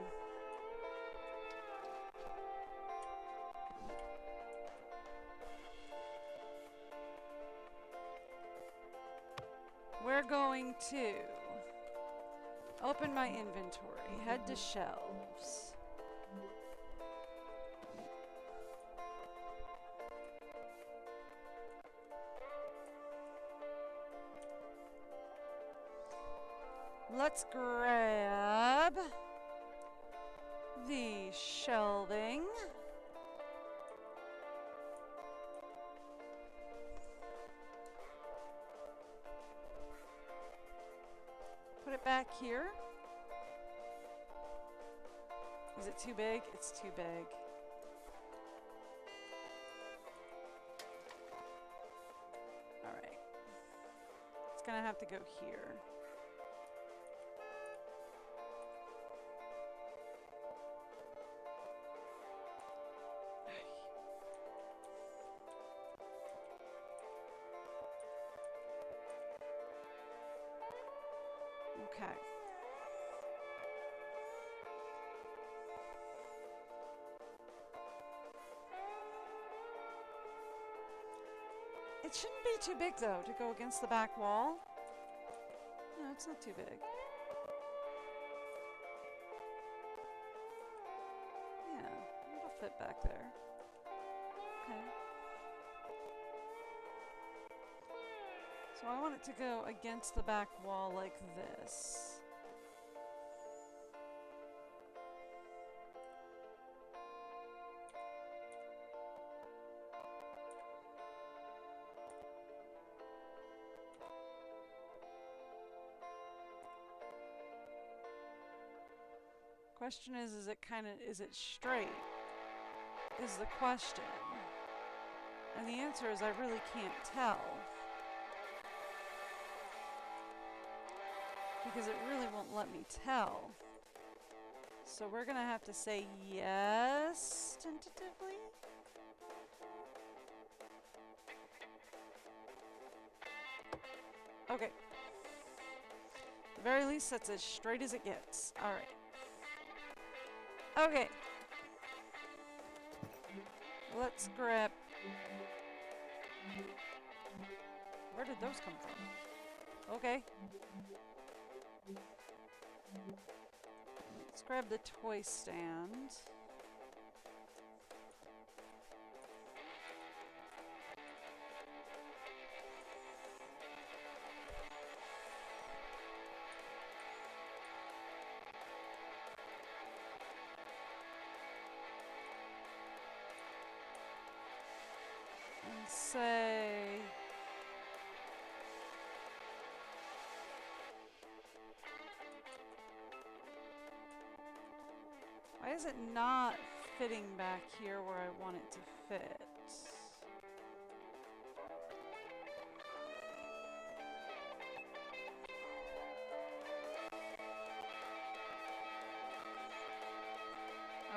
We're going to open my inventory, head to shelves. Let's grab the shelving. Put it back here. Is it too big? It's too big. All right. It's gonna have to go here. Okay. It shouldn't be too big though to go against the back wall. No, it's not too big. Yeah, it'll fit back there. Okay. So I want it to go against the back wall like this. Question is is it straight? Is the question. And the answer is I really can't tell. Because it really won't let me tell. So we're gonna have to say yes tentatively. Okay. At the very least, that's as straight as it gets. Alright. Okay. Let's grab... Where did those come from? Okay. Let's grab the toy stand. And say... Why is it not fitting back here where I want it to fit?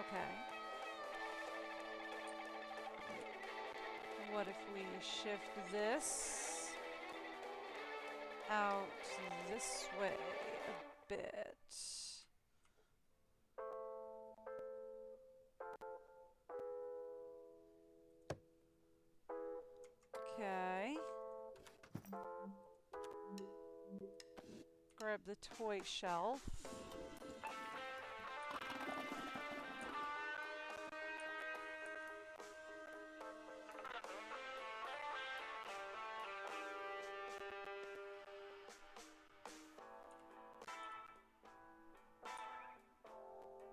Okay. What if we shift this out this way a bit? Okay. Grab the toy shelf.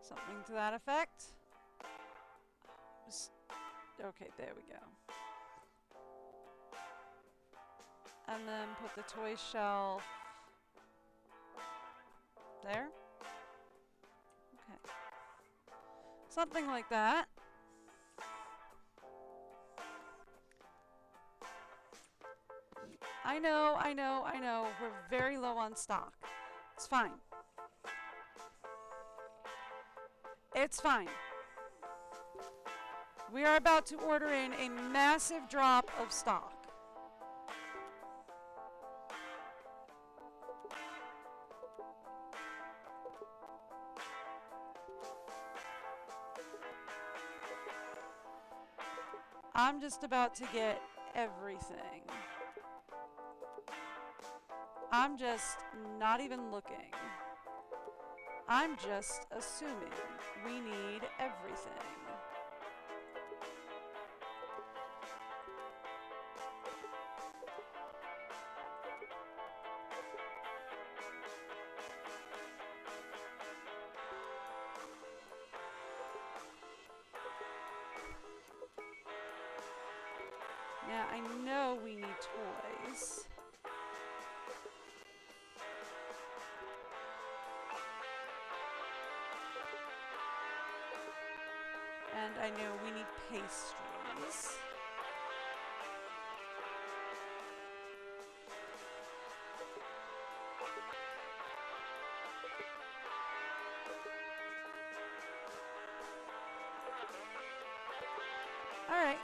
Something to that effect. Okay, there we go. And then put the toy shelf there. Okay. Something like that. I know. We're very low on stock. It's fine. It's fine. We are about to order in a massive drop of stock. I'm just about to get everything. I'm just not even looking. I'm just assuming we need everything. Now, I know we need toys. And I know we need pastries. All right.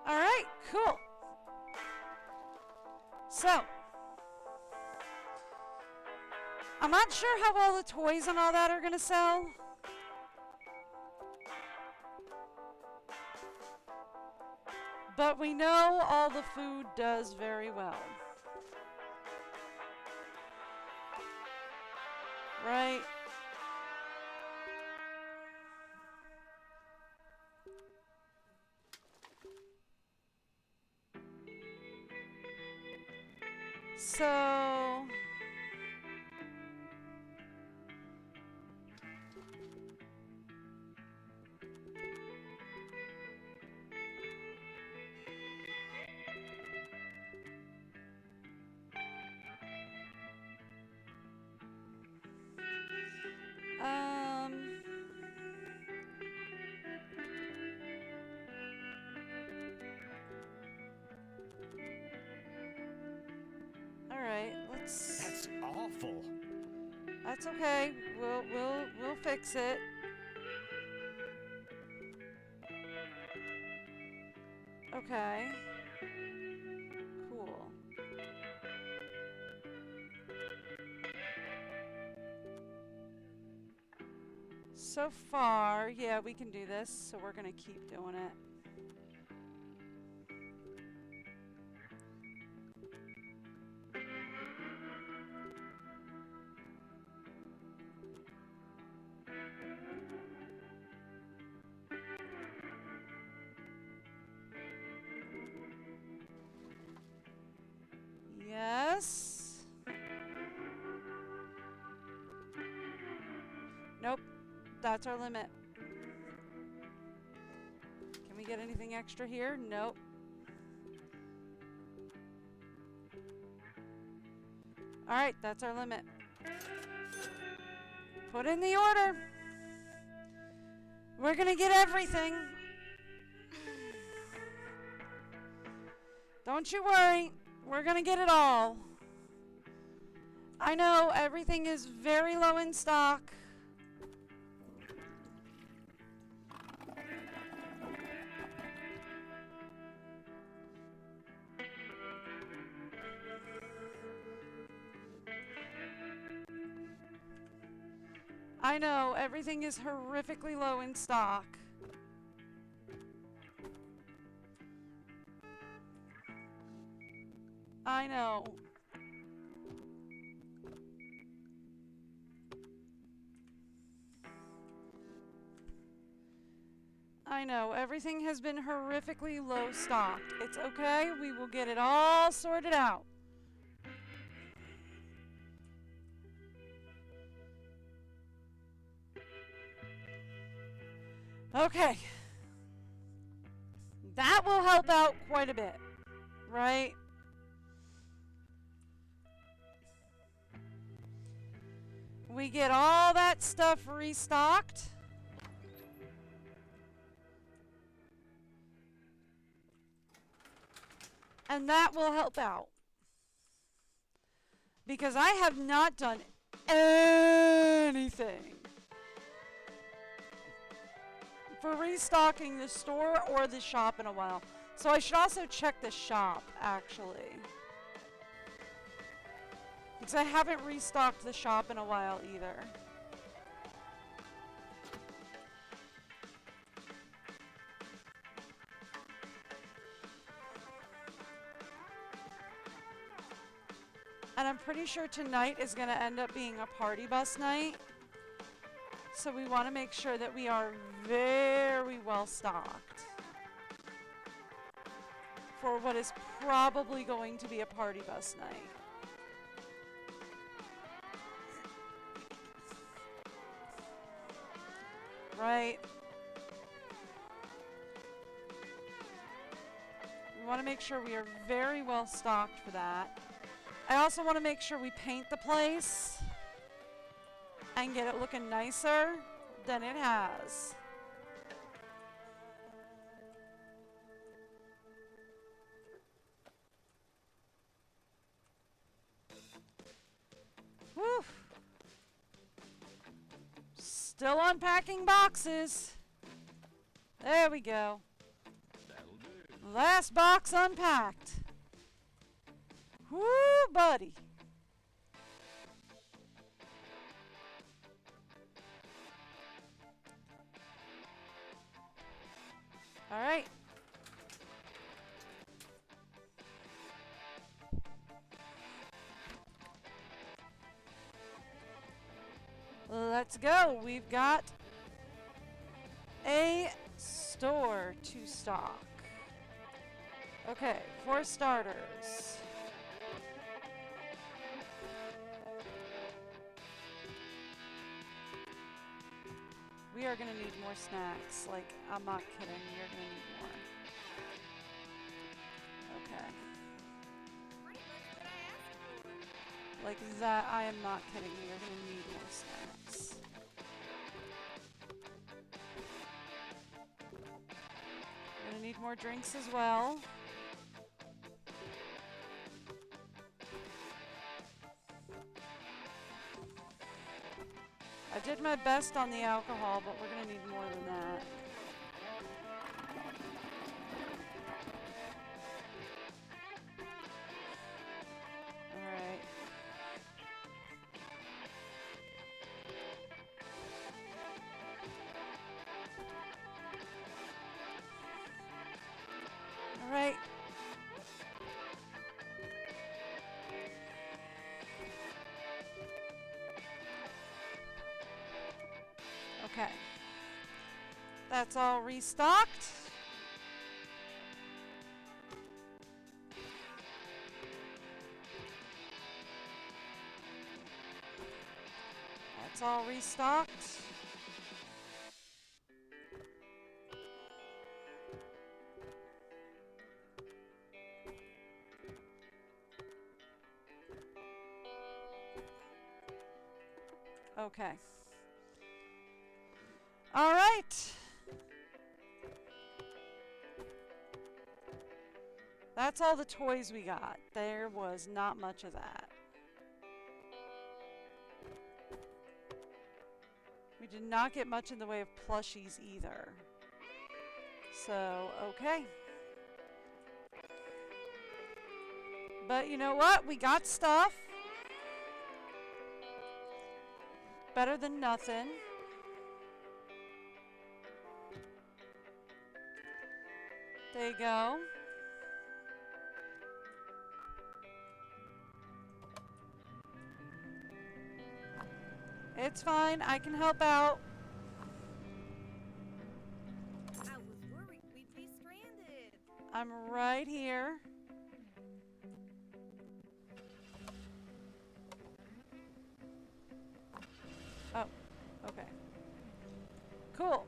All right, cool. So, I'm not sure how all the toys and all that are going to sell. But we know all the food does very well. Right? So, all right, let's. That's awful. That's okay. We'll fix it. Okay. Cool. So far, yeah, we can do this, so we're gonna keep doing it. Yes. Nope. That's our limit. Can we get anything extra here? Nope. All right, that's our limit. Put in the order. We're gonna get everything. Don't you worry. We're gonna get it all. I know everything is very low in stock. I know, everything is horrifically low in stock. I know. I know, everything has been horrifically low stocked. It's okay, we will get it all sorted out. Okay. That will help out quite a bit, right? We get all that stuff restocked. And that will help out. Because I have not done anything for restocking the store or the shop in a while. So I should also check the shop, actually. Because I haven't restocked the shop in a while either. And I'm pretty sure tonight is going to end up being a party bus night. So we want to make sure that we are very well stocked for what is probably going to be a party bus night. Right? We want to make sure we are very well stocked for that. I also want to make sure we paint the place and get it looking nicer than it has. Whew. Still unpacking boxes. There we go. That'll do. Last box unpacked. Woo, buddy. All right. Let's go. We've got a store to stock. Okay, for starters. We are going to need more snacks. Like, I'm not kidding. You're going to need more. Okay. Pretty much what I asked for. Like that, I am not kidding. You're going to need more snacks. You're going to need more drinks as well. I did my best on the alcohol, but we're going to need more than that. Alright. Alright. Okay. That's all restocked. That's all restocked. Okay. All right. That's all the toys we got. There was not much of that. We did not get much in the way of plushies either. So, okay. But you know what? We got stuff. better than nothing. There you go. It's fine. I can help out. I was worried we'd be stranded. I'm right here. Oh, okay. Cool.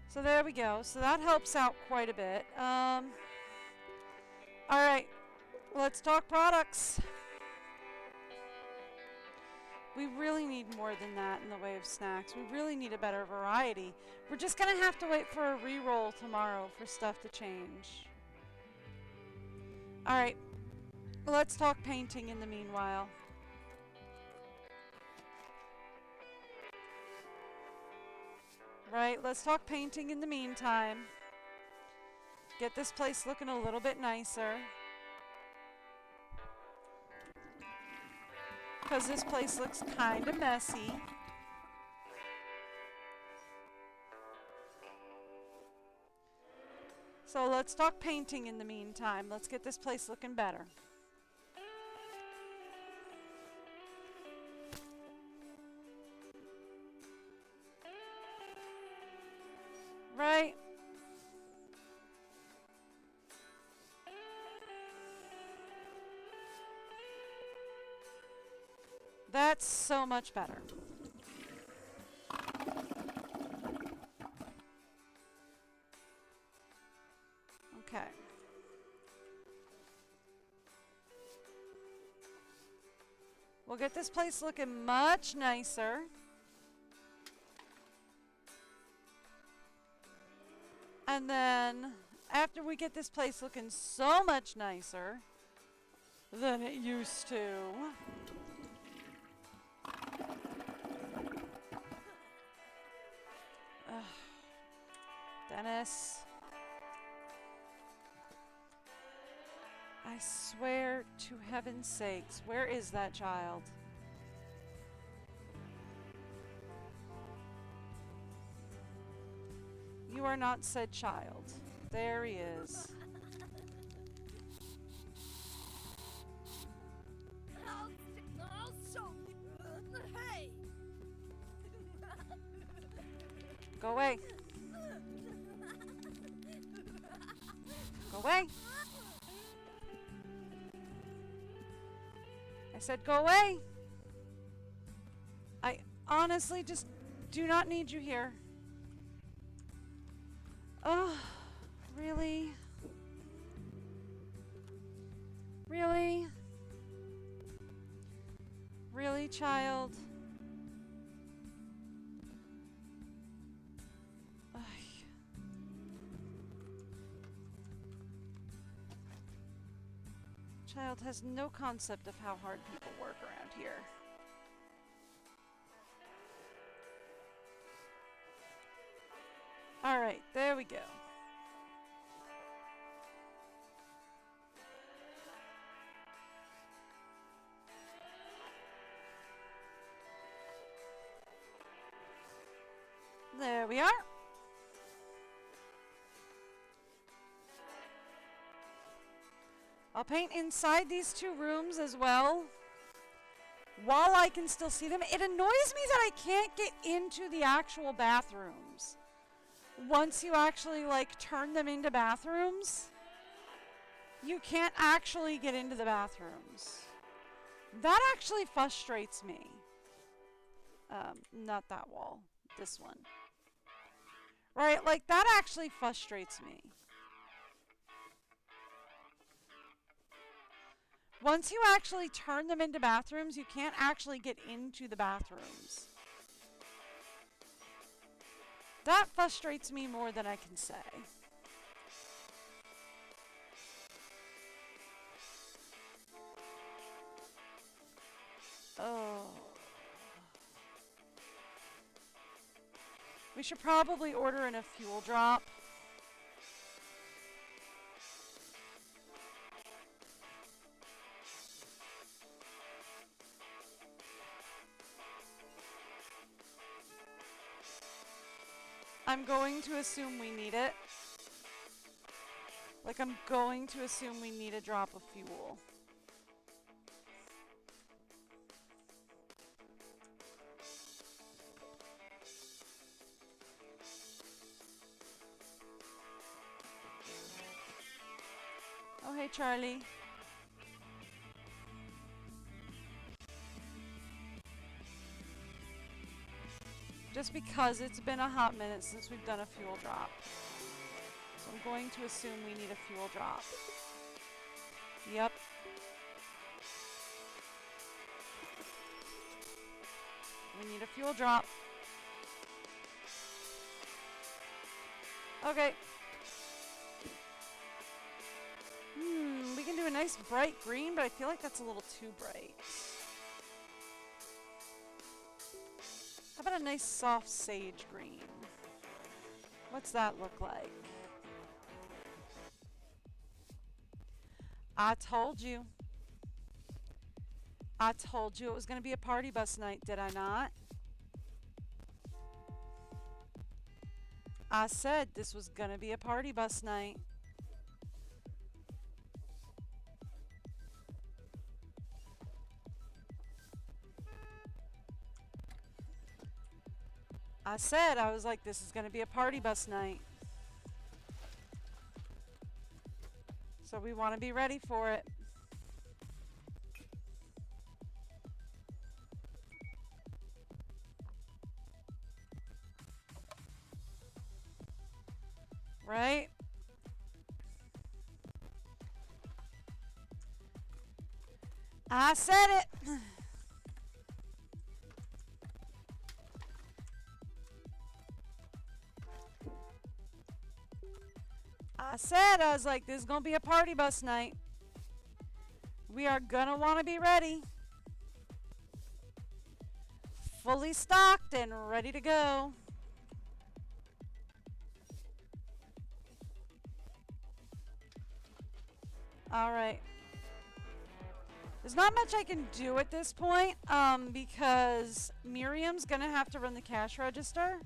So there we go. So that helps out quite a bit. All right. Let's talk products. We really need more than that in the way of snacks. We really need a better variety. We're just going to have to wait for a reroll tomorrow for stuff to change. All right. Let's talk painting in the meanwhile. Right, let's talk painting in the meantime. Get this place looking a little bit nicer. Because this place looks kind of messy. So let's talk painting in the meantime. Let's get this place looking better. Right? That's so much better. Okay. We'll get this place looking much nicer. And then, after we get this place looking so much nicer than it used to, Dennis, I swear to heaven's sakes, where is that child? You are not said child. There he is. I'll show you. Hey! Go away. Go away. I said go away. I honestly just do not need you here. Oh, really? Really? Really, child? Ugh. Child has no concept of how hard people work around here. All right, there we go. There we are. I'll paint inside these two rooms as well, while I can still see them. It annoys me that I can't get into the actual bathrooms. Once you actually turn them into bathrooms, you can't actually get into the bathrooms. That actually frustrates me. Not that wall, this one. Right, that actually frustrates me. Once you actually turn them into bathrooms, you can't actually get into the bathrooms. That frustrates me more than I can say. Oh. We should probably order in a fuel drop. I'm going to assume we need it. Like, I'm going to assume we need a drop of fuel. Oh, hey, Charlie. Just because it's been a hot minute since we've done a fuel drop. So I'm going to assume we need a fuel drop. Yep. We need a fuel drop. Okay. We can do a nice bright green, but I feel like that's a little too bright. How about a nice soft sage green? What's that look like? I told you. I told you it was going to be a party bus night, did I not? I said this was going to be a party bus night. I said, I was like, this is going to be a party bus night. So we want to be ready for it. Right? I said it. I was like, this is going to be a party bus night. We are going to want to be ready. Fully stocked and ready to go. All right. There's not much I can do at this point because Miriam's going to have to run the cash register.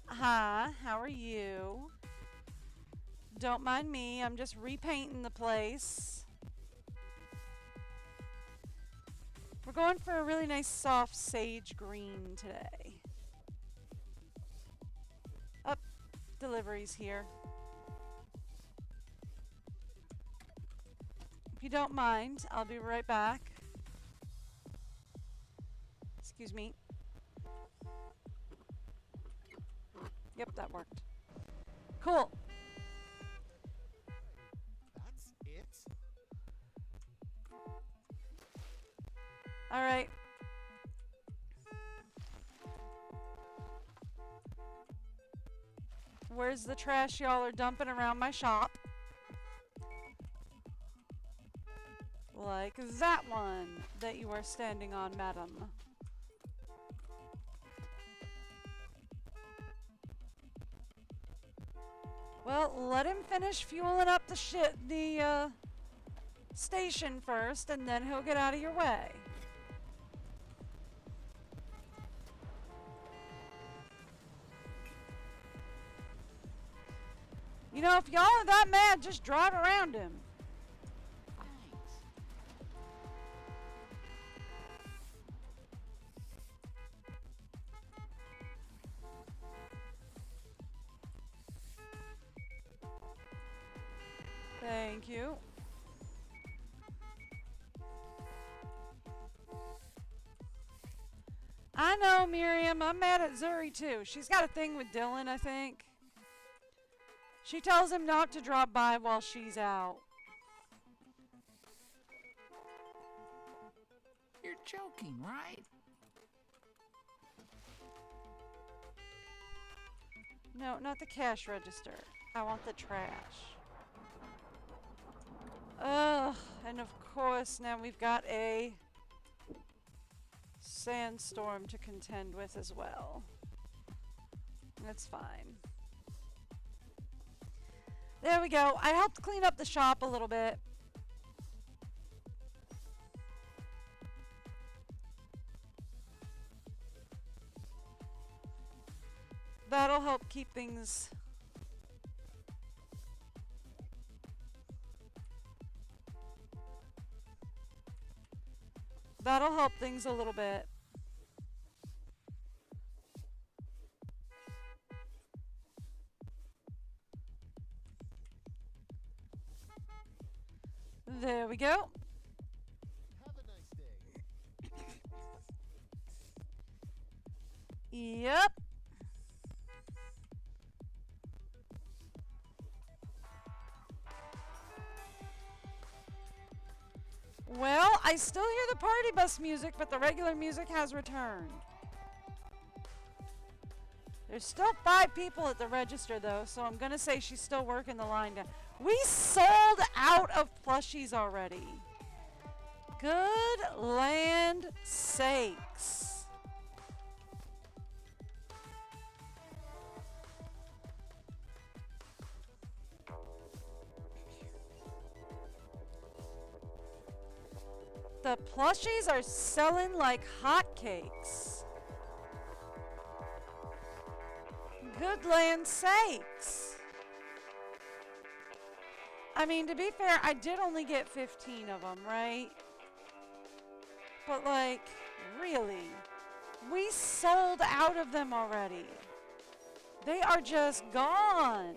Hi, how are you? Don't mind me, I'm just repainting the place. We're going for a really nice soft sage green today. Up, delivery's here. If you don't mind, I'll be right back. Excuse me. Yep, that worked. Cool. That's it? All right. Where's the trash y'all are dumping around my shop? Like that one that you are standing on, madam. Well, let him finish fueling up the station first, and then he'll get out of your way. You know, if y'all are that mad, just drive around him. Thank you. I know, Miriam. I'm mad at Zuri, too. She's got a thing with Dylan, I think. She tells him not to drop by while she's out. You're joking, right? No, not the cash register. I want the trash. Ugh, and of course now we've got a sandstorm to contend with as well. That's fine. There we go. I helped clean up the shop a little bit. that'll help keep things... That'll help things a little bit. There we go. Have a nice day. Yep. Well, I still hear the party bus music, but the regular music has returned. There's still 5 people at the register, though, so I'm going to say she's still working the line down. We sold out of plushies already. Good land sakes. The plushies are selling like hotcakes. Good land sakes. I mean, to be fair, I did only get 15 of them, right? But like, really? We sold out of them already. They are just gone.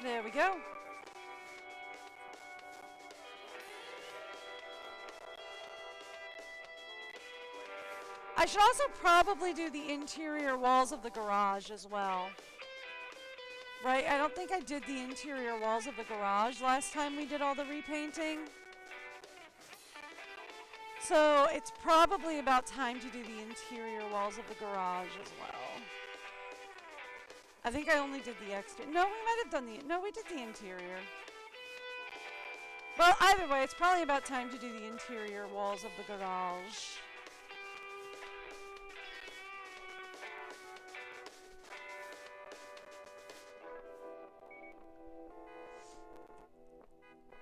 There we go. I should also probably do the interior walls of the garage as well. Right? I don't think I did the interior walls of the garage last time we did all the repainting. So it's probably about time to do the interior walls of the garage as well. I think I only did the exterior. No, we might have done the... No, we did the interior. Well, either way, it's probably about time to do the interior walls of the garage.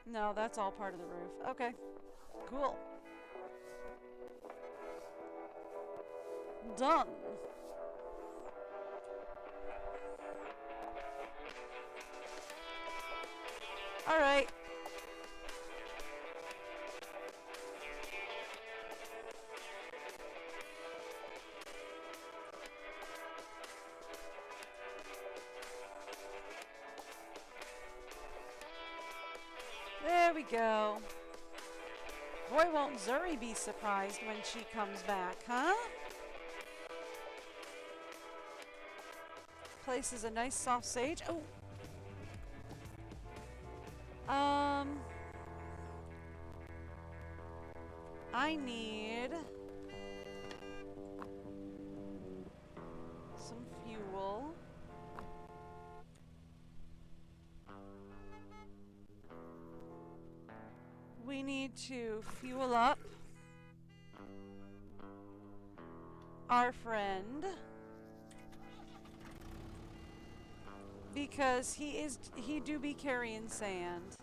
No, that's all part of the roof. Okay. Cool. Done. All right. There we go. Boy, won't Zuri be surprised when she comes back, huh? Places a nice soft sage. Oh. I need some fuel. We need to fuel up our friend because he do be carrying sand.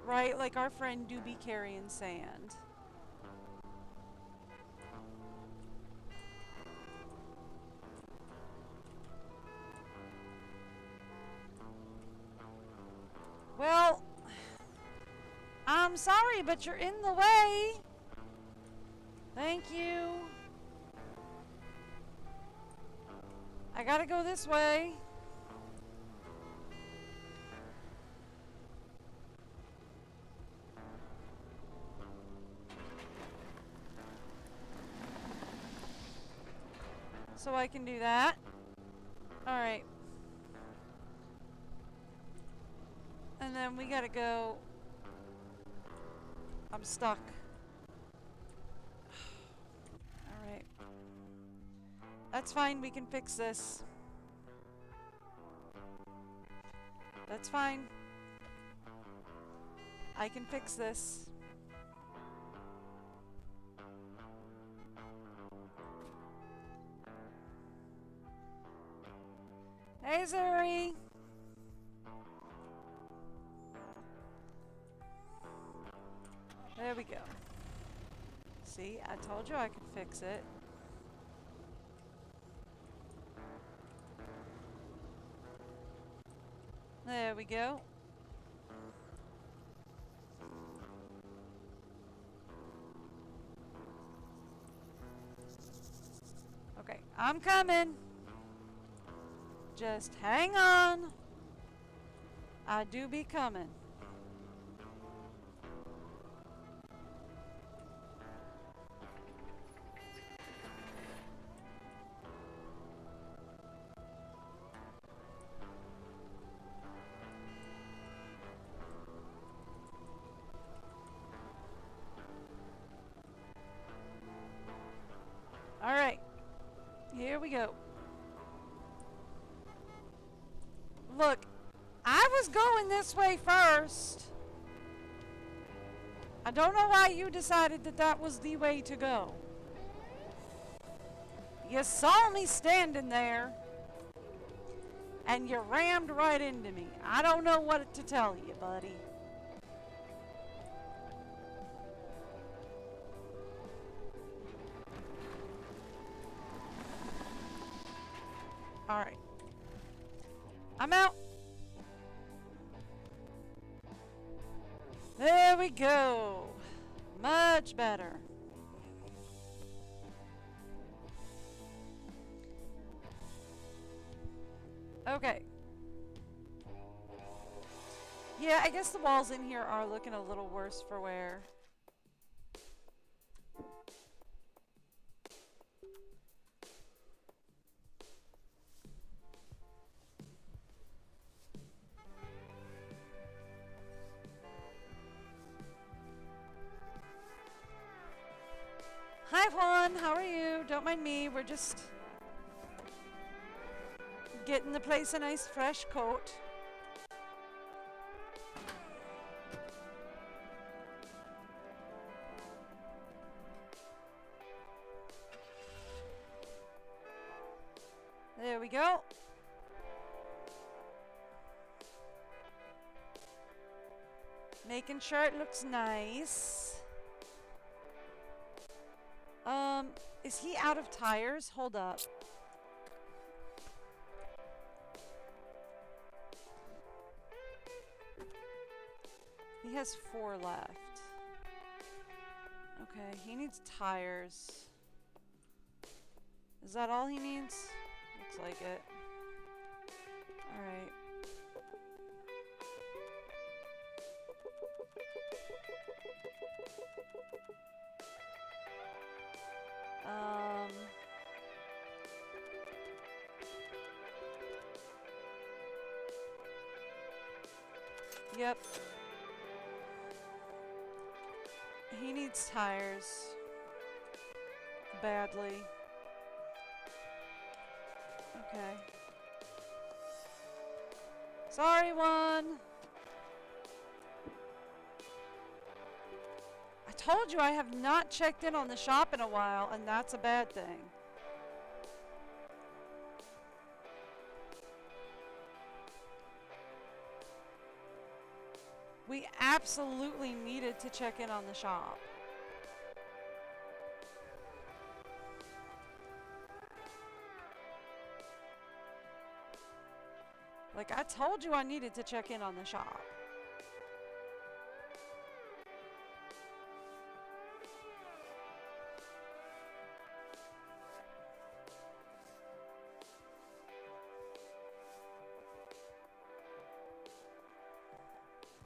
Right? Like our friend do be carrying sand. Well, I'm sorry, but you're in the way. Thank you. I gotta go this way. So I can do that. All right. And then we gotta go. I'm stuck. All right. That's fine. We can fix this. That's fine. I can fix this. Hey, Zuri. There we go. See, I told you I could fix it. There we go. Okay, I'm coming. Just hang on. I do be coming. All right, here we go. Look, I was going this way first. I don't know why you decided that that was the way to go. You saw me standing there, and you rammed right into me. I don't know what to tell you, buddy. All right. I'm out. There we go. Much better. Okay. Yeah, I guess the walls in here are looking a little worse for wear. Hi Juan, how are you? Don't mind me, we're just getting the place a nice fresh coat. There we go. Making sure it looks nice. Is he out of tires? Hold up. He has 4 left. Okay, he needs tires. Is that all he needs? Looks like it. Alright. Yep. He needs tires. Badly. Okay. Sorry, Juan. I told you I have not checked in on the shop in a while, and that's a bad thing. We absolutely needed to check in on the shop. Like, I told you I needed to check in on the shop.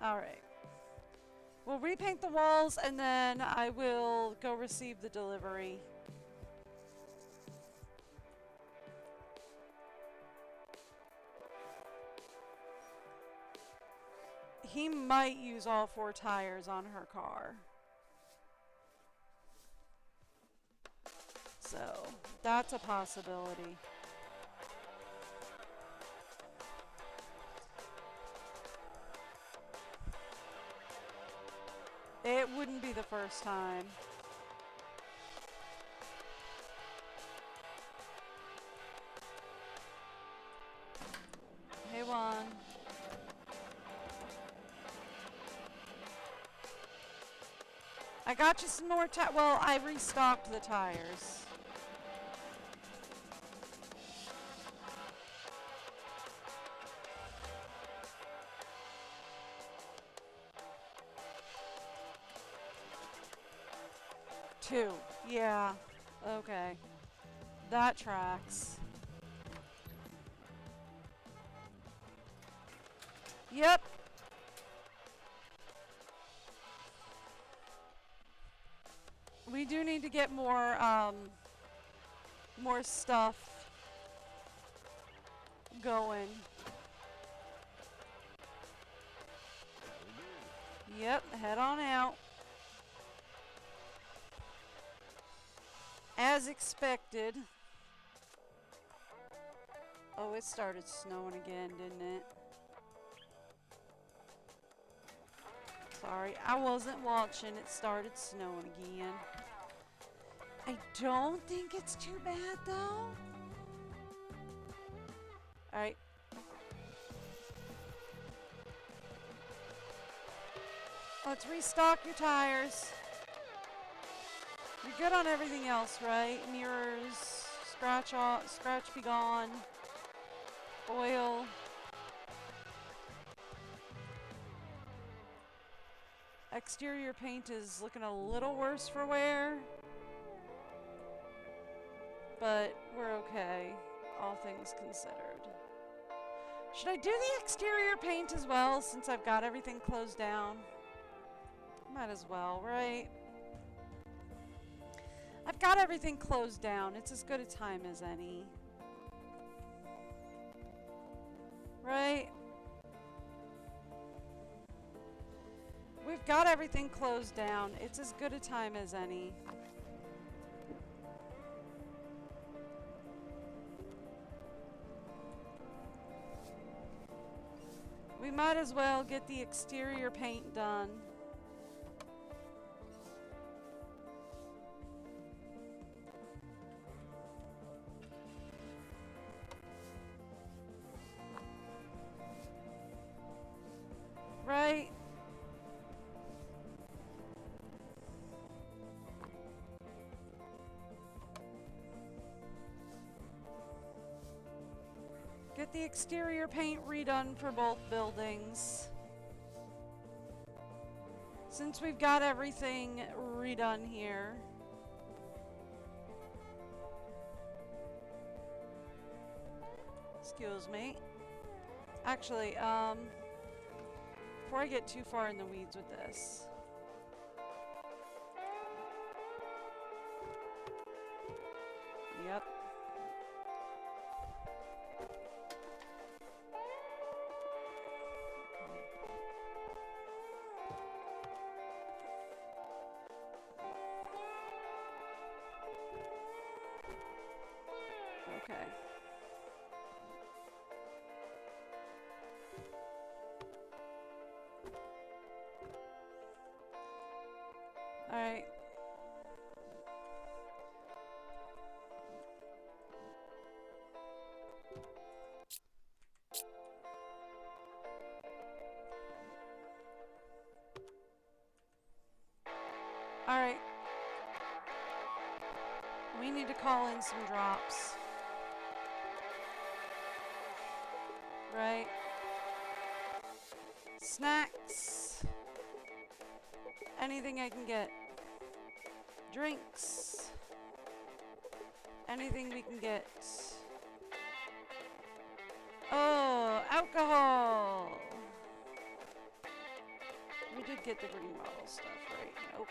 Alright. We'll repaint the walls and then I will go receive the delivery. He might use all 4 tires on her car. So, that's a possibility. It wouldn't be the first time. Hey, Juan. I got you some more well, I restocked the tires. Two. Yeah. Okay. That tracks. Yep. We do need to get more stuff going. Yep, head on out. As expected. Oh, it started snowing again, didn't it? Sorry, I wasn't watching. It started snowing again. I don't think it's too bad, though. Alright. Let's restock your tires. You're good on everything else, right? Mirrors, scratch be gone. Oil. Exterior paint is looking a little worse for wear. But we're okay, all things considered. Should I do the exterior paint as well since I've got everything closed down? Might as well, right? I've got everything closed down. It's as good a time as any. Right? We've got everything closed down. It's as good a time as any. We might as well get the exterior paint done. Right? Get the exterior paint redone for both buildings. Since we've got everything redone here. Excuse me. Actually, before I get too far in the weeds with this. Yep. Okay. All right. All right. We need to call in some drops. Right? Snacks. Anything I can get. Drinks. Anything we can get. Oh, alcohol. We did get the green bottle stuff, right? Nope.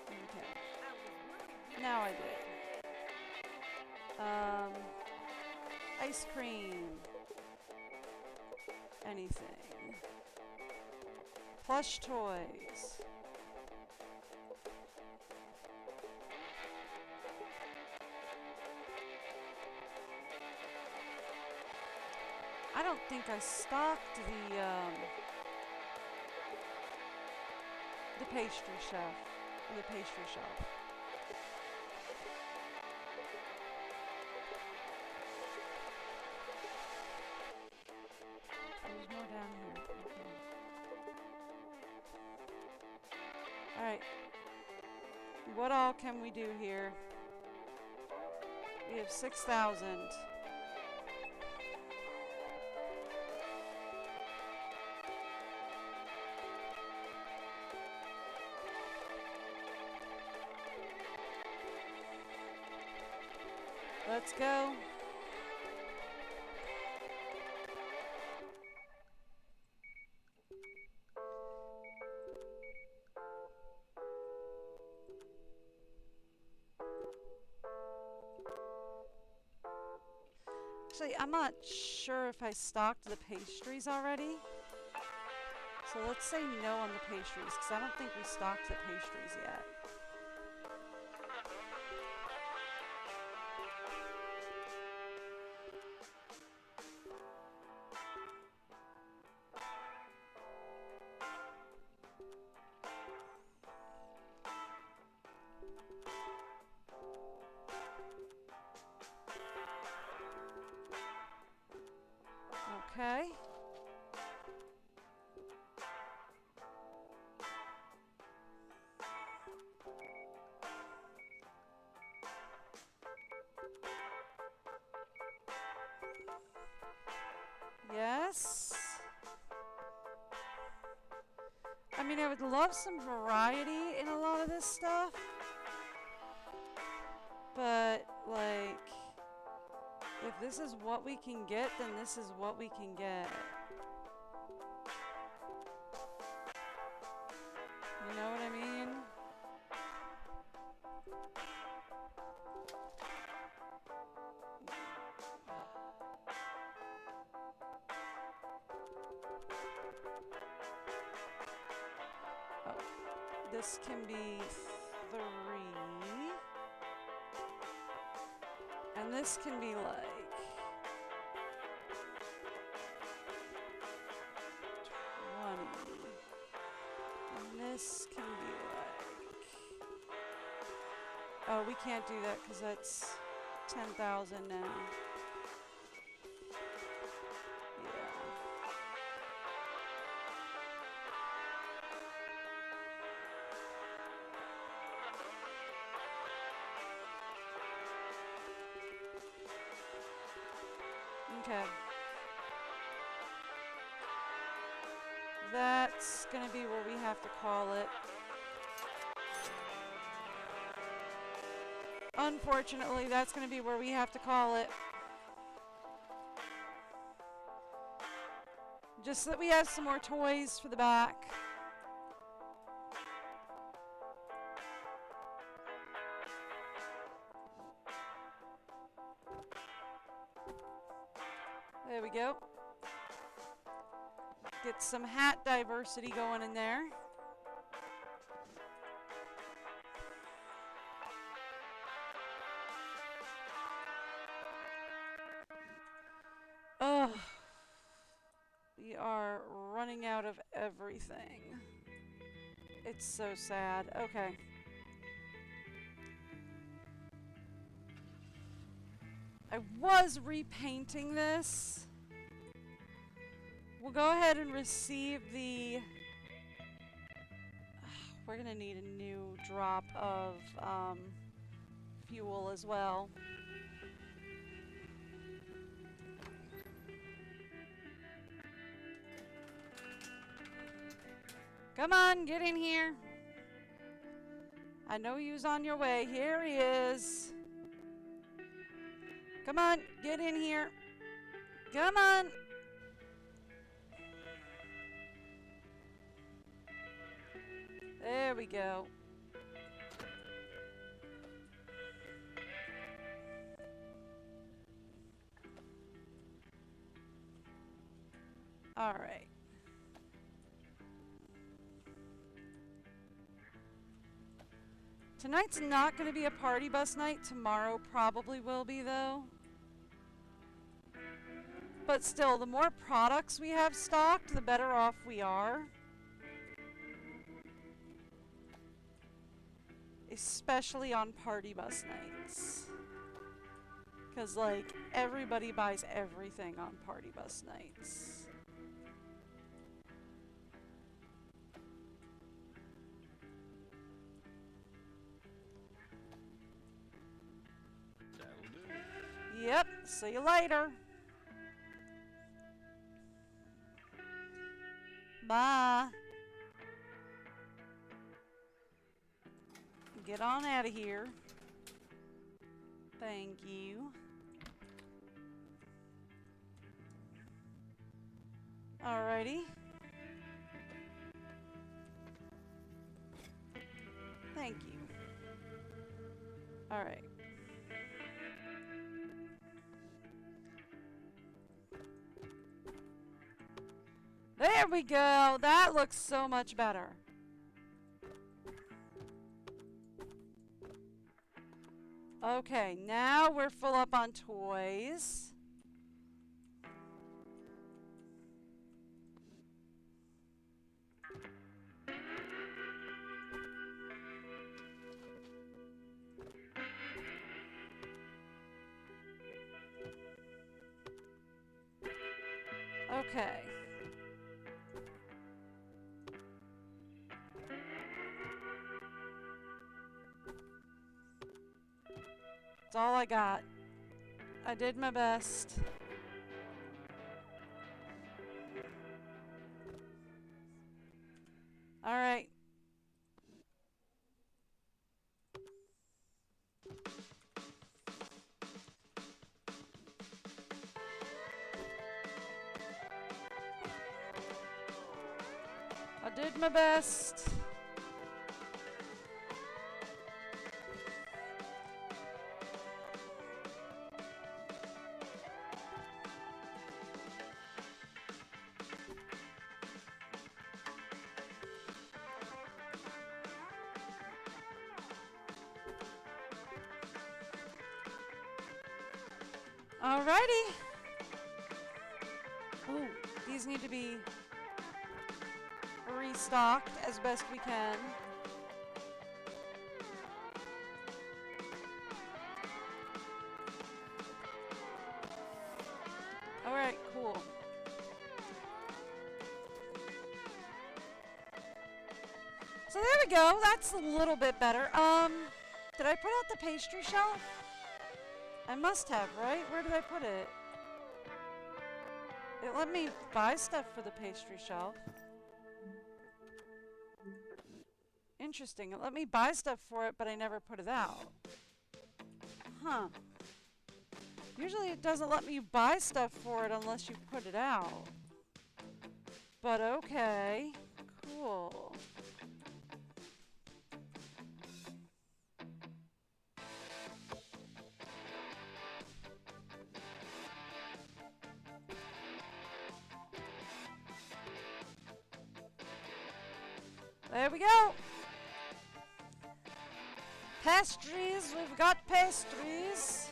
Okay. Now I did. Ice cream. Anything. Plush toys. I don't think I stocked the pastry chef, the pastry shop. There's more down here. Alright. What all can we do here? We have 6,000. Let's go. Actually, I'm not sure if I stocked the pastries already. So let's say no on the pastries, because I don't think we stocked the pastries yet. Okay. Yes. I mean, I would love some variety in a lot of this stuff. But, like, if this is what we can get, then this is what we can get. You know what I mean? Oh, this can be 3. And this can be like 20. And this can be like, oh, we can't do that because that's 10,000 now. Okay. That's gonna be where we have to call it. Unfortunately, that's gonna be where we have to call it. Just so that we have some more toys for the back. There we go. Get some hat diversity going in there. Ugh. We are running out of everything. It's so sad. Okay. I was repainting this. We'll go ahead and receive the... We're gonna need a new drop of fuel as well. Come on, get in here. I know you's on your way. Here he is. Come on, get in here. Come on. There we go. All right. Tonight's not going to be a party bus night. Tomorrow probably will be, though. But still, the more products we have stocked, the better off we are. Especially on party bus nights. Because, like, everybody buys everything on party bus nights. See you later. Bye. Get on out of here. Thank you. Alrighty. Thank you. Alright. There we go. That looks so much better. Okay, now we're full up on toys. Okay. That's all I got. I did my best. All right. I did my best. Alrighty. Ooh, these need to be restocked as best we can. Alright, cool. So there we go. That's a little bit better. Did I put out the pastry shelf? I must have, right? Where did I put it? It let me buy stuff for the pastry shelf. Interesting. It let me buy stuff for it, but I never put it out. Huh. Usually it doesn't let me buy stuff for it unless you put it out. But okay. Cool. There we go. Pastries, we've got pastries.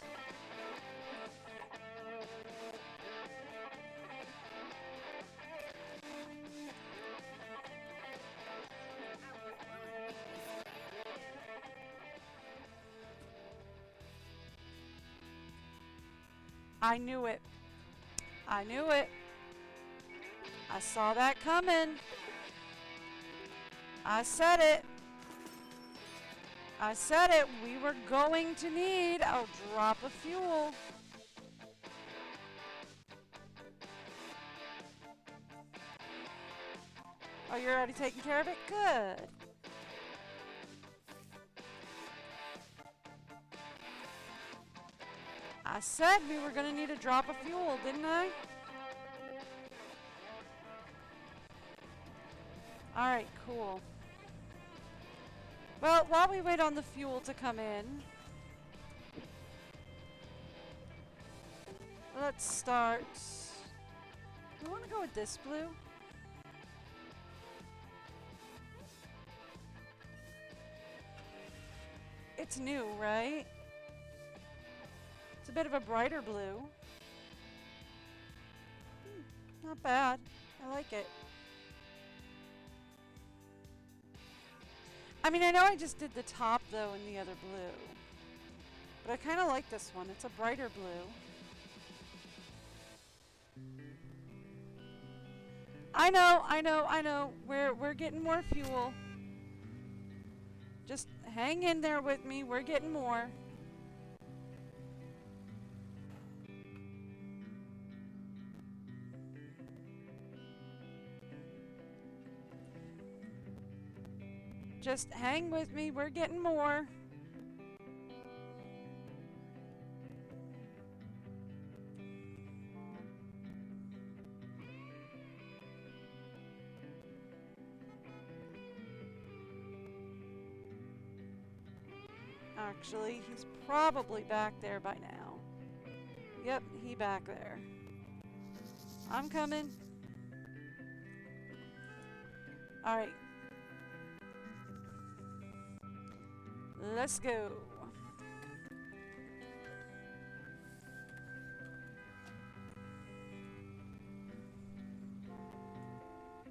I knew it. I knew it. I saw that coming. I said it. I said it. We were going to need a drop of fuel. Oh, you're already taking care of it? Good. I said we were going to need a drop of fuel, didn't I? All right, cool. Well, while we wait on the fuel to come in, let's start. We want to go with this blue. It's new, right? It's a bit of a brighter blue. Not bad. I like it. I mean, I know I just did the top, though, in the other blue. But I kind of like this one. It's a brighter blue. I know. We're getting more fuel. Just hang in there with me. We're getting more. Just hang with me. We're getting more. Actually, he's probably back there by now. Yep, he back there. I'm coming. Alright. Let's go.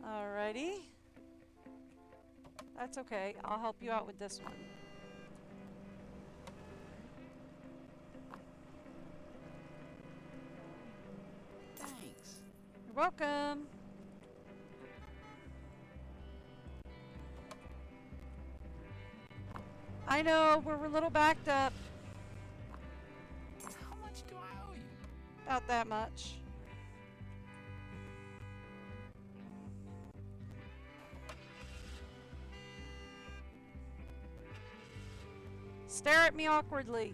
Alrighty. That's okay. I'll help you out with this one. Thanks. You're welcome. I know, we're a little backed up. How much do I owe you? About that much. Stare at me awkwardly.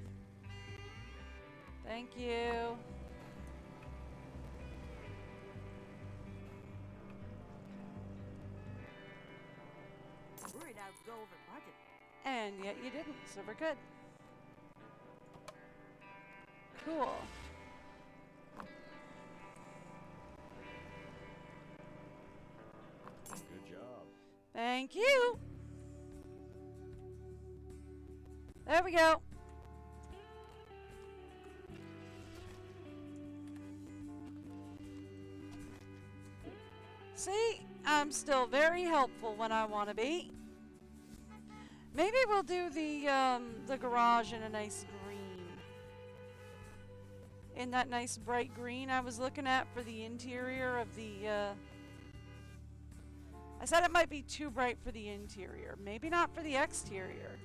Thank you. Worried I would go over budget. And yet you didn't, so we're good. Cool. Good job. Thank you. There we go. See, I'm still very helpful when I want to be. Maybe we'll do the garage in a nice green. In that nice bright green I was looking at for the interior of the I said it might be too bright for the interior. Maybe not for the exterior.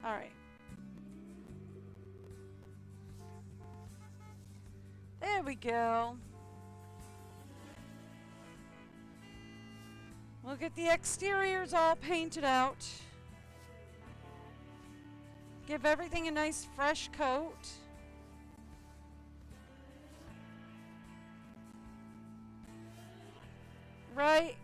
All right. There we go. We'll get the exteriors all painted out. Give everything a nice fresh coat. Right?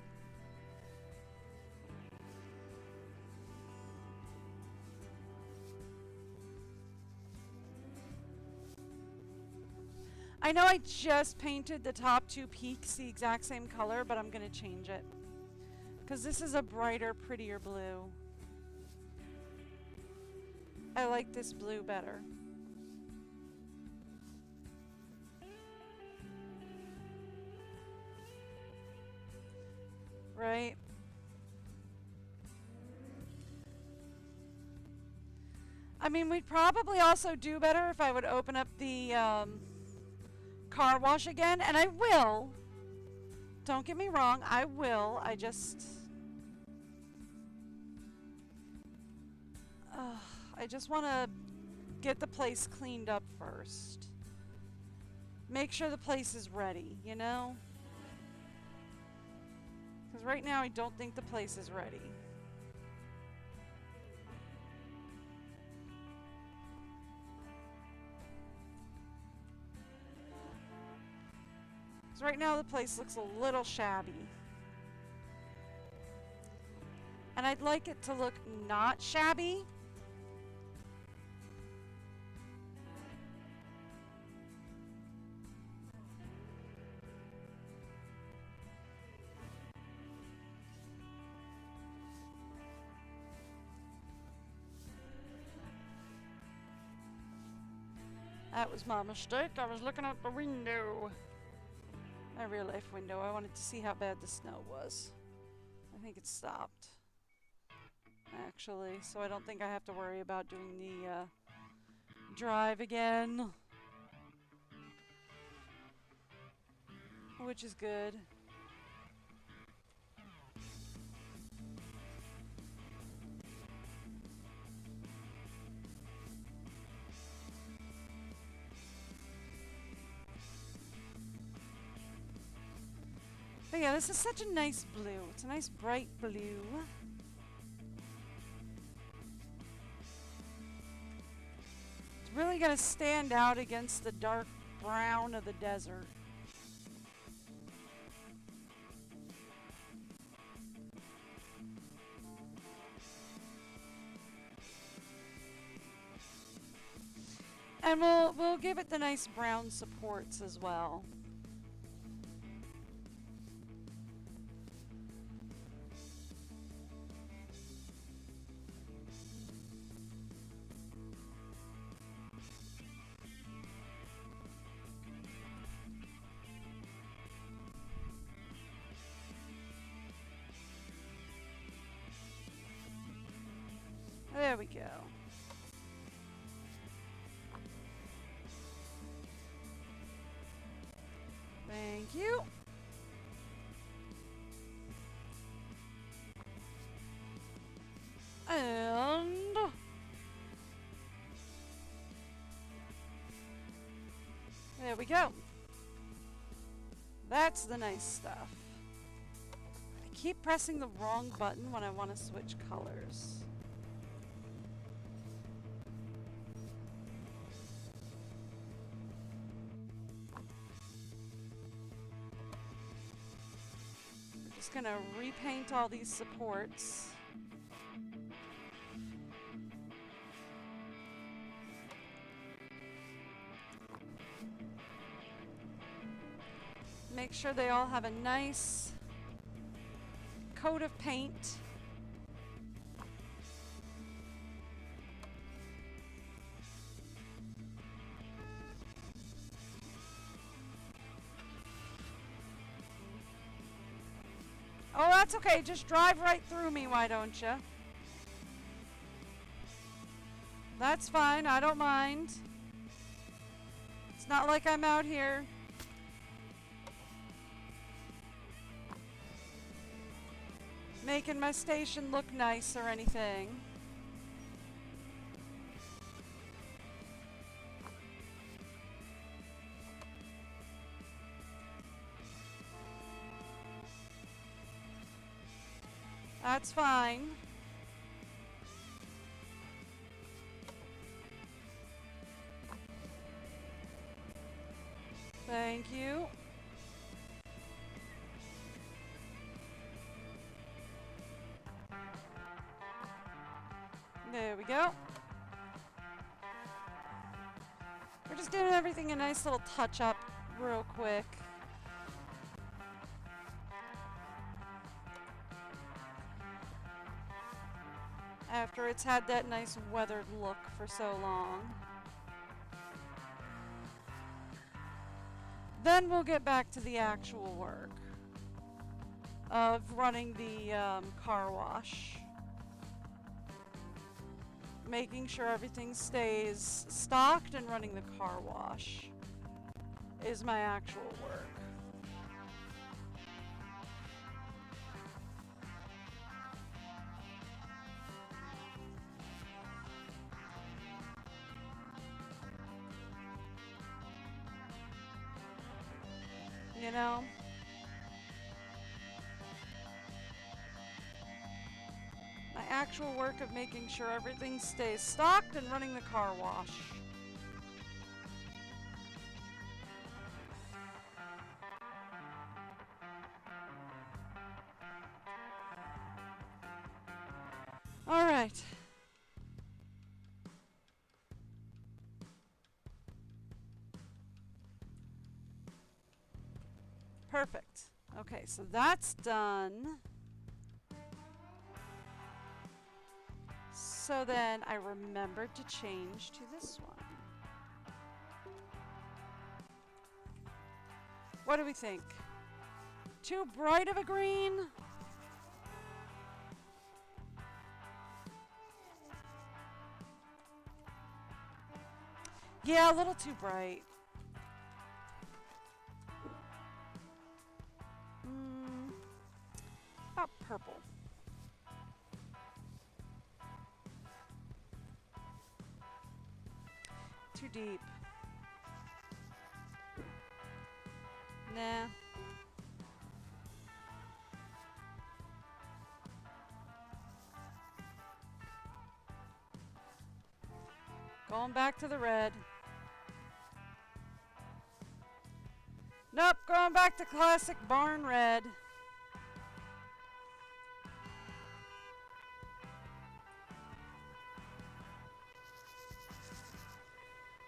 I know I just painted the top two peaks the exact same color, but I'm going to change it. Because this is a brighter, prettier blue. I like this blue better. Right? I mean, we'd probably also do better if I would open up the car wash again, and I will. Don't get me wrong, I will. I just want to get the place cleaned up first. Make sure the place is ready, you know? Because right now I don't think the place is ready. Because right now the place looks a little shabby. And I'd like it to look not shabby. That was my mistake. I was looking out the window. My real life window. I wanted to see how bad the snow was. I think it stopped. Actually, so I don't think I have to worry about doing the drive again. Which is good. But yeah, this is such a nice blue. It's a nice bright blue. It's really going to stand out against the dark brown of the desert. And we'll give it the nice brown supports as well. There we go. Thank you. And there we go. That's the nice stuff. I keep pressing the wrong button when I want to switch colors. Just gonna repaint all these supports. Make sure they all have a nice coat of paint. Oh, that's okay. Just drive right through me, why don't you? That's fine. I don't mind. It's not like I'm out here making my station look nice or anything. That's fine. Thank you. There we go. We're just giving everything a nice little touch up real quick. After it's had that nice weathered look for so long. Then we'll get back to the actual work of running the car wash. Making sure everything stays stocked and running the car wash is my actual work. You know? My actual work of making sure everything stays stocked and running the car wash. All right. Perfect. Okay, so that's done. So then I remembered to change to this one. What do we think? Too bright of a green? Yeah, a little too bright. About purple. Too deep. Nah. Going back to the red. Nope, going back to classic barn red.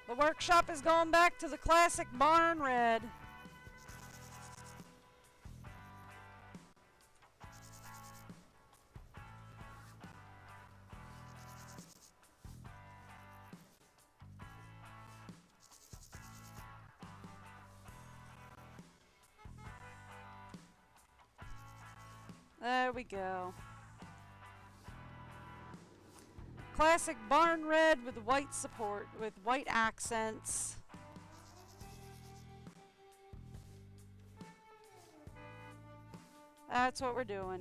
The workshop is going back to the classic barn red. There we go. Classic barn red with white support, with white accents. That's what we're doing.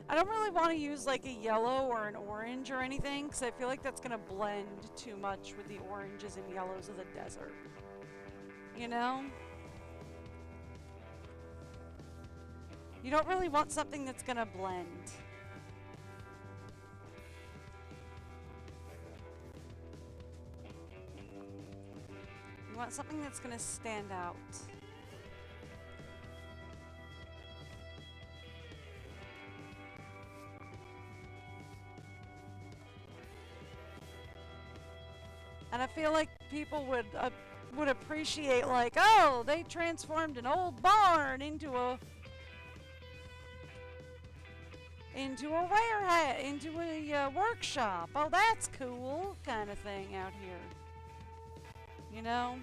I don't really want to use like a yellow or an orange or anything because I feel like that's going to blend too much with the oranges and yellows of the desert. You know? You don't really want something that's going to blend. You want something that's going to stand out. And I feel like people would appreciate, like, oh, they transformed an old barn into a warehouse, into a workshop. Oh, that's cool, kind of thing out here. You know?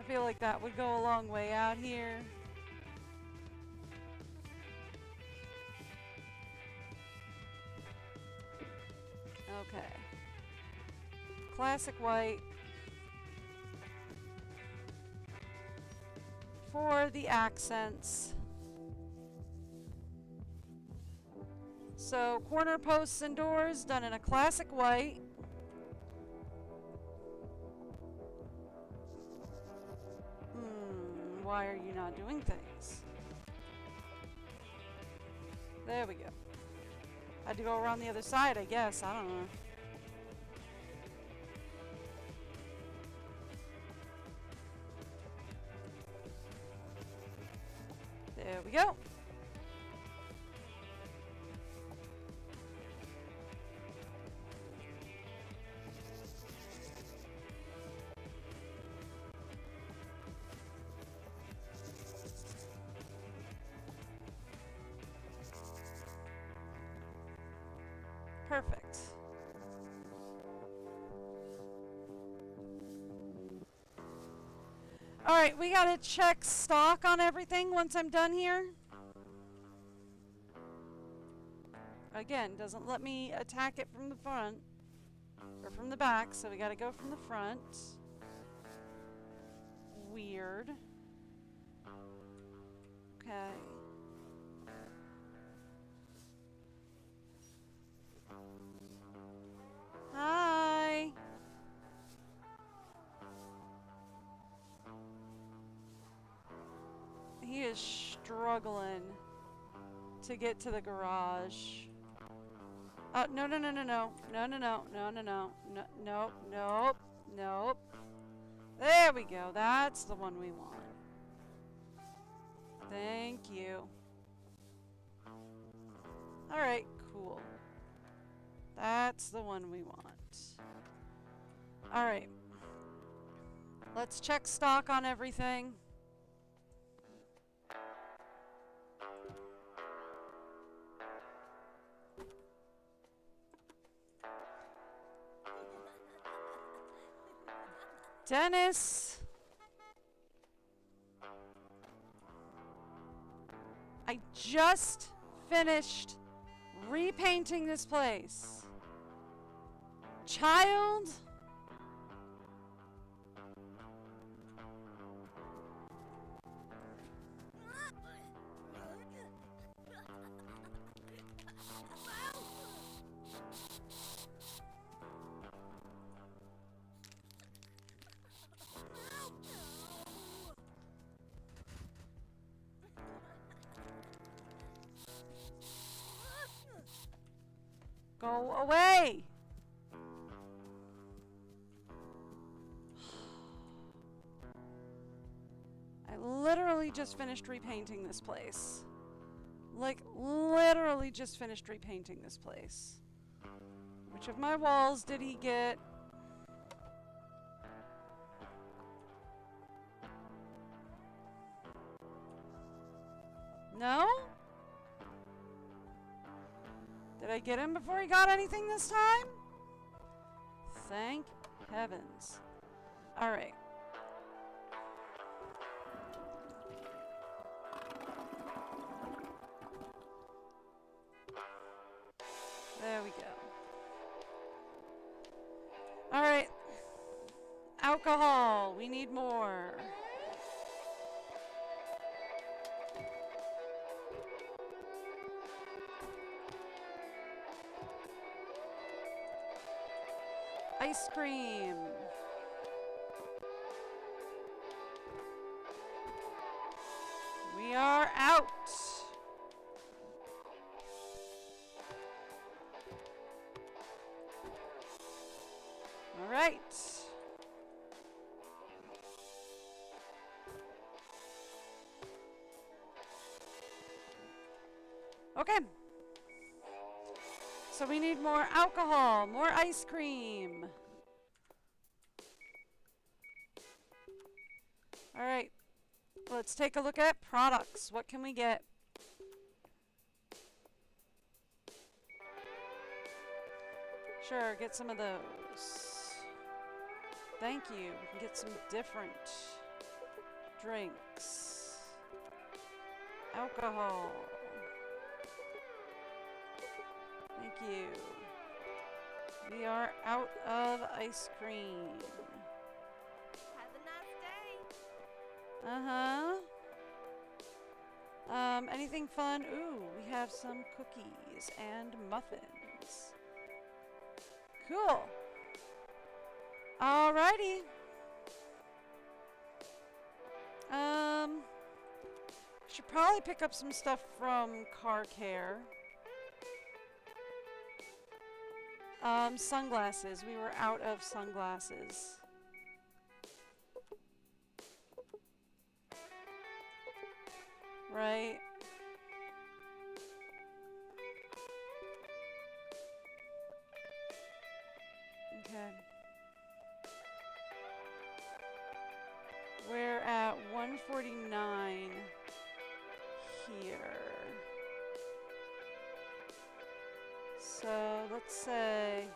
I feel like that would go a long way out here. Okay. Classic white for the accents. So corner posts and doors done in a classic white. Why are you not doing things? There we go. Had to go around the other side, I guess. I don't know. There we go. Perfect. Alright, we gotta check stock on everything once I'm done here. Again, doesn't let me attack it from the front or from the back, so we gotta go from the front. Weird. Okay. Hi. He is struggling to get to the garage. No, no, no, no, no. No, no, no, no, no, no. No, nope, nope, nope. There we go. That's the one we want. Thank you. Alright, cool. That's the one we want. Alright. Let's check stock on everything. Dennis! I just finished repainting this place. Child? Go away! I literally just finished repainting this place. Like, literally just finished repainting this place. Which of my walls did he get? No? Did I get him before he got anything this time? Thank heavens. Alright. There we go. Alright. Alcohol. We need more. Ice cream. We are out. All right. Okay. So we need more alcohol, more ice cream. All right, let's take a look at products. What can we get? Sure, get some of those. Thank you. We can get some different drinks. Alcohol. Thank you. We are out of ice cream. Have a nice day. Anything fun? Ooh, we have some cookies and muffins. Cool. Alrighty. Should probably pick up some stuff from Car Care. Sunglasses. We were out of sunglasses. Right. Okay. We're at 149 here. So let's say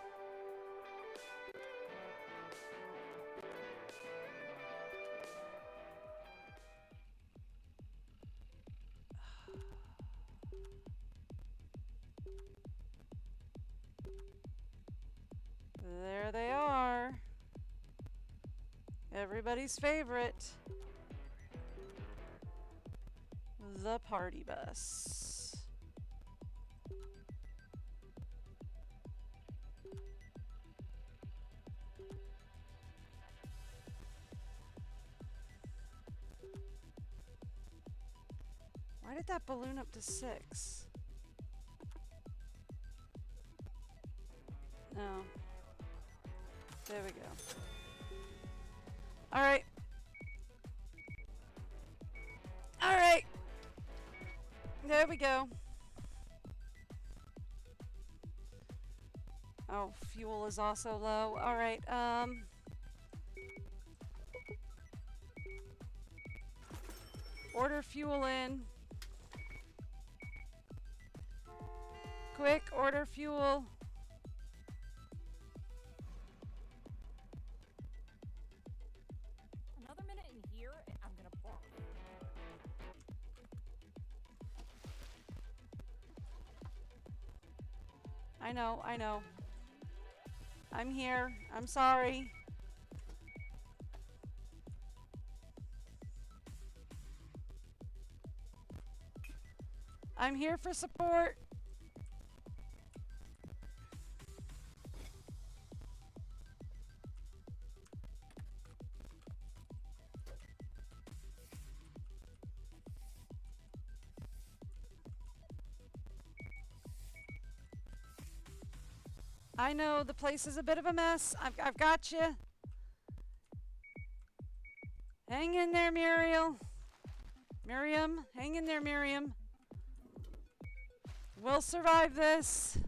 there they are. Everybody's favorite. The party bus. Why did that balloon up to 6? No. There we go. Alright. Alright. There we go. Oh, fuel is also low. Alright, order fuel in. Quick, order fuel. Another minute in here, and I'm gonna barf. I know, I know. I'm here. I'm sorry. I'm here for support. I know the place is a bit of a mess. I've got you. Hang in there, Muriel. Miriam, hang in there, Miriam. We'll survive this.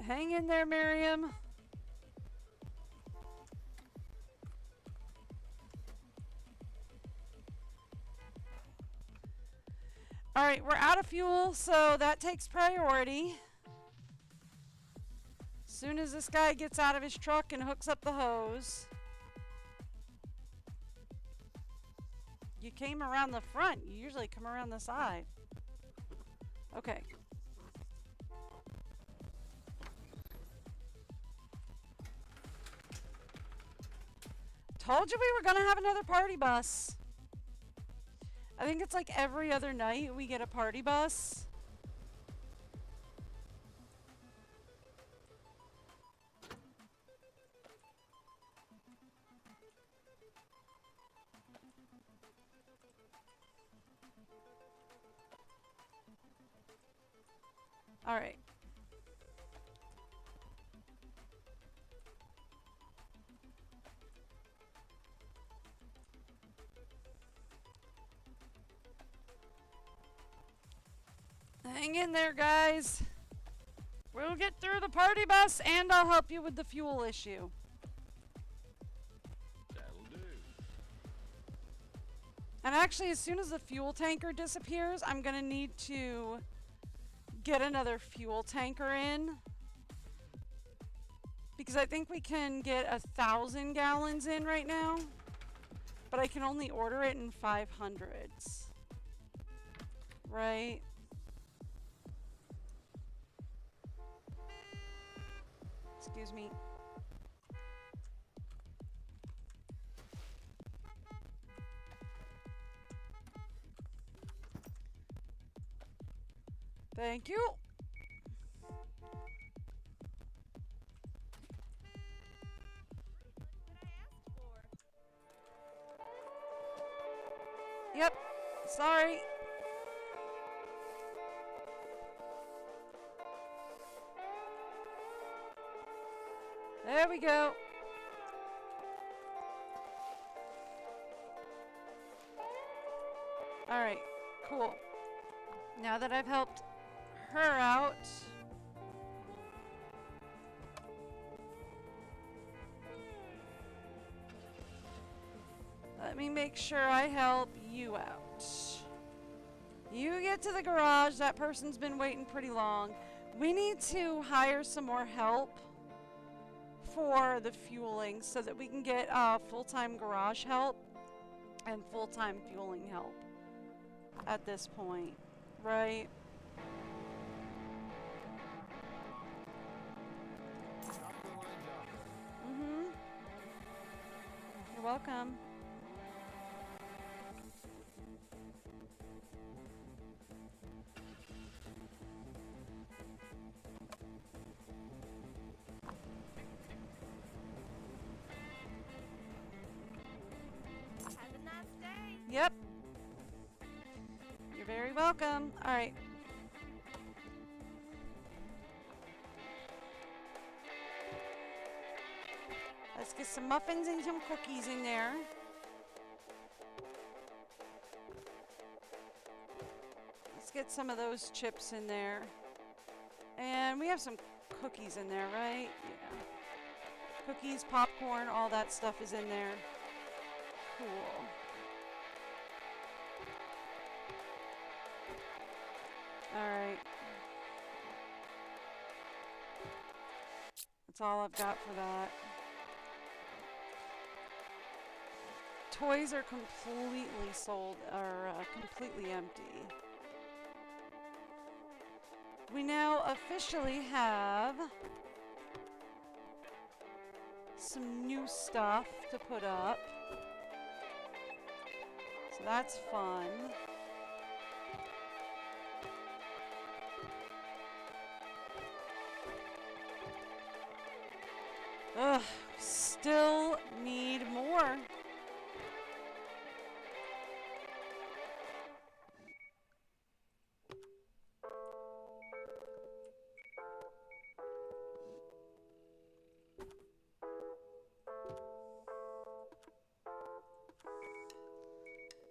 Hang in there, Miriam. All right, we're out of fuel, so that takes priority. As soon as this guy gets out of his truck and hooks up the hose. You came around the front. You usually come around the side. Okay. Told you we were gonna have another party bus. I think it's like every other night we get a party bus. All right. Hang in there, guys. We'll get through the party bus, and I'll help you with the fuel issue. That'll do. And actually, as soon as the fuel tanker disappears, I'm going to need to get another fuel tanker in. Because I think we can get 1,000 gallons in right now. But I can only order it in 500s. Right? Excuse me. Thank you. Yep. Sorry. There we go. All right, cool. Now that I've helped her out, let me make sure I help you out. You get to the garage. That person's been waiting pretty long. We need to hire some more help for the fueling so that we can get full-time garage help and full-time fueling help at this point, right? Mm-hmm. You're welcome. Yep. You're very welcome. All right. Let's get some muffins and some cookies in there. Let's get some of those chips in there. And we have some cookies in there, right? Yeah. Cookies, popcorn, all that stuff is in there. Cool. Alright. That's all I've got for that. Toys are completely sold, or completely empty. We now officially have some new stuff to put up. So that's fun. Ugh, still need more.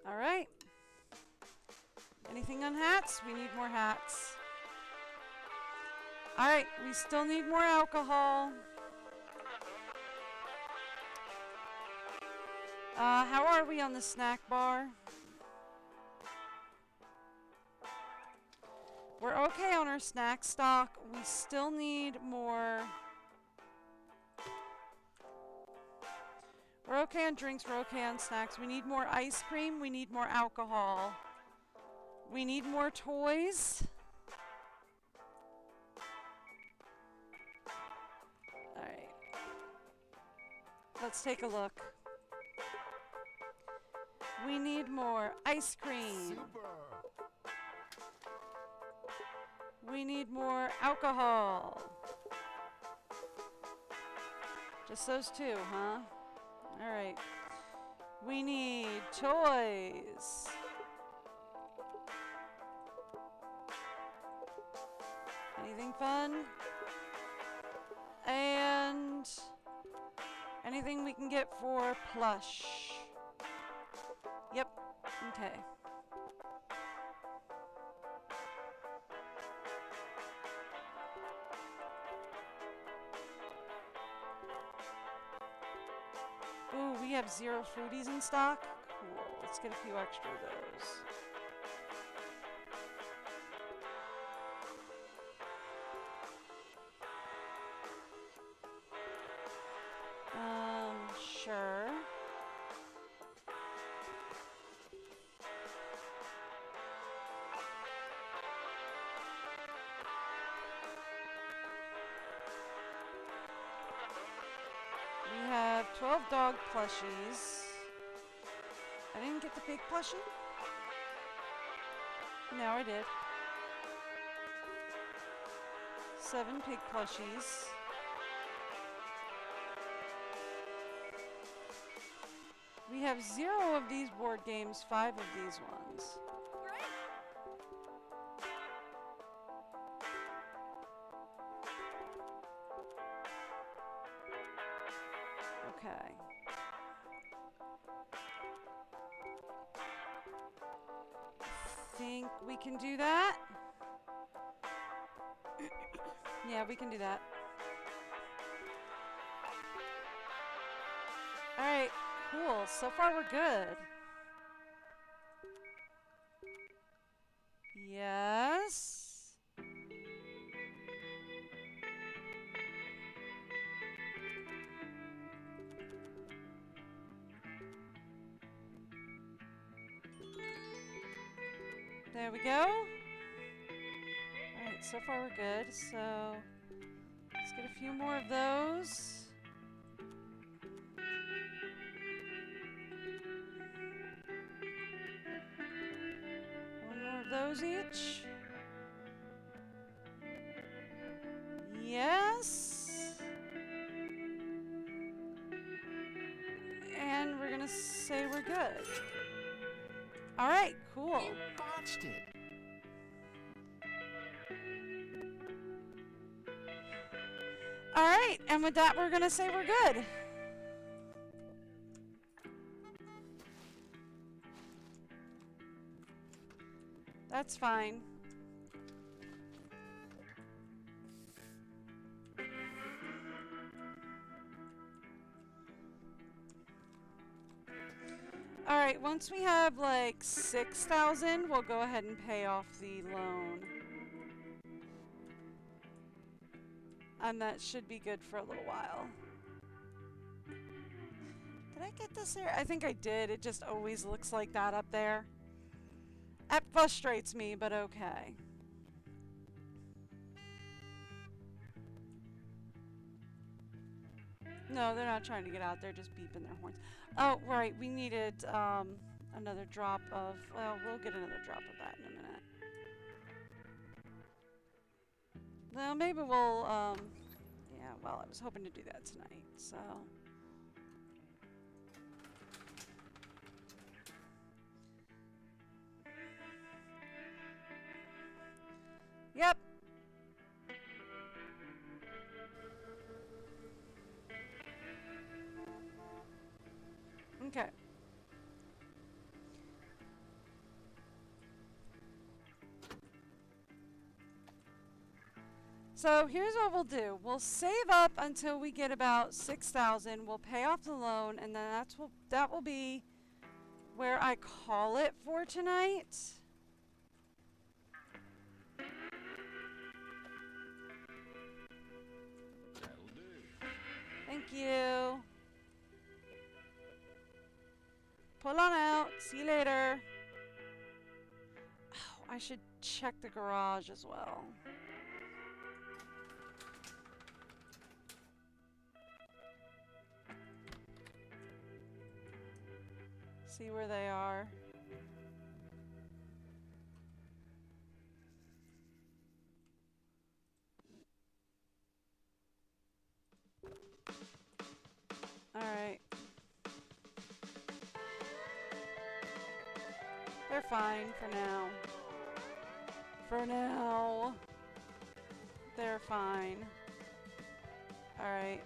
All right. Anything on hats? We need more hats. All right, we still need more alcohol. How are we on the snack bar? We're okay on our snack stock. We still need more. We're okay on drinks. We're okay on snacks. We need more ice cream. We need more alcohol. We need more toys. All right. Let's take a look. We need more ice cream. Super. We need more alcohol. Just those two, huh? All right. We need toys. Anything fun? And anything we can get for plush. Yep. Okay. Ooh, we have 0 fruities in stock. Cool. Let's get a few extra of those. Sure. We have 12 dog plushies. I didn't get the pig plushie? No, I did. 7 pig plushies. We have 0 of these board games, 5 of these ones. Great. Okay. Think we can do that? Yeah, we can do that. All right, cool. So far we're good. Yes. There we go. All right, so far we're good. So let's get a few more of those. One more of those each. Yes. And we're gonna say we're good. All right, cool. You botched it. All right, and with that, we're gonna say we're good. That's fine. All right, once we have like 6,000, we'll go ahead and pay off the loan. And that should be good for a little while. Did I get this here? I think I did. It just always looks like that up there. That frustrates me, but okay. No, they're not trying to get out. They're just beeping their horns. Oh, right. We needed another drop of... Well, we'll get another drop of that in a minute. Well, maybe we'll... Yeah, well, I was hoping to do that tonight, so... Yep. Okay. So here's what we'll do. We'll save up until we get about 6,000. We'll pay off the loan, and then that will be where I call it for tonight. That'll do. Thank you. Pull on out. See you later. Oh, I should check the garage as well. See where they are. All right. They're fine for now. For now. They're fine. All right.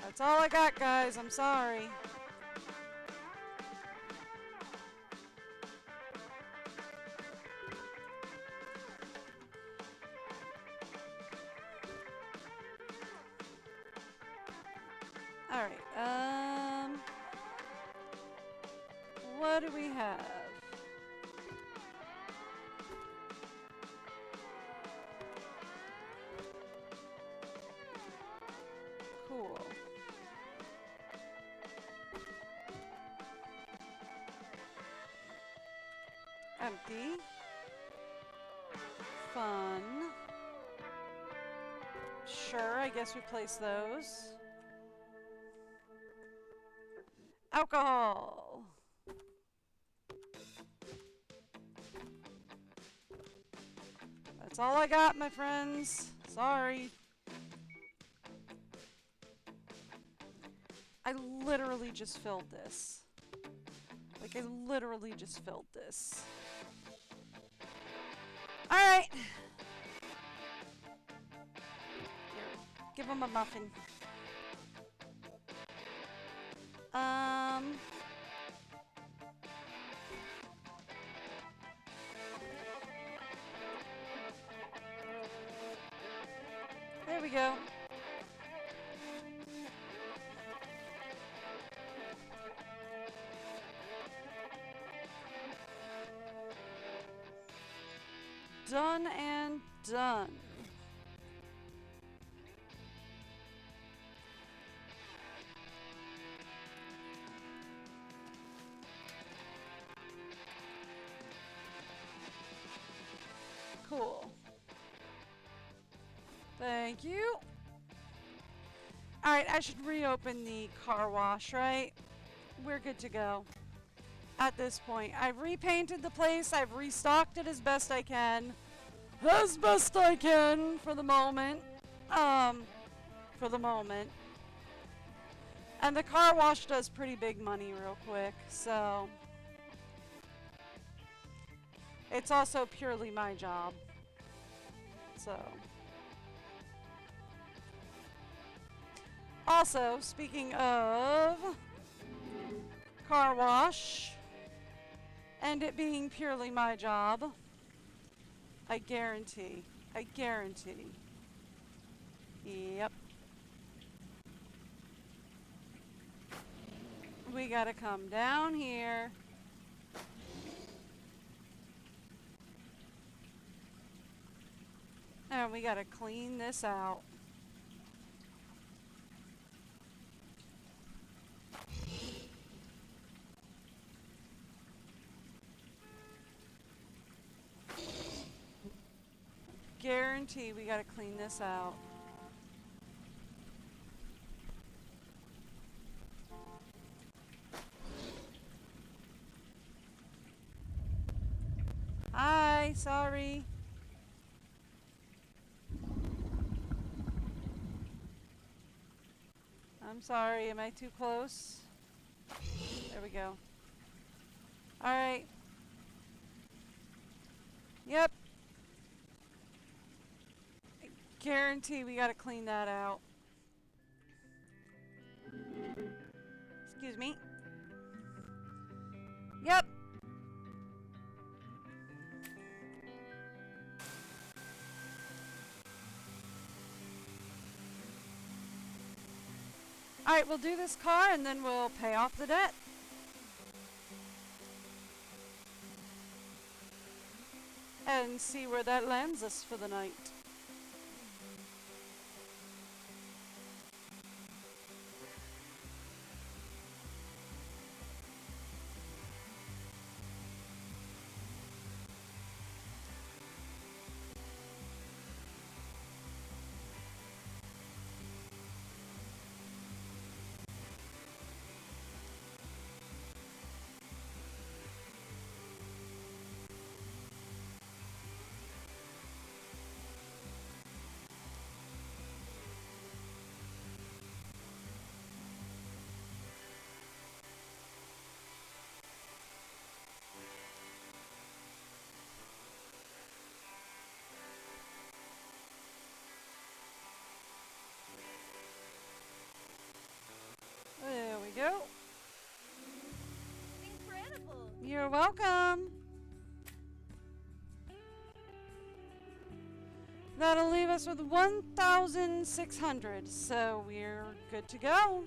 That's all I got, guys. I'm sorry. All right. What do we have? Cool. Empty. Fun. Sure, I guess we place those. Alcohol. That's all I got, my friends. Sorry. I literally just filled this. Like, I literally just filled this. Alright. Here, give him a muffin. There we go. Done and done. Cool. Thank you. Alright, I should reopen the car wash, right? We're good to go. At this point, I've repainted the place. I've restocked it as best I can. As best I can for the moment. For the moment. And the car wash does pretty big money real quick, so... It's also purely my job. So... Also, speaking of car wash, and it being purely my job, I guarantee, yep, we gotta come down here And we gotta clean this out. Guarantee we gotta clean this out. Hi, sorry. I'm sorry, am I too close? There we go. Alright. Yep. Guarantee we gotta clean that out. Excuse me. Yep. Alright, we'll do this car and then we'll pay off the debt. And see where that lands us for the night. There we go. Incredible. You're welcome. That'll leave us with 1,600, so we're good to go.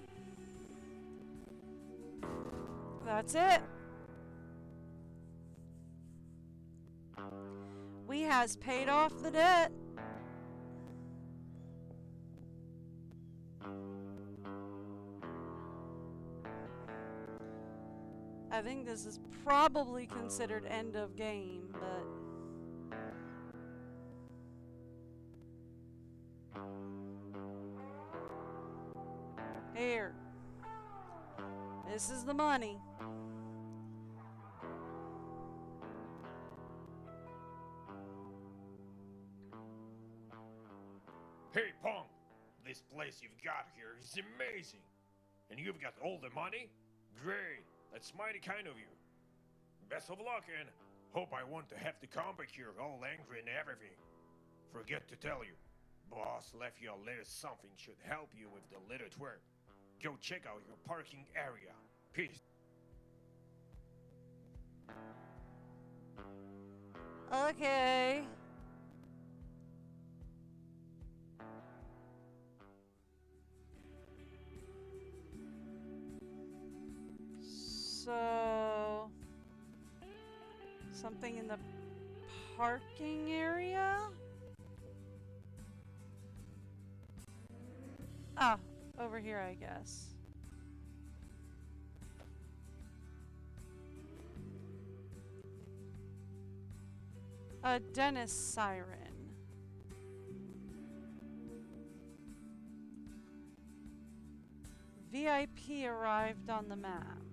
That's it. We has paid off the debt. I think this is probably considered end of game, but here. This is the money. Hey, Pong! This place you've got here is amazing! And you've got all the money? Great! That's mighty kind of you. Best of luck and hope I won't have to come back here all angry and everything. Forget to tell you, boss left you a little something should help you with the little twerk. Go check out your parking area. Peace. Okay. So, something in the parking area? Ah, over here, I guess. A dentist siren. VIP arrived on the map.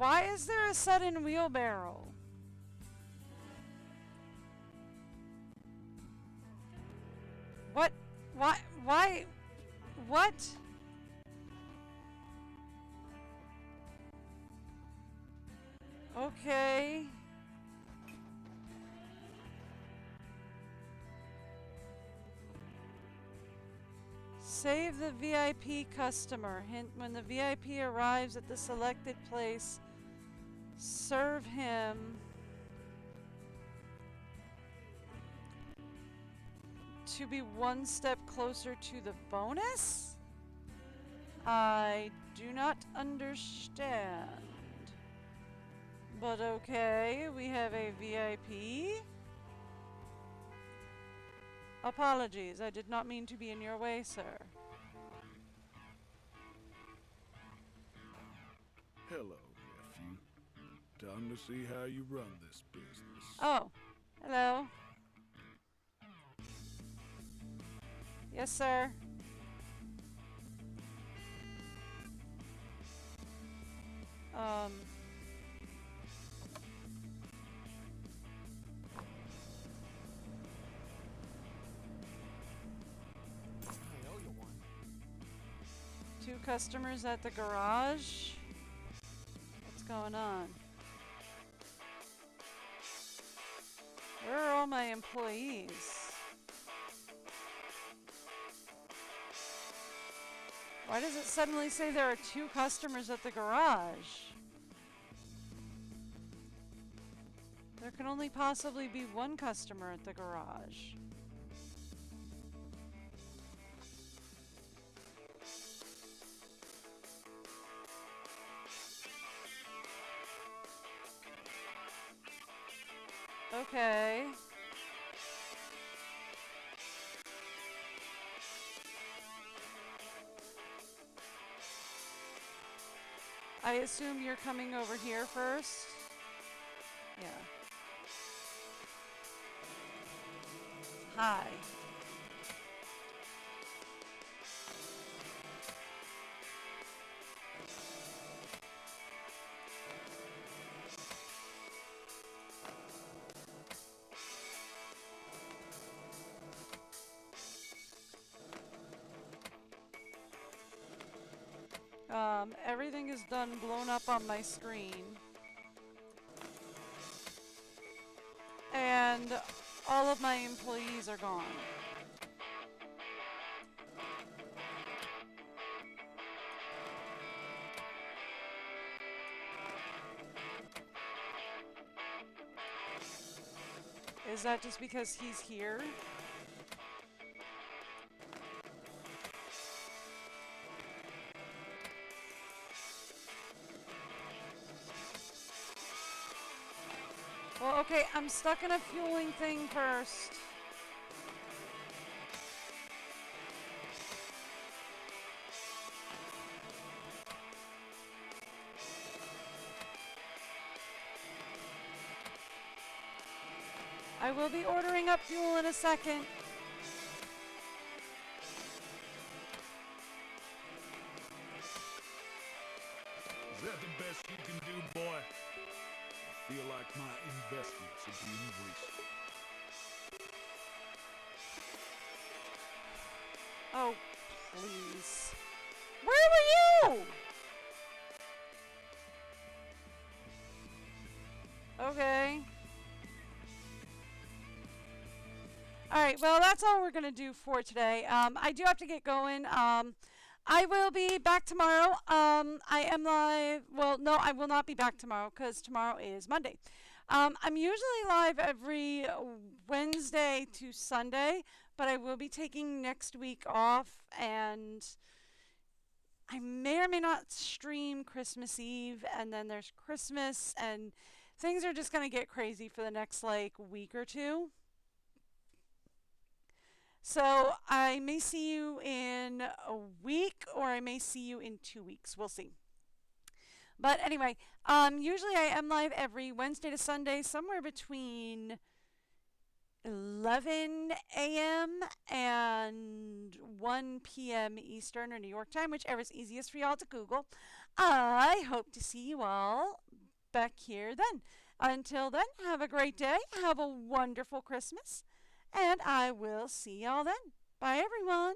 Why is there a sudden wheelbarrow? What? Why? Why? What? Okay. Save the VIP customer. Hint, when the VIP arrives at the selected place, serve him to be one step closer to the bonus? I do not understand. But okay, we have a VIP. Apologies, I did not mean to be in your way, sir. Hello, nephew. Time to see how you run this business. Oh, hello. Yes, sir. I owe you one. 2 customers at the garage. What's going on? Where are all my employees? Why does it suddenly say there are 2 customers at the garage? There can only possibly be 1 customer at the garage. Okay. I assume you're coming over here first? Yeah. Hi. Everything is done blown up on my screen. And all of my employees are gone. Is that just because he's here? Well, okay, I'm stuck in a fueling thing first. I will be ordering up fuel in a second. Is that the best you can do, boy? I feel like my investments are being wasted. Oh, please. Where were you? Okay. Alright, well, that's all we're going to do for today. I do have to get going. I will be back tomorrow. I am live. Well, no, I will not be back tomorrow because tomorrow is Monday. I'm usually live every Wednesday to Sunday, but I will be taking next week off, and I may or may not stream Christmas Eve, and then there's Christmas, and things are just going to get crazy for the next, like, week or two. So I may see you in a week, or I may see you in 2 weeks. We'll see. But anyway, usually I am live every Wednesday to Sunday, somewhere between 11 a.m. and 1 p.m. Eastern or New York time, whichever is easiest for y'all to Google. I hope to see you all back here then. Until then, have a great day. Have a wonderful Christmas. And I will see y'all then. Bye, everyone.